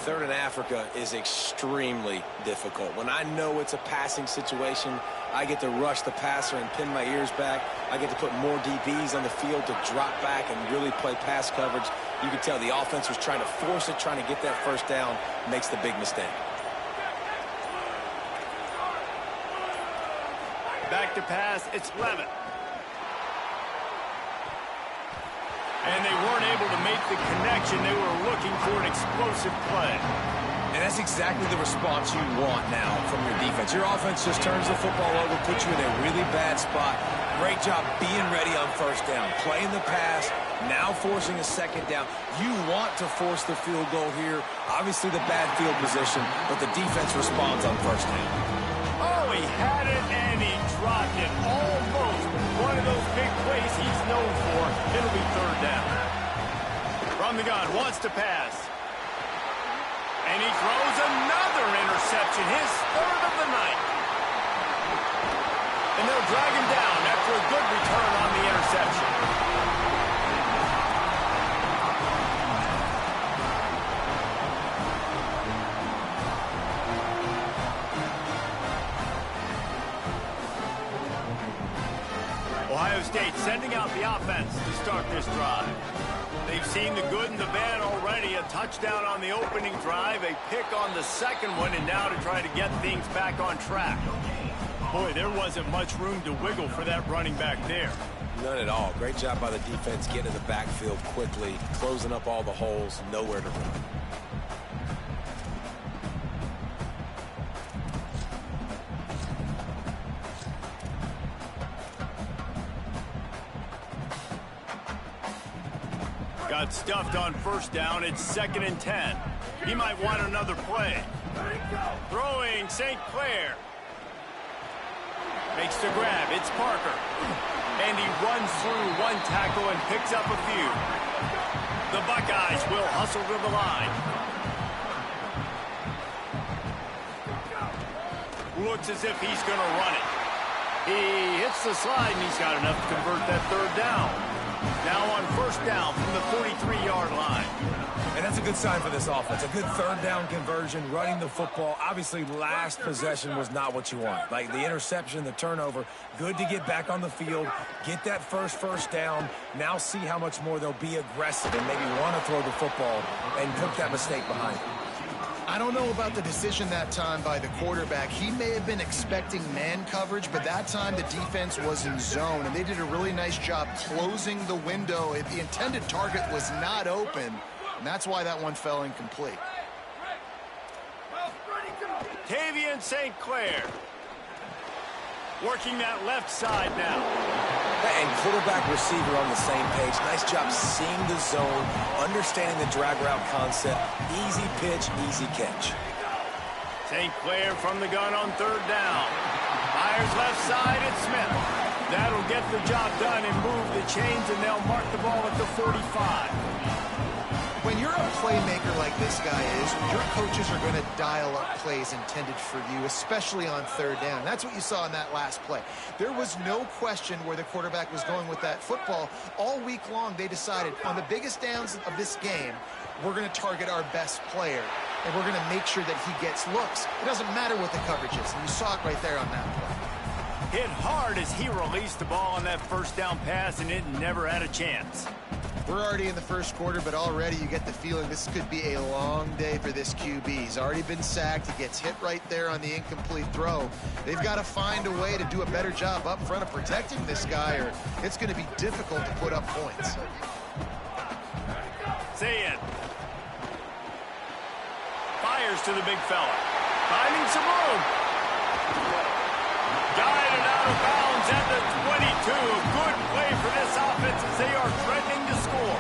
3rd and Africa is extremely difficult. When I know it's a passing situation, I get to rush the passer and pin my ears back. I get to put more DBs on the field to drop back and really play pass coverage. You can tell the offense was trying to force it, trying to get that 1st down, makes the big mistake. Back to pass, it's Levitt. And they weren't able to make the connection. They were looking for an explosive play. And that's exactly the response you want now from your defense. Your offense just turns the football over, puts you in a really bad spot. Great job being ready on 1st down. Playing the pass, now forcing a 2nd down. You want to force the field goal here. Obviously the bad field position, but the defense responds on 1st down. Oh, he had it and he dropped it. Almost one of those big plays he's known for. It'll be 3rd down. From the gun, wants to pass. And he throws another interception, his 3rd of the night. And they'll drag him down after a good return on the interception. sending out the offense to start this drive. They've seen the good and the bad already. A touchdown on the opening drive, a pick on the second one, and now to try to get things back on track. Boy, there wasn't much room to wiggle for that running back there. None at all. Great job by the defense getting in the backfield quickly, closing up all the holes, nowhere to run. Got stuffed on first down. It's 2nd and 10. He might want another play. Throwing St. Clair. Makes the grab. It's Parker. And he runs through one tackle and picks up a few. The Buckeyes will hustle to the line. Looks as if he's going to run it. He hits the slide, and he's got enough to convert that third down. Now on first down from the 43-yard line. And that's a good sign for this offense. A good third down conversion, running the football. Obviously, last possession was not what you want. Like the interception, the turnover. Good to get back on the field, get that first down. Now see how much more they'll be aggressive and maybe want to throw the football and put that mistake behind them. I don't know about the decision that time by the quarterback. He may have been expecting man coverage, but that time the defense was in zone, and they did a really nice job closing the window. If the intended target was not open, and that's why that one fell incomplete. Tavian St. Clair working that left side now. And quarterback receiver on the same page. Nice job seeing the zone, understanding the drag route concept. Easy pitch, easy catch. St. Clair from the gun on third down. Fires left side, it's Smith. That'll get the job done and move the chains, and they'll mark the ball at the 45. When you're a playmaker like this guy is, your coaches are going to dial up plays intended for you, especially on third down. That's what you saw in that last play. There was no question where the quarterback was going with that football. All week long, they decided on the biggest downs of this game, we're going to target our best player, and we're going to make sure that he gets looks. It doesn't matter what the coverage is, and you saw it right there on that play. Hit hard as he released the ball on that first down pass, and it never had a chance. We're already in the first quarter, but already you get the feeling this could be a long day for this QB. He's already been sacked. He gets hit right there on the incomplete throw. They've got to find a way to do a better job up front of protecting this guy, or it's going to be difficult to put up points. Say it. Fires to the big fella. Finding some room. Guided out of bounds at the 22. Good play for this offense as they are threatening to score.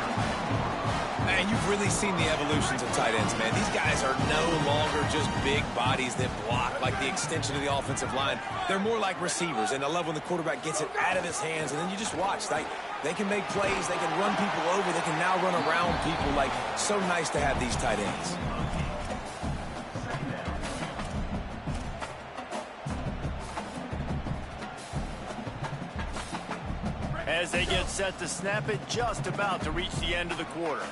Man, you've really seen the evolutions of tight ends, man. These guys are no longer just big bodies that block like the extension of the offensive line. They're more like receivers, and I love when the quarterback gets it out of his hands, and then you just watch. Like, they can make plays, they can run people over, they can now run around people. Like, so nice to have these tight ends. As they get set to snap it, just about to reach the end of the quarter.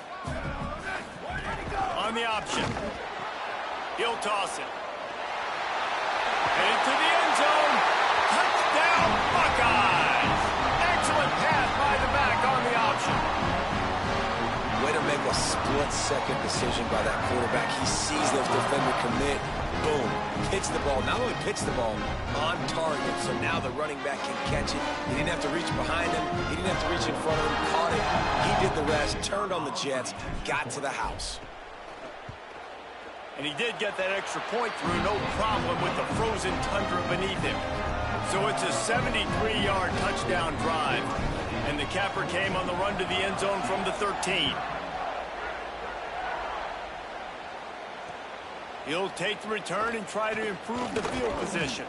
On the option. He'll toss it. Into the end zone. Touchdown, Buckeyes! Excellent pass by the back on the option. Way to make a split-second decision by that quarterback. He sees the defender commit. Boom. Pitch the ball. Not only pitch the ball, on target. So now the running back can catch it. He didn't have to reach behind him. He didn't have to reach in front of him. Caught it. He did the rest. Turned on the Jets. Got to the house. And he did get that extra point through. No problem with the frozen tundra beneath him. So it's a 73-yard touchdown drive. And the capper came on the run to the end zone from the 13. He'll take the return and try to improve the field position.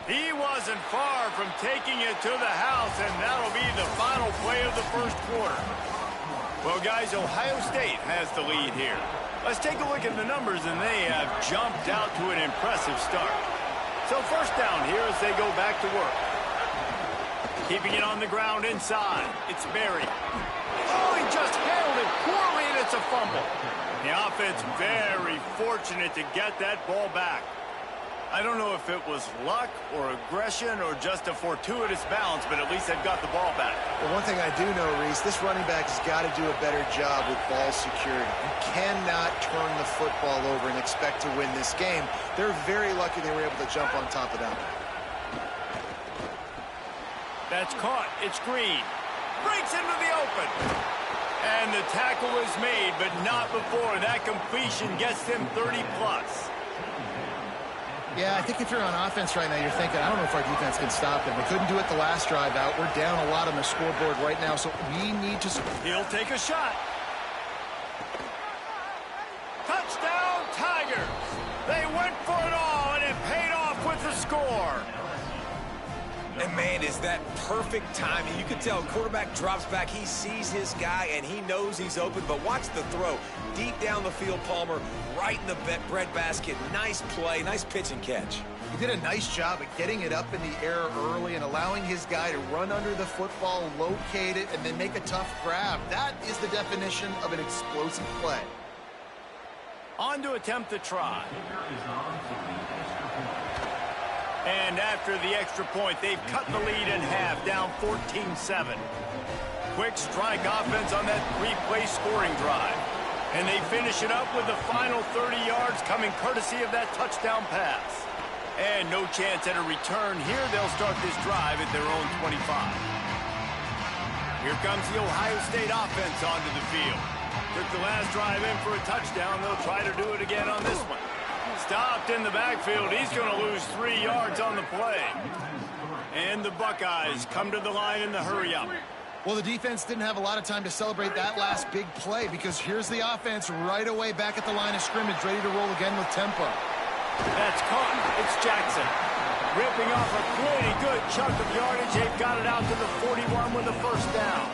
He wasn't far from taking it to the house, and that'll be the final play of the first quarter. Well, guys, Ohio State has the lead here. Let's take a look at the numbers, and they have jumped out to an impressive start. So first down here as they go back to work. Keeping it on the ground inside. It's Berry. Oh, he just handled it poorly, and it's a fumble. The offense very fortunate to get that ball back. I don't know if it was luck or aggression or just a fortuitous bounce, but at least they've got the ball back. Well, one thing I do know, Reese, this running back has got to do a better job with ball security. You cannot turn the football over and expect to win this game. They're very lucky they were able to jump on top of that. That's caught. It's Green. Breaks into the open. And the tackle is made, but not before that completion gets them 30-plus. Yeah, I think if you're on offense right now, you're thinking, I don't know if our defense can stop them. We couldn't do it the last drive out. We're down a lot on the scoreboard right now, so we need to... He'll take a shot. Touchdown, Tigers! They went for it all, and it paid off with the score. And, man, is that perfect timing. You can tell quarterback drops back. He sees his guy, and he knows he's open. But watch the throw. Deep down the field, Palmer, right in the breadbasket. Nice play, nice pitch and catch. He did a nice job at getting it up in the air early and allowing his guy to run under the football, locate it, and then make a tough grab. That is the definition of an explosive play. On to attempt the try. And after the extra point, they've cut the lead in half, down 14-7. Quick strike offense on that three-play scoring drive. And they finish it up with the final 30 yards coming courtesy of that touchdown pass. And no chance at a return here. They'll start this drive at their own 25. Here comes the Ohio State offense onto the field. Took the last drive in for a touchdown. They'll try to do it again on this one. Stopped in the backfield. He's going to lose 3 yards on the play. And the Buckeyes come to the line in the hurry-up. Well, the defense didn't have a lot of time to celebrate that last big play because here's the offense right away back at the line of scrimmage, ready to roll again with tempo. That's caught. It's Jackson. Ripping off a pretty good chunk of yardage. They've got it out to the 41 with a first down.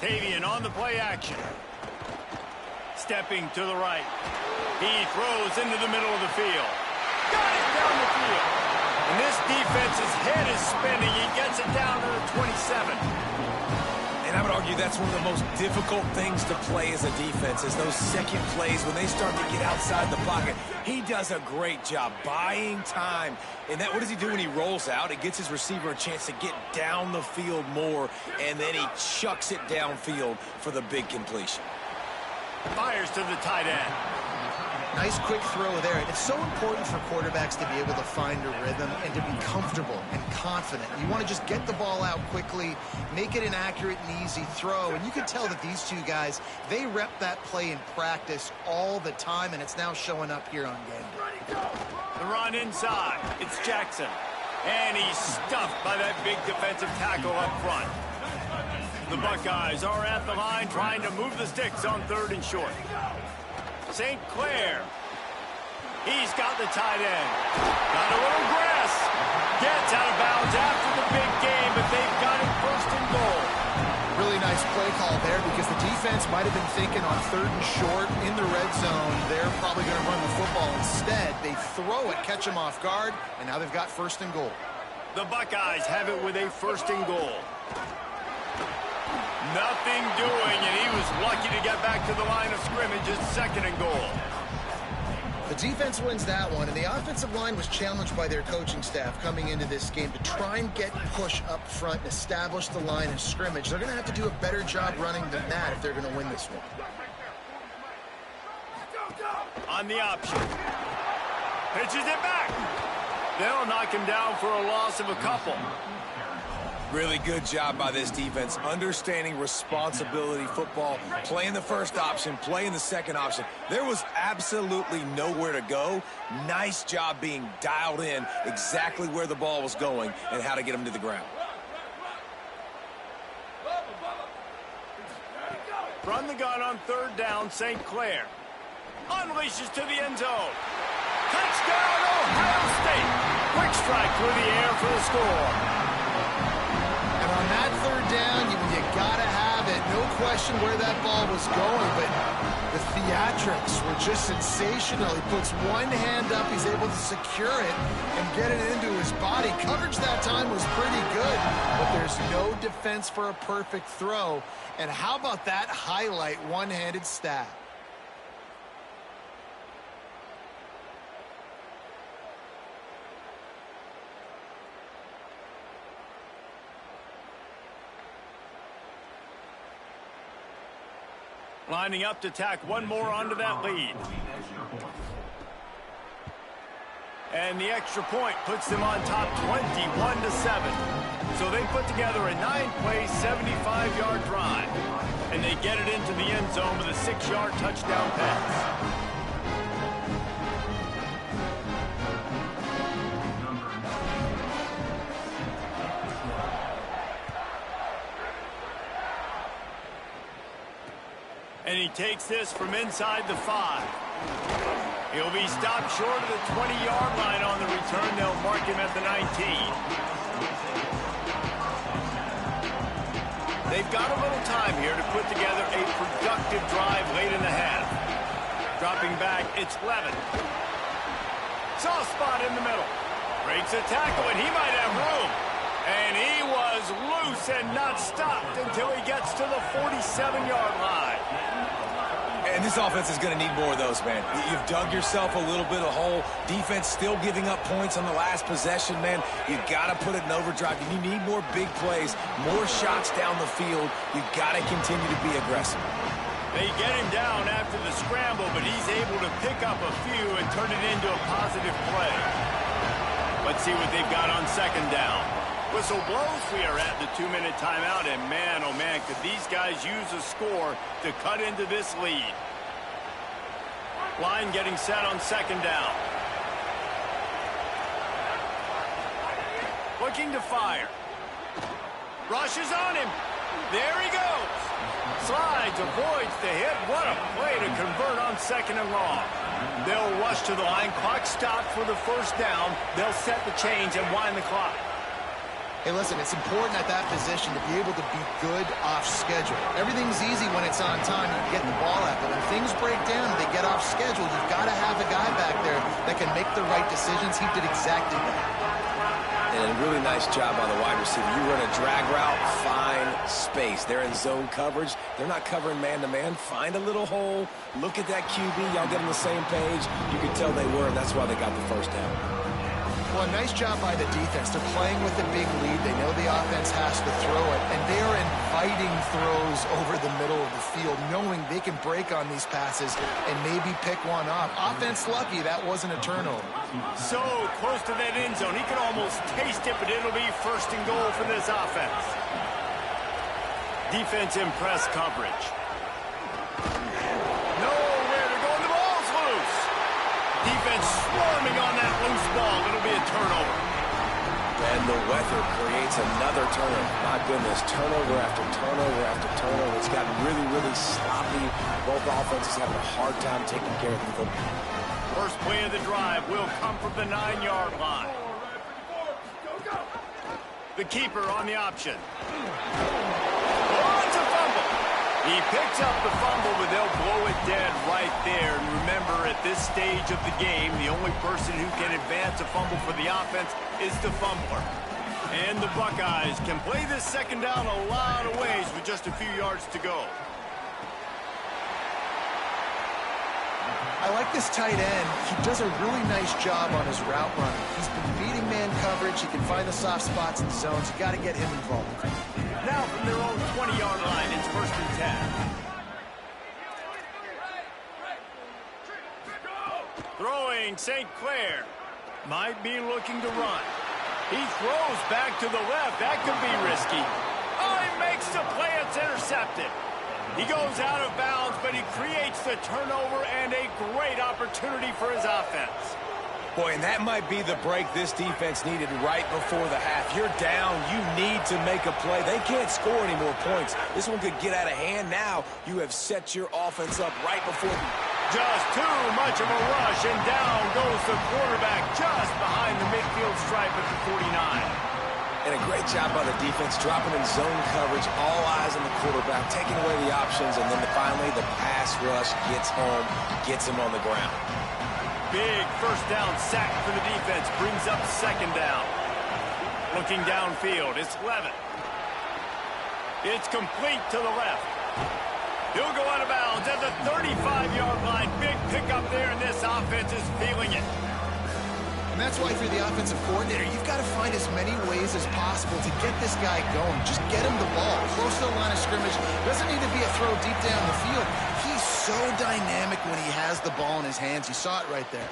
Tavian on the play action. Stepping to the right. He throws into the middle of the field. Got it down the field. And this defense's head is spinning. He gets it down to the 27. And I would argue that's one of the most difficult things to play as a defense is those second plays when they start to get outside the pocket. He does a great job buying time. And that, what does he do when he rolls out? It gets his receiver a chance to get down the field more, and then he chucks it downfield for the big completion. Fires to the tight end. Nice quick throw there. It's so important for quarterbacks to be able to find a rhythm and to be comfortable and confident. You want to just get the ball out quickly, make it an accurate and easy throw. And you can tell that these two guys, they rep that play in practice all the time, and it's now showing up here on game day. The run inside. It's Jackson. And he's stuffed by that big defensive tackle up front. The Buckeyes are at the line trying to move the sticks on 3rd and short. St. Clair. He's got the tight end. Got a little grass. Gets out of bounds after the big game, but they've got him 1st and goal. Really nice play call there because the defense might have been thinking on 3rd and short in the red zone. They're probably going to run the football. Instead, they throw it, catch him off guard, and now they've got 1st and goal. The Buckeyes have it with a 1st and goal. Nothing doing, and he was lucky to get back to the line of scrimmage at 2nd and goal. The defense wins that one, and the offensive line was challenged by their coaching staff coming into this game to try and get push up front and establish the line of scrimmage. They're going to have to do a better job running than that if they're going to win this one. On the option. Pitches it back. They'll knock him down for a loss of a couple. Really good job by this defense, understanding responsibility football, playing the first option, playing the second option. There was absolutely nowhere to go. Nice job being dialed in exactly where the ball was going and how to get him to the ground. Run the gun on 3rd down, St. Clair. Unleashes to the end zone. Touchdown, Ohio State. Quick strike through the air for the score. And on that 3rd down, you got to have it. No question where that ball was going, but the theatrics were just sensational. He puts one hand up, he's able to secure it and get it into his body. Coverage that time was pretty good, but there's no defense for a perfect throw. And how about that highlight one-handed stab? Lining up to tack one more onto that lead. And the extra point puts them on top 21-7. So they put together a 9-play, 75-yard drive. And they get it into the end zone with a 6-yard touchdown pass. And he takes this from inside the 5. He'll be stopped short of the 20-yard line on the return. They'll mark him at the 19. They've got a little time here to put together a productive drive late in the half. Dropping back, it's Levin. Soft spot in the middle. Breaks a tackle, and he might have room. And he was loose and not stopped until he gets to the 47-yard line. And this offense is going to need more of those, man. You've dug yourself a little bit of hole. Defense still giving up points on the last possession, man. You've got to put it in overdrive. You need more big plays, more shots down the field. You've got to continue to be aggressive. They get him down after the scramble, but he's able to pick up a few and turn it into a positive play. Let's see what they've got on second down. Whistle blows. We are at the 2-minute timeout, and man, oh man, could these guys use a score to cut into this lead. Line getting set on second down. Looking to fire. Rushes on him. There he goes. Slides, avoids the hit. What a play to convert on second and long. They'll rush to the line. Clock stopped for the first down. They'll set the chains and wind the clock. Hey, listen, it's important at that position to be able to be good off schedule. Everything's easy when it's on time. You can get the ball out, but when things break down and they get off schedule, you've got to have a guy back there that can make the right decisions. He did exactly that. And a really nice job on the wide receiver. You run a drag route, find space. They're in zone coverage. They're not covering man-to-man. Find a little hole. Look at that QB. Y'all get on the same page. You can tell they were, and that's why they got the first down. Well, a nice job by the defense. They're playing with a big lead. They know the offense has to throw it, and they are inviting throws over the middle of the field, knowing they can break on these passes and maybe pick one off. Offense lucky that wasn't a turnover. So close to that end zone. He can almost taste it, but it'll be first and goal for this offense. Defense in press coverage. Nowhere to go, and the ball's loose. Defense swarming on that loose ball. It'll be a turnover. And the weather creates another turnover. My goodness, turnover after turnover after turnover. It's gotten really, really sloppy. Both offenses having a hard time taking care of the football. First play of the drive will come from the 9-yard line. The keeper on the option. Oh, it's a fumble. He picks up the fumble, but they'll blow it dead right there. And remember, at this stage of the game, the only person who can advance a fumble for the offense is the fumbler. And the Buckeyes can play this second down a lot of ways with just a few yards to go. I like this tight end. He does a really nice job on his route running. He's been beating man coverage. He can find the soft spots in zones. You got to get him involved. Now from their own 20-yard line, it's first and 10. Throwing St. Clair. Might be looking to run. He throws back to the left. That could be risky. Oh, he makes the play. It's intercepted. He goes out of bounds, but he creates the turnover and a great opportunity for his offense. Boy, and that might be the break this defense needed right before the half. You're down. You need to make a play. They can't score any more points. This one could get out of hand now. You have set your offense up right before the... Just too much of a rush, and down goes the quarterback just behind the midfield stripe at the 49. And a great job by the defense, dropping in zone coverage, all eyes on the quarterback, taking away the options, and then finally the pass rush gets home, gets him on the ground. Big first down sack for the defense, brings up second down. Looking downfield, it's Levitt. It's complete to the left. He'll go out of bounds at the 35-yard line. Big pickup there, and this offense is feeling it. And that's why, if you're the offensive coordinator, you've got to find as many ways as possible to get this guy going. Just get him the ball. Close to the line of scrimmage. Doesn't need to be a throw deep down the field. He's so dynamic when he has the ball in his hands. You saw it right there.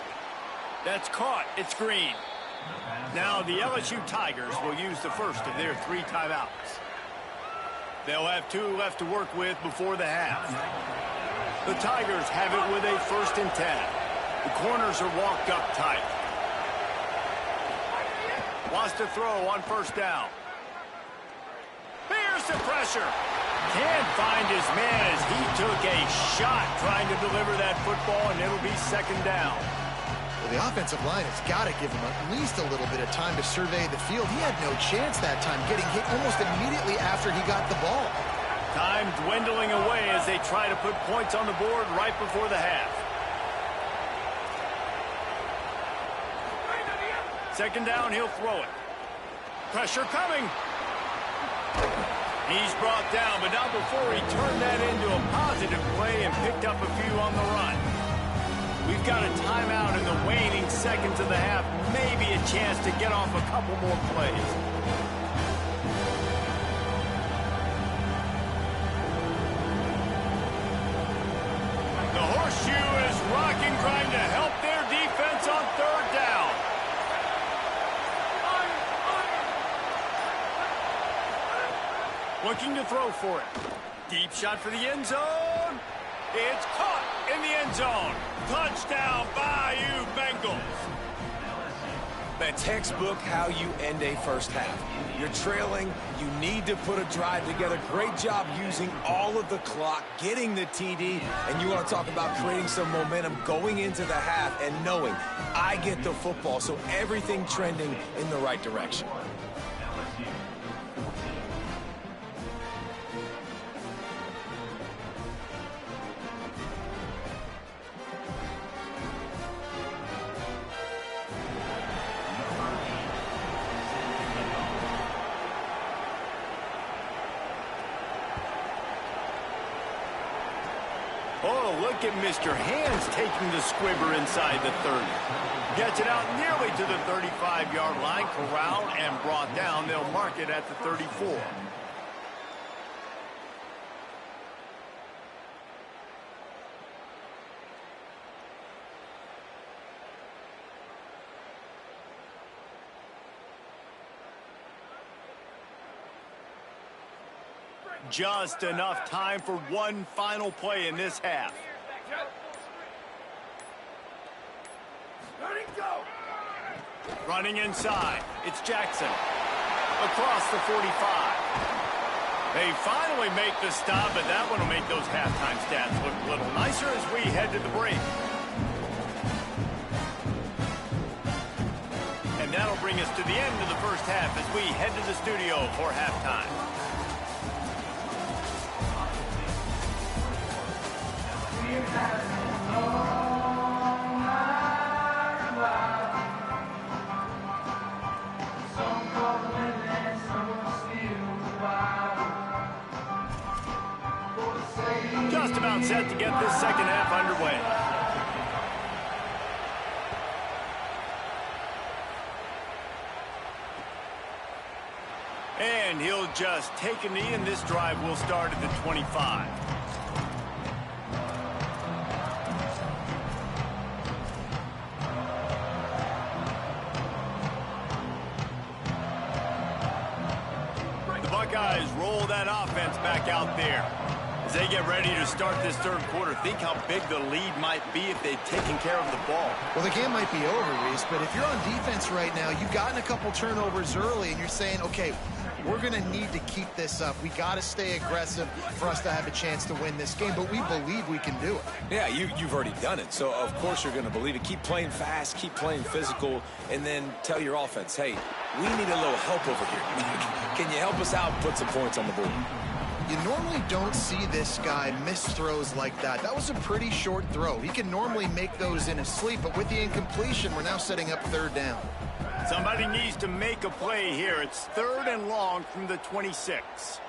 That's caught. It's Green. Now the LSU Tigers will use the first of their 3 timeouts. They'll have 2 left to work with before the half. The Tigers have it with a 1st and 10. The corners are walked up tight. Wants to throw on first down. Here's the pressure. Can't find his man as he took a shot trying to deliver that football, and it'll be second down. Well, the offensive line has got to give him at least a little bit of time to survey the field. He had no chance that time, getting hit almost immediately after he got the ball. Time dwindling away as they try to put points on the board right before the half. Second down, he'll throw it. Pressure coming. He's brought down, but not before he turned that into a positive play and picked up a few on the run. We've got a timeout in the waning seconds of the half. Maybe a chance to get off a couple more plays. The horseshoe is rocking, trying to help their defense on third down. Looking to throw for it. Deep shot for the end zone. It's caught in the end zone. Touchdown, Bayou Bengals. The textbook how you end a first half. You're trailing. You need to put a drive together. Great job using all of the clock, getting the TD, and you want to talk about creating some momentum going into the half and knowing I get the football, so everything trending in the right direction. Oh, look at Mr. Hands taking the squibber inside the 30. Gets it out nearly to the 35-yard line. Corralled and brought down. They'll mark it at the 34. Just enough time for one final play in this half. Running inside, it's Jackson. Across the 45. They finally make the stop, but that one will make those halftime stats look a little nicer as we head to the break. And that'll bring us to the end of the first half as we head to the studio for halftime. Just about set to get this second half underway. And he'll just take a knee, and this drive will start at the 25. Buckeyes roll that offense back out there. As they get ready to start this third quarter, think how big the lead might be if they've taken care of the ball. Well, the game might be over, Reese, but if you're on defense right now, you've gotten a couple turnovers early, and you're saying, okay, we're going to need to keep this up. We got to stay aggressive for us to have a chance to win this game, but we believe we can do it. Yeah, you've already done it, so of course you're going to believe it. Keep playing fast, keep playing physical, and then tell your offense, hey, we need a little help over here. Can you help us out and put some points on the board? You normally don't see this guy miss throws like that. That was a pretty short throw. He can normally make those in his sleep, but with the incompletion, we're now setting up third down. Somebody needs to make a play here. It's 3rd and long from the 26.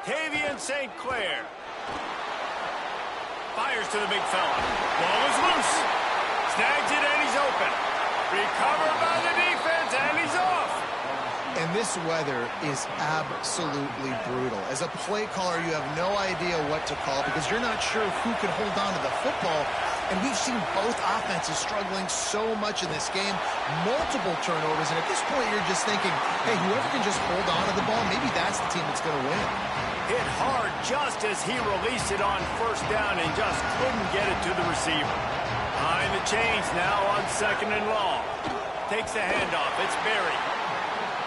Tavian St. Clair fires to the big fella. Ball is loose. Snags it and he's open. Recovered by the defense and he's off. And this weather is absolutely brutal. As a play caller, you have no idea what to call because you're not sure who can hold on to the football. And we've seen both offenses struggling so much in this game, multiple turnovers. And at this point, you're just thinking, hey, whoever can just hold on to the ball, maybe that's the team that's going to win. Hit hard just as he released it on 1st down and just couldn't get it to the receiver. Behind the chains now on 2nd and long. Takes the handoff. It's Berry.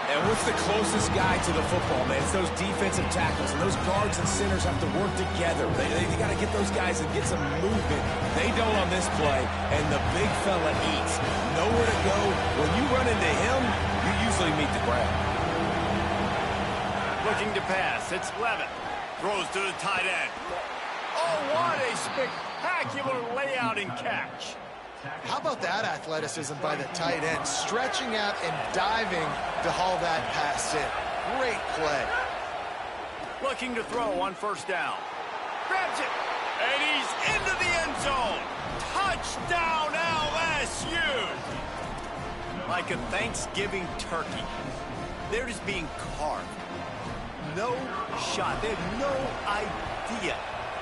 And what's the closest guy to the football, man? It's those defensive tackles, and those guards and centers have to work together. They got to get those guys and get some movement. They don't on this play, and the big fella eats. Nowhere to go. When you run into him, you usually meet the ground. Looking to pass. It's Levitt. Throws to the tight end. Oh, what a spectacular layout and catch. How about that athleticism by the tight end, stretching out and diving to haul that pass in. Great play. Looking to throw on 1st down. Grabs it, and he's into the end zone. Touchdown, LSU. Like a Thanksgiving turkey. They're just being carved. No shot. They have no idea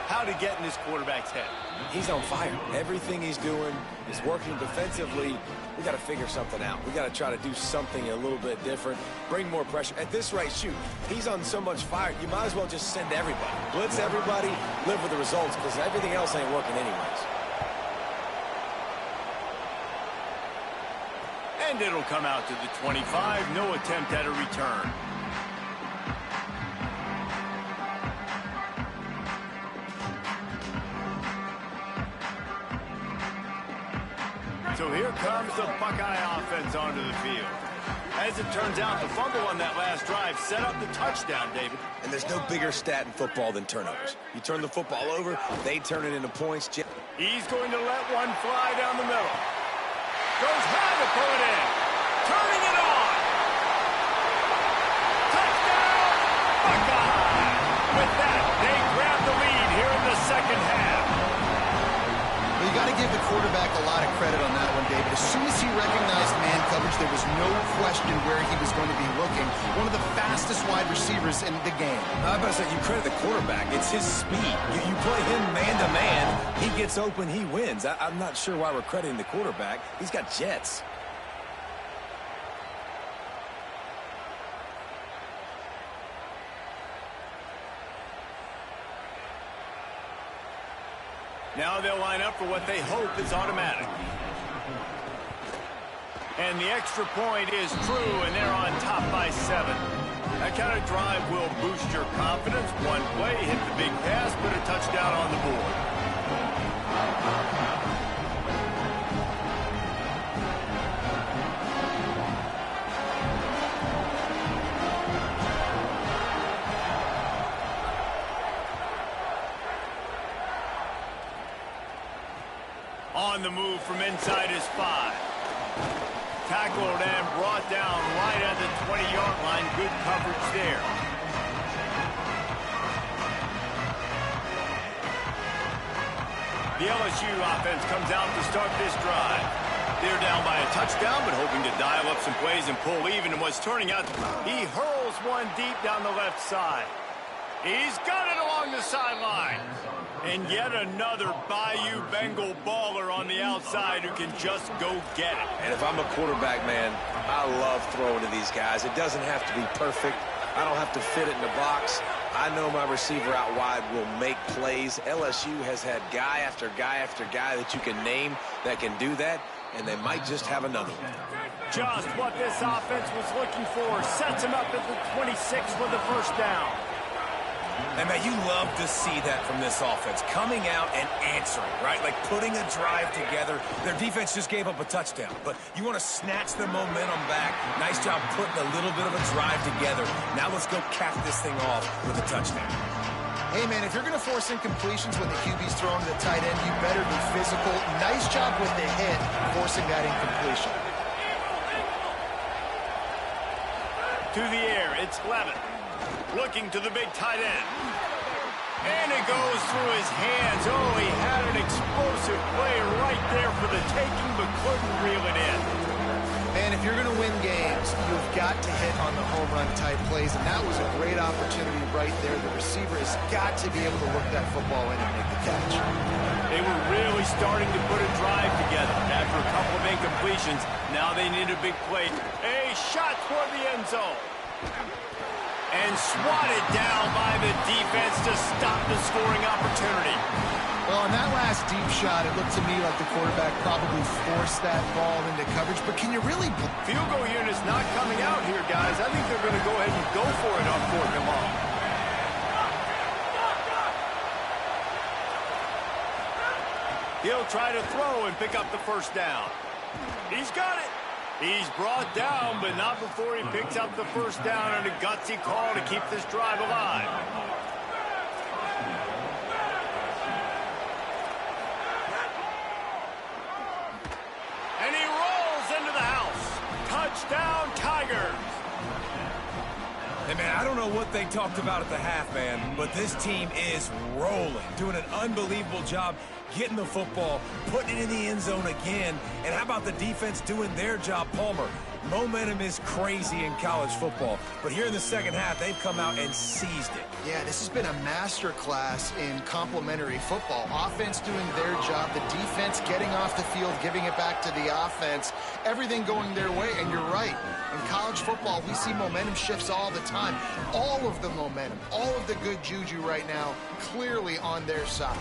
how to get in this quarterback's head. He's on fire. Everything he's doing is working defensively. We got to figure something out. We got to try to do something a little bit different, bring more pressure. At this rate, shoot, he's on so much fire, you might as well just send everybody. Blitz everybody, live with the results, because everything else ain't working anyways. And it'll come out to the 25. No attempt at a return. So here comes the Buckeye offense onto the field. As it turns out, the fumble on that last drive set up the touchdown, David. And there's no bigger stat in football than turnovers. You turn the football over, they turn it into points. He's going to let one fly down the middle. Goes high to pull it in. Turning it on. Touchdown, Buckeye! With that, they grab the lead here in the 2nd half. Well, you got to give the quarterback a lot of credit on that one, David. As soon as he recognized man coverage, there was no question where he was going to be looking. One of the fastest wide receivers in the game. I'm about to say, you credit the quarterback. It's his speed. You play him man-to-man, he gets open, he wins. I'm not sure why we're crediting the quarterback. He's got jets. Now they'll line up for what they hope is automatic. And the extra point is true, and they're on top by 7. That kind of drive will boost your confidence. One play, hit the big pass, put a touchdown on the board. On the move from inside his 5. Tackled and brought down right at the 20-yard line. Good coverage there. The LSU offense comes out to start this drive. They're down by a touchdown, but hoping to dial up some plays and pull even. And what's turning out, he hurls one deep down the left side. He's got it along the sideline. And yet another Bayou Bengal baller on the outside who can just go get it. And if I'm a quarterback, man, I love throwing to these guys. It doesn't have to be perfect. I don't have to fit it in the box. I know my receiver out wide will make plays. LSU has had guy after guy after guy that you can name that can do that, and they might just have another one. Just what this offense was looking for. Sets him up at the 26 for the first down. And, man, you love to see that from this offense. Coming out and answering, right? Like putting a drive together. Their defense just gave up a touchdown. But you want to snatch the momentum back. Nice job putting a little bit of a drive together. Now let's go cap this thing off with a touchdown. Hey, man, if you're going to force incompletions when the QB's throwing to the tight end, you better be physical. Nice job with the hit, forcing that incompletion. To the air, it's Levin. Looking to the big tight end. And it goes through his hands. Oh, he had an explosive play right there for the taking, but couldn't reel it in. Man, if you're going to win games, you've got to hit on the home run type plays, and that was a great opportunity right there. The receiver has got to be able to look that football in and make the catch. They were really starting to put a drive together. After a couple of incompletions, now they need a big play. A shot toward the end zone. And swatted down by the defense to stop the scoring opportunity. Well, on that last deep shot, it looked to me like the quarterback probably forced that ball into coverage, but can you really... Field goal unit's not coming out here, guys. I think they're going to go ahead and go for it on 4th and long. He'll try to throw and pick up the first down. He's got it. He's brought down, but not before he picks up the first down and a gutsy call to keep this drive alive. And he rolls into the house. Touchdown, Tigers. Hey, man, I don't know what they talked about at the half, man, but this team is rolling, doing an unbelievable job getting the football, putting it in the end zone again. And how about the defense doing their job, Palmer? Momentum is crazy in college football, but here in the second half, they've come out and seized it. Yeah, this has been a master class in complementary football. Offense doing their job, the defense getting off the field, giving it back to the offense, everything going their way. And you're right, in college football, we see momentum shifts all the time. All of the momentum, all of the good juju right now, clearly on their side.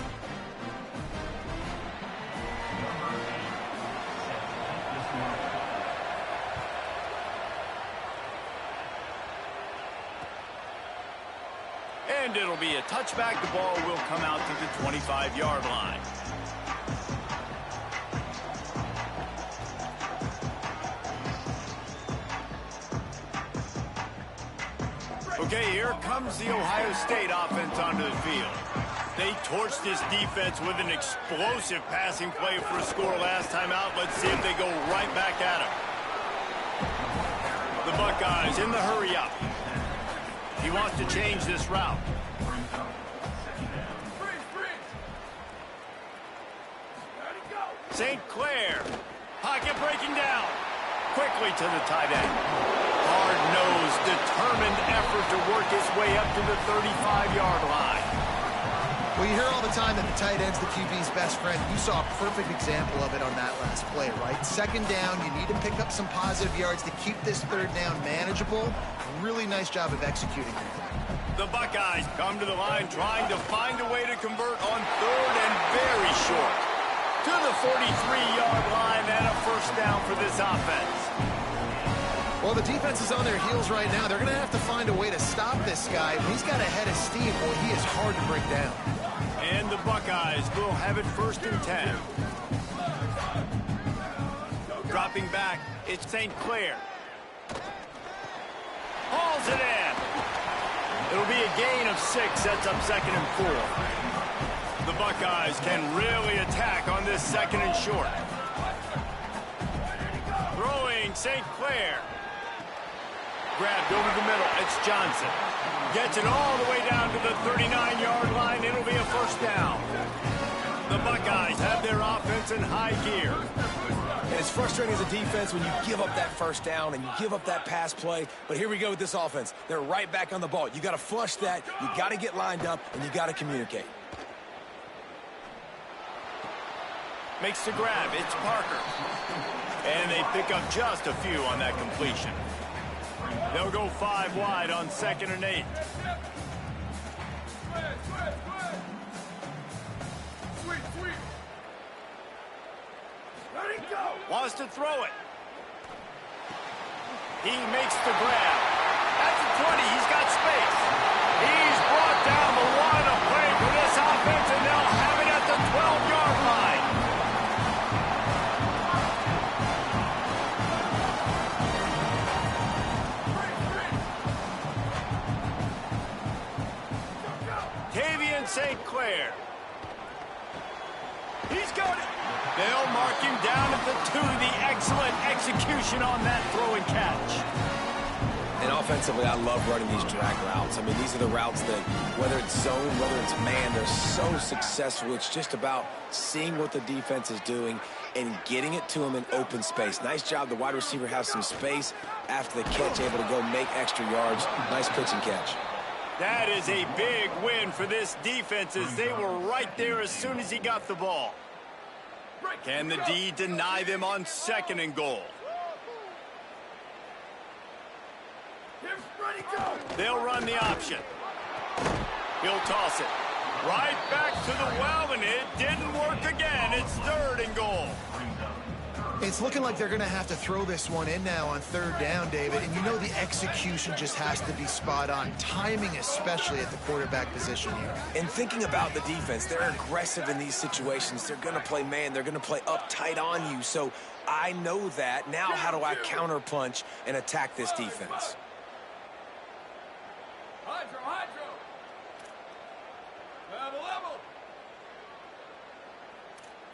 And it'll be a touchback. The ball will come out to the 25-yard line. Okay, here comes the Ohio State offense onto the field. They torched this defense with an explosive passing play for a score last time out. Let's see if they go right back at him. The Buckeyes in the hurry-up. He wants to change this route. St. Clair, pocket breaking down. Quickly to the tight end. Hard-nosed, determined effort to work his way up to the 35-yard line. Well, you hear all the time that the tight end's the QB's best friend. You saw a perfect example of it on that last play, right? Second down, you need to pick up some positive yards to keep this third down manageable. Really nice job of executing it. The Buckeyes come to the line trying to find a way to convert on third and very short. To the 43-yard line and a first down for this offense. Well, the defense is on their heels right now. They're going to have to find a way to stop this guy. He's got a head of steam. Boy, he is hard to bring down. And the Buckeyes will have it 1st and 10. Dropping back, it's St. Clair. Hauls it in. It'll be a gain of 6, sets up 2nd and 4. The Buckeyes can really attack on this 2nd and short. Throwing St. Clair. Grabbed over the middle. It's Johnson. Gets it all the way down to the 39-yard line. It'll be a first down. The Buckeyes have their offense in high gear. And it's frustrating as a defense when you give up that first down and you give up that pass play. But here we go with this offense. They're right back on the ball. You got to flush that. You got to get lined up, and you got to communicate. Makes the grab. It's Parker. And they pick up just a few on that completion. They'll go 5 wide on 2nd and 8. Wants to throw it. He makes the grab. At the 20, he's got space. He's brought down the line of play for this offense, and they'll have it at the 12-yard line. Tavian St. Clair. He's got it. They'll mark him down at the 2. The excellent execution on that throw and catch. And offensively, I love running these drag routes. I mean, these are the routes that, whether it's zone, whether it's man, they're so successful. It's just about seeing what the defense is doing and getting it to them in open space. Nice job. The wide receiver has some space after the catch, able to go make extra yards. Nice pitch and catch. That is a big win for this defense as they were right there as soon as he got the ball. Can the D deny them on 2nd and goal? They'll run the option. He'll toss it right back to the well, and it didn't work again. It's 3rd and goal. It's looking like they're going to have to throw this one in now on 3rd down, David. And you know the execution just has to be spot on. Timing, especially at the quarterback position here. And thinking about the defense, they're aggressive in these situations. They're going to play man. They're going to play up tight on you. So I know that. Now how do I counterpunch and attack this defense? Hydro. Level.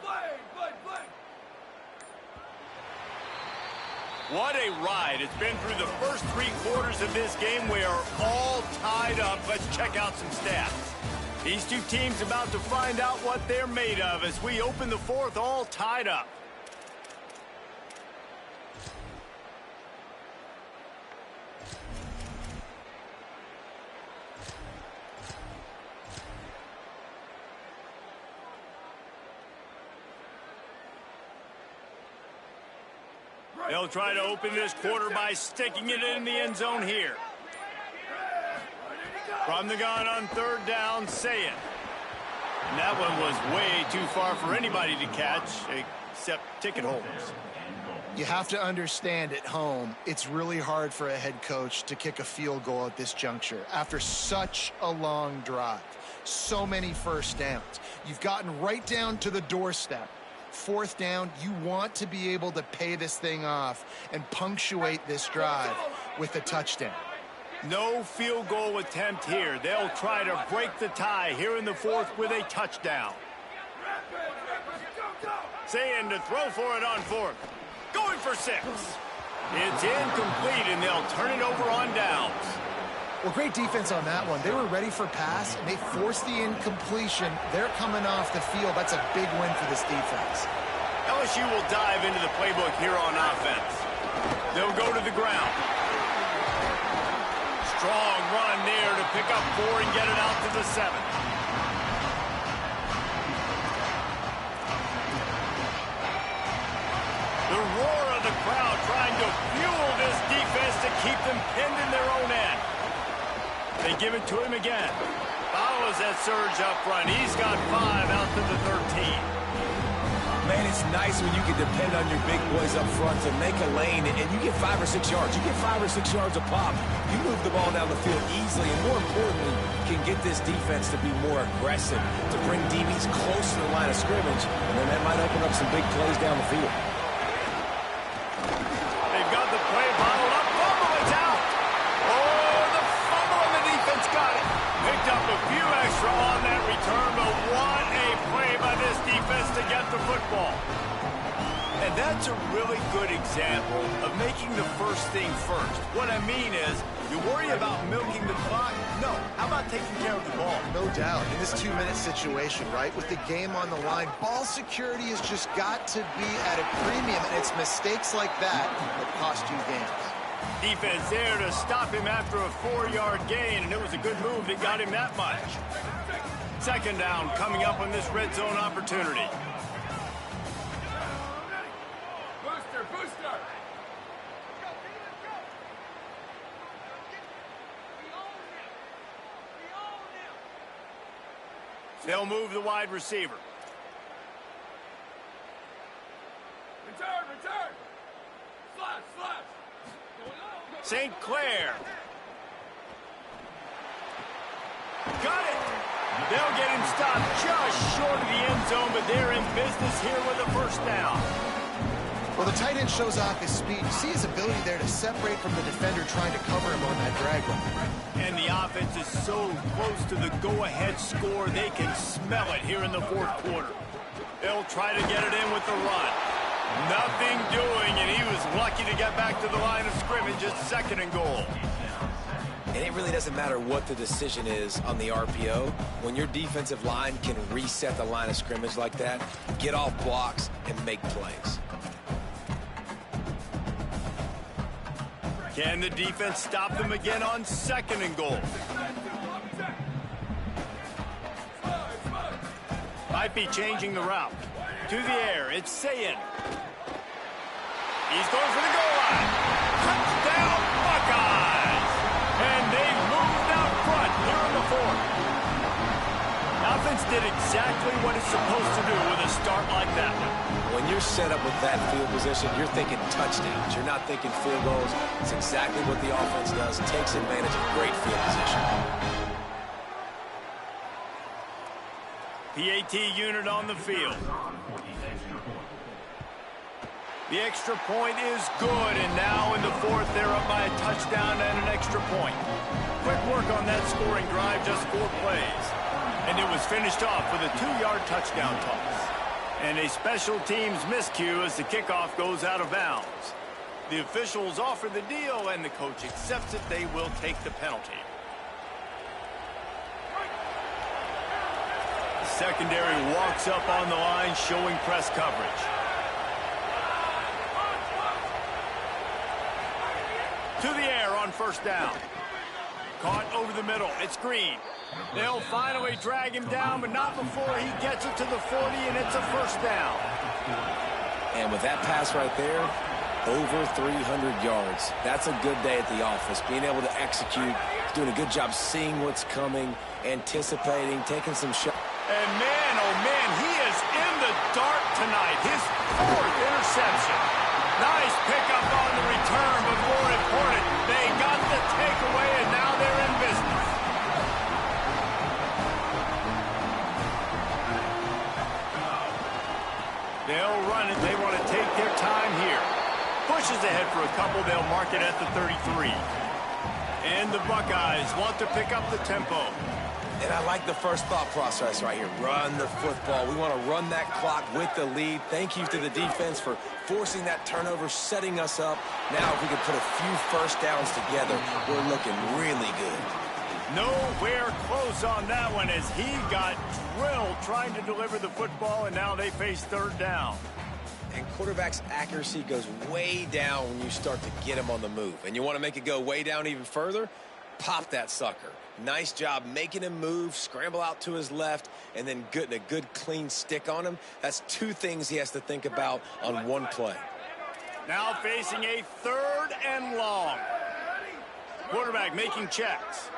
Play. What a ride. It's been through the first 3 quarters of this game. We are all tied up. Let's check out some stats. These two teams about to find out what they're made of as we open the 4th all tied up. They'll try to open this quarter by sticking it in the end zone here. From the gun on 3rd down, say it. And that one was way too far for anybody to catch, except ticket holders. You have to understand at home, it's really hard for a head coach to kick a field goal at this juncture after such a long drive. So many first downs. You've gotten right down to the doorstep. 4th down, you want to be able to pay this thing off and punctuate this drive with a touchdown. No field goal attempt here. They'll try to break the tie here in the 4th with a touchdown. Saying to throw for it on 4th. Going for 6. It's incomplete, and they'll turn it over on downs. Well, great defense on that one. They were ready for pass, and they forced the incompletion. They're coming off the field. That's a big win for this defense. LSU will dive into the playbook here on offense. They'll go to the ground. Strong run there to pick up 4 and get it out to the 7. The roar of the crowd trying to fuel this defense to keep them pinned in their own end. They give it to him again. Follows that surge up front. He's got 5 out to the 13. Man, it's nice when you can depend on your big boys up front to make a lane, and you get 5 or 6 yards. You get 5 or 6 yards a pop. You move the ball down the field easily, and more importantly, can get this defense to be more aggressive, to bring DBs close to the line of scrimmage, and then that might open up some big plays down the field. They've got the play bottled up. Fumble, it's out. Oh, the fumble, and the defense got it. Picked up a few extra on that return, but what a play by this defense to get the football. And that's a really good example of making the first thing first. What I mean is, you worry about milking the clock? No. How about taking care of the ball? No doubt. In this 2-minute situation, right, with the game on the line, ball security has just got to be at a premium, and it's mistakes like that cost you games. Defense there to stop him after a 4-yard gain, and it was a good move that got him that much. 2nd down coming up on this red zone opportunity. Booster. They'll move the wide receiver. Return. Slash. St. Clair. Got it. They'll get him stopped just short of the end zone, but they're in business here with a first down. Well, the tight end shows off his speed. You see his ability there to separate from the defender trying to cover him on that drag run. And the offense is so close to the go-ahead score, they can smell it here in the fourth quarter. They'll try to get it in with the run. Nothing doing, and he was lucky to get back to the line of scrimmage at 2nd and goal. And it really doesn't matter what the decision is on the RPO. When your defensive line can reset the line of scrimmage like that, get off blocks and make plays. Can the defense stop them again on 2nd and goal? Might be changing the route. To the air, it's Sayin. He's going for the goal line. Touchdown, Buckeyes! And they moved out front here in the fourth. Offense did exactly what it's supposed to do with a start like that one. When you're set up with that field position, you're thinking touchdowns. You're not thinking field goals. It's exactly what the offense does. Takes advantage of great field position. PAT unit on the field. The extra point is good, and now in the fourth, they're up by a touchdown and an extra point. Quick work on that scoring drive, just 4 plays. And it was finished off with a 2-yard touchdown toss. And a special teams miscue as the kickoff goes out of bounds. The officials offer the deal, and the coach accepts it. They will take the penalty. The secondary walks up on the line, showing press coverage. To the air on first down. Caught over the middle. It's Green. They'll finally drag him down, but not before he gets it to the 40, and it's a first down. And with that pass right there, over 300 yards. That's a good day at the office. Being able to execute, doing a good job seeing what's coming, anticipating, taking some shots. And man, oh man, he is in the dark tonight. His 4th interception. Nice pickup on the return, but more important, they got the takeaway, and now they're in business. They'll run it. They want to take their time here. Pushes ahead for a couple. They'll mark it at the 33. And the Buckeyes want to pick up the tempo. And I like the first thought process right here. Run the football. We want to run that clock with the lead. Thank you to the defense for forcing that turnover, setting us up. Now if we can put a few first downs together, we're looking really good. Nowhere close on that one as he got drilled trying to deliver the football, and now they face 3rd down. And quarterback's accuracy goes way down when you start to get him on the move. And you want to make it go way down even further? Pop that sucker. Nice job making him move, scramble out to his left, and then getting a good clean stick on him. That's 2 things he has to think about on 1 play. Now facing a 3rd and long. Quarterback making checks.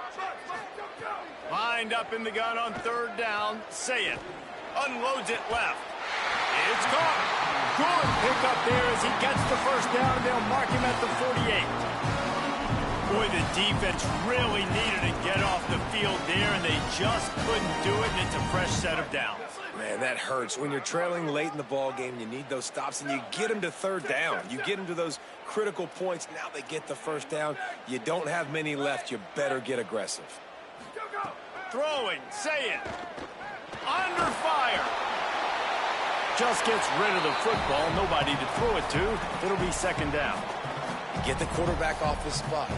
Lined up in the gun on 3rd down. Sayin unloads it left. It's caught. Good pickup there as he gets the first down. They'll mark him at the 48. Boy, the defense really needed to get off the field there, and they just couldn't do it, and it's a fresh set of downs. Man, that hurts. When you're trailing late in the ball game, you need those stops, and you get them to 3rd down. You get them to those critical points. Now they get the first down. You don't have many left. You better get aggressive. Throwing, Sayin under fire. Just gets rid of the football. Nobody to throw it to. It'll be 2nd down. Get the quarterback off his spot.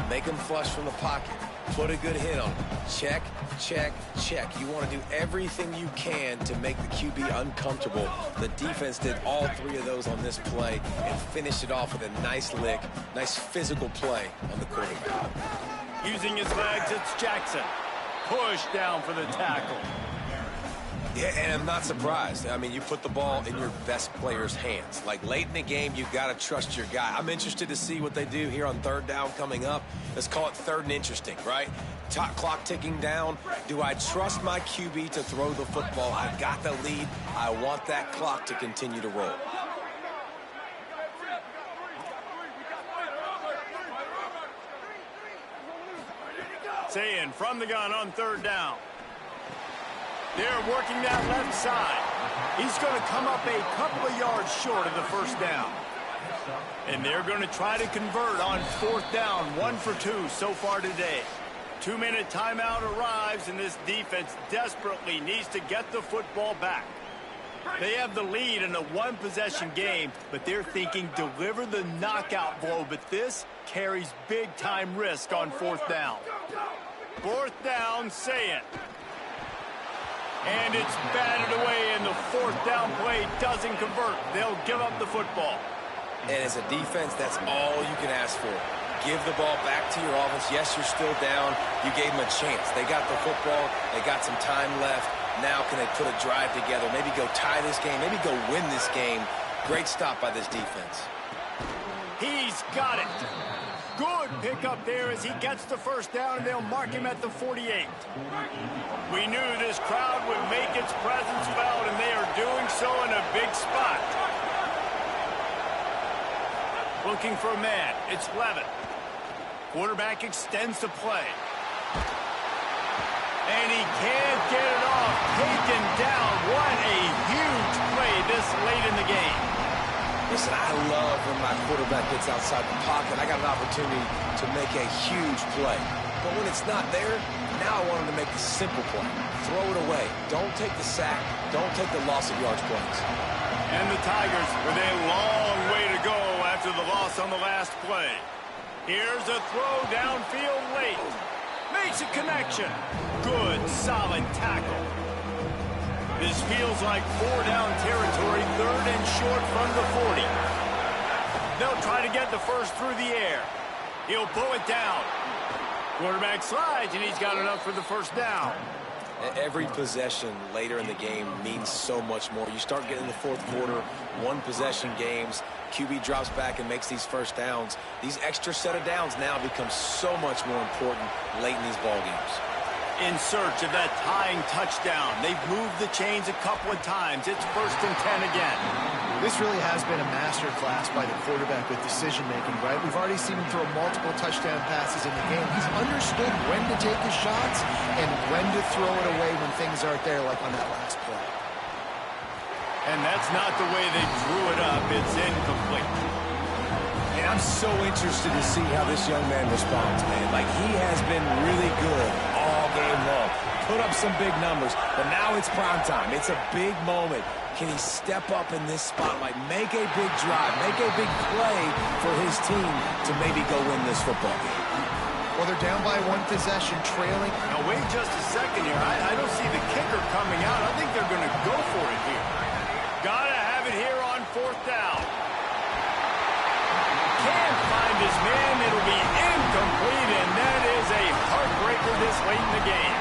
Make him flush from the pocket. Put a good hit on him. Check, check, check. You want to do everything you can to make the QB uncomfortable. The defense did all 3 of those on this play and finished it off with a nice lick, nice physical play on the quarterback. Using his legs, it's Jackson. Push down for the tackle. Yeah, and I'm not surprised. I mean, you put the ball in your best player's hands. Like, late in the game, you've got to trust your guy. I'm interested to see what they do here on 3rd down coming up. Let's call it 3rd and interesting, right? Top clock ticking down. Do I trust my QB to throw the football? I got the lead. I want that clock to continue to roll. Saying from the gun on third down. They're working that left side. He's going to come up a couple of yards short of the first down. And they're going to try to convert on fourth down, 1 for 2 so far today. 2-minute timeout arrives, and this defense desperately needs to get the football back. They have the lead in a one-possession game, but they're thinking deliver the knockout blow, but this carries big-time risk on fourth down. Fourth down, Saying. And it's batted away, and the fourth down play doesn't convert. They'll give up the football. And as a defense, that's all you can ask for. Give the ball back to your offense. Yes, you're still down. You gave them a chance. They got the football. They got some time left. Now can they put a drive together? Maybe go tie this game. Maybe go win this game. Great stop by this defense. He's got it. Good pickup there as he gets the first down, and they'll mark him at the 48. We knew this crowd would make its presence felt, and they are doing so in a big spot. Looking for a man. It's Levitt. Quarterback extends the play. And he can't get it off. Taken down. What a huge play this late in the game. Listen, I love when my quarterback gets outside the pocket. I got an opportunity to make a huge play. But when it's not there, now I want him to make the simple play. Throw it away. Don't take the sack. Don't take the loss of yards plays. And the Tigers with a long way to go after the loss on the last play. Here's a throw downfield late. Makes a connection. Good, solid tackle. This feels like 4-down territory, third and short from the 40. They'll try to get the first through the air. He'll pull it down. Quarterback slides, and he's got enough for the first down. Every possession later in the game means so much more. You start getting the fourth quarter, one-possession games, QB drops back and makes these first downs. These extra set of downs now become so much more important late in these ball games. In search of that tying touchdown. They've moved the chains a couple of times. It's 1st and 10 again. This really has been a master class by the quarterback with decision-making, right? We've already seen him throw multiple touchdown passes in the game. He's understood when to take his shots and when to throw it away when things aren't there, like on that last play. And that's not the way they drew it up. It's incomplete. And I'm so interested to see how this young man responds, man. Like, he has been really good all game long. Put up some big numbers, but now it's prime time. It's a big moment. Can he step up in this spotlight, make a big drive, make a big play for his team to maybe go win this football game? Well, they're down by one possession, trailing. Now, wait just a second here. I don't see the kicker coming out. I think they're going to go for it here. Gotta have it here on fourth down. Can't find his man. It'll be incomplete, and that is a heartbreaker this late in the game.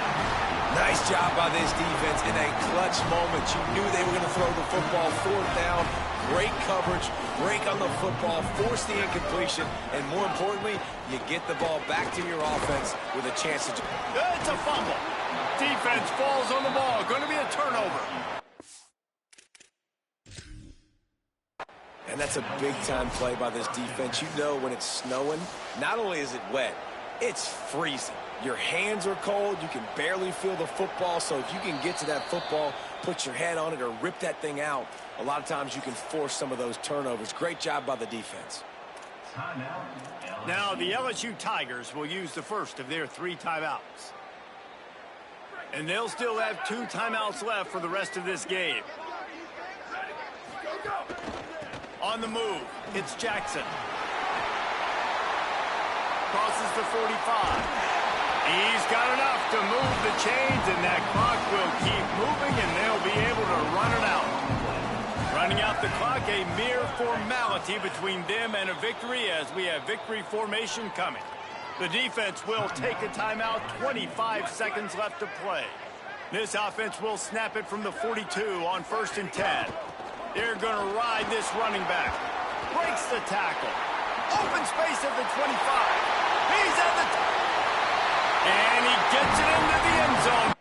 Nice job by this defense in a clutch moment. You knew they were going to throw the football fourth down. Great coverage, break on the football, force the incompletion, and more importantly, you get the ball back to your offense with a chance to... It's a fumble. Defense falls on the ball. Going to be a turnover. And that's a big-time play by this defense. You know when it's snowing, not only is it wet, it's freezing. Your hands are cold. You can barely feel the football. So if you can get to that football, put your head on it, or rip that thing out, a lot of times you can force some of those turnovers. Great job by the defense. Now the LSU Tigers will use the first of their 3 timeouts. And they'll still have 2 timeouts left for the rest of this game. On the move, it's Jackson. Crosses the 45. He's got enough to move the chains, and that clock will keep moving, and they'll be able to run it out. Running out the clock, a mere formality between them and a victory, as we have victory formation coming. The defense will take a timeout, 25 seconds left to play. This offense will snap it from the 42 on 1st and 10. They're going to ride this running back. Breaks the tackle. Open space at the 25. He's at the... And he gets it into the end zone.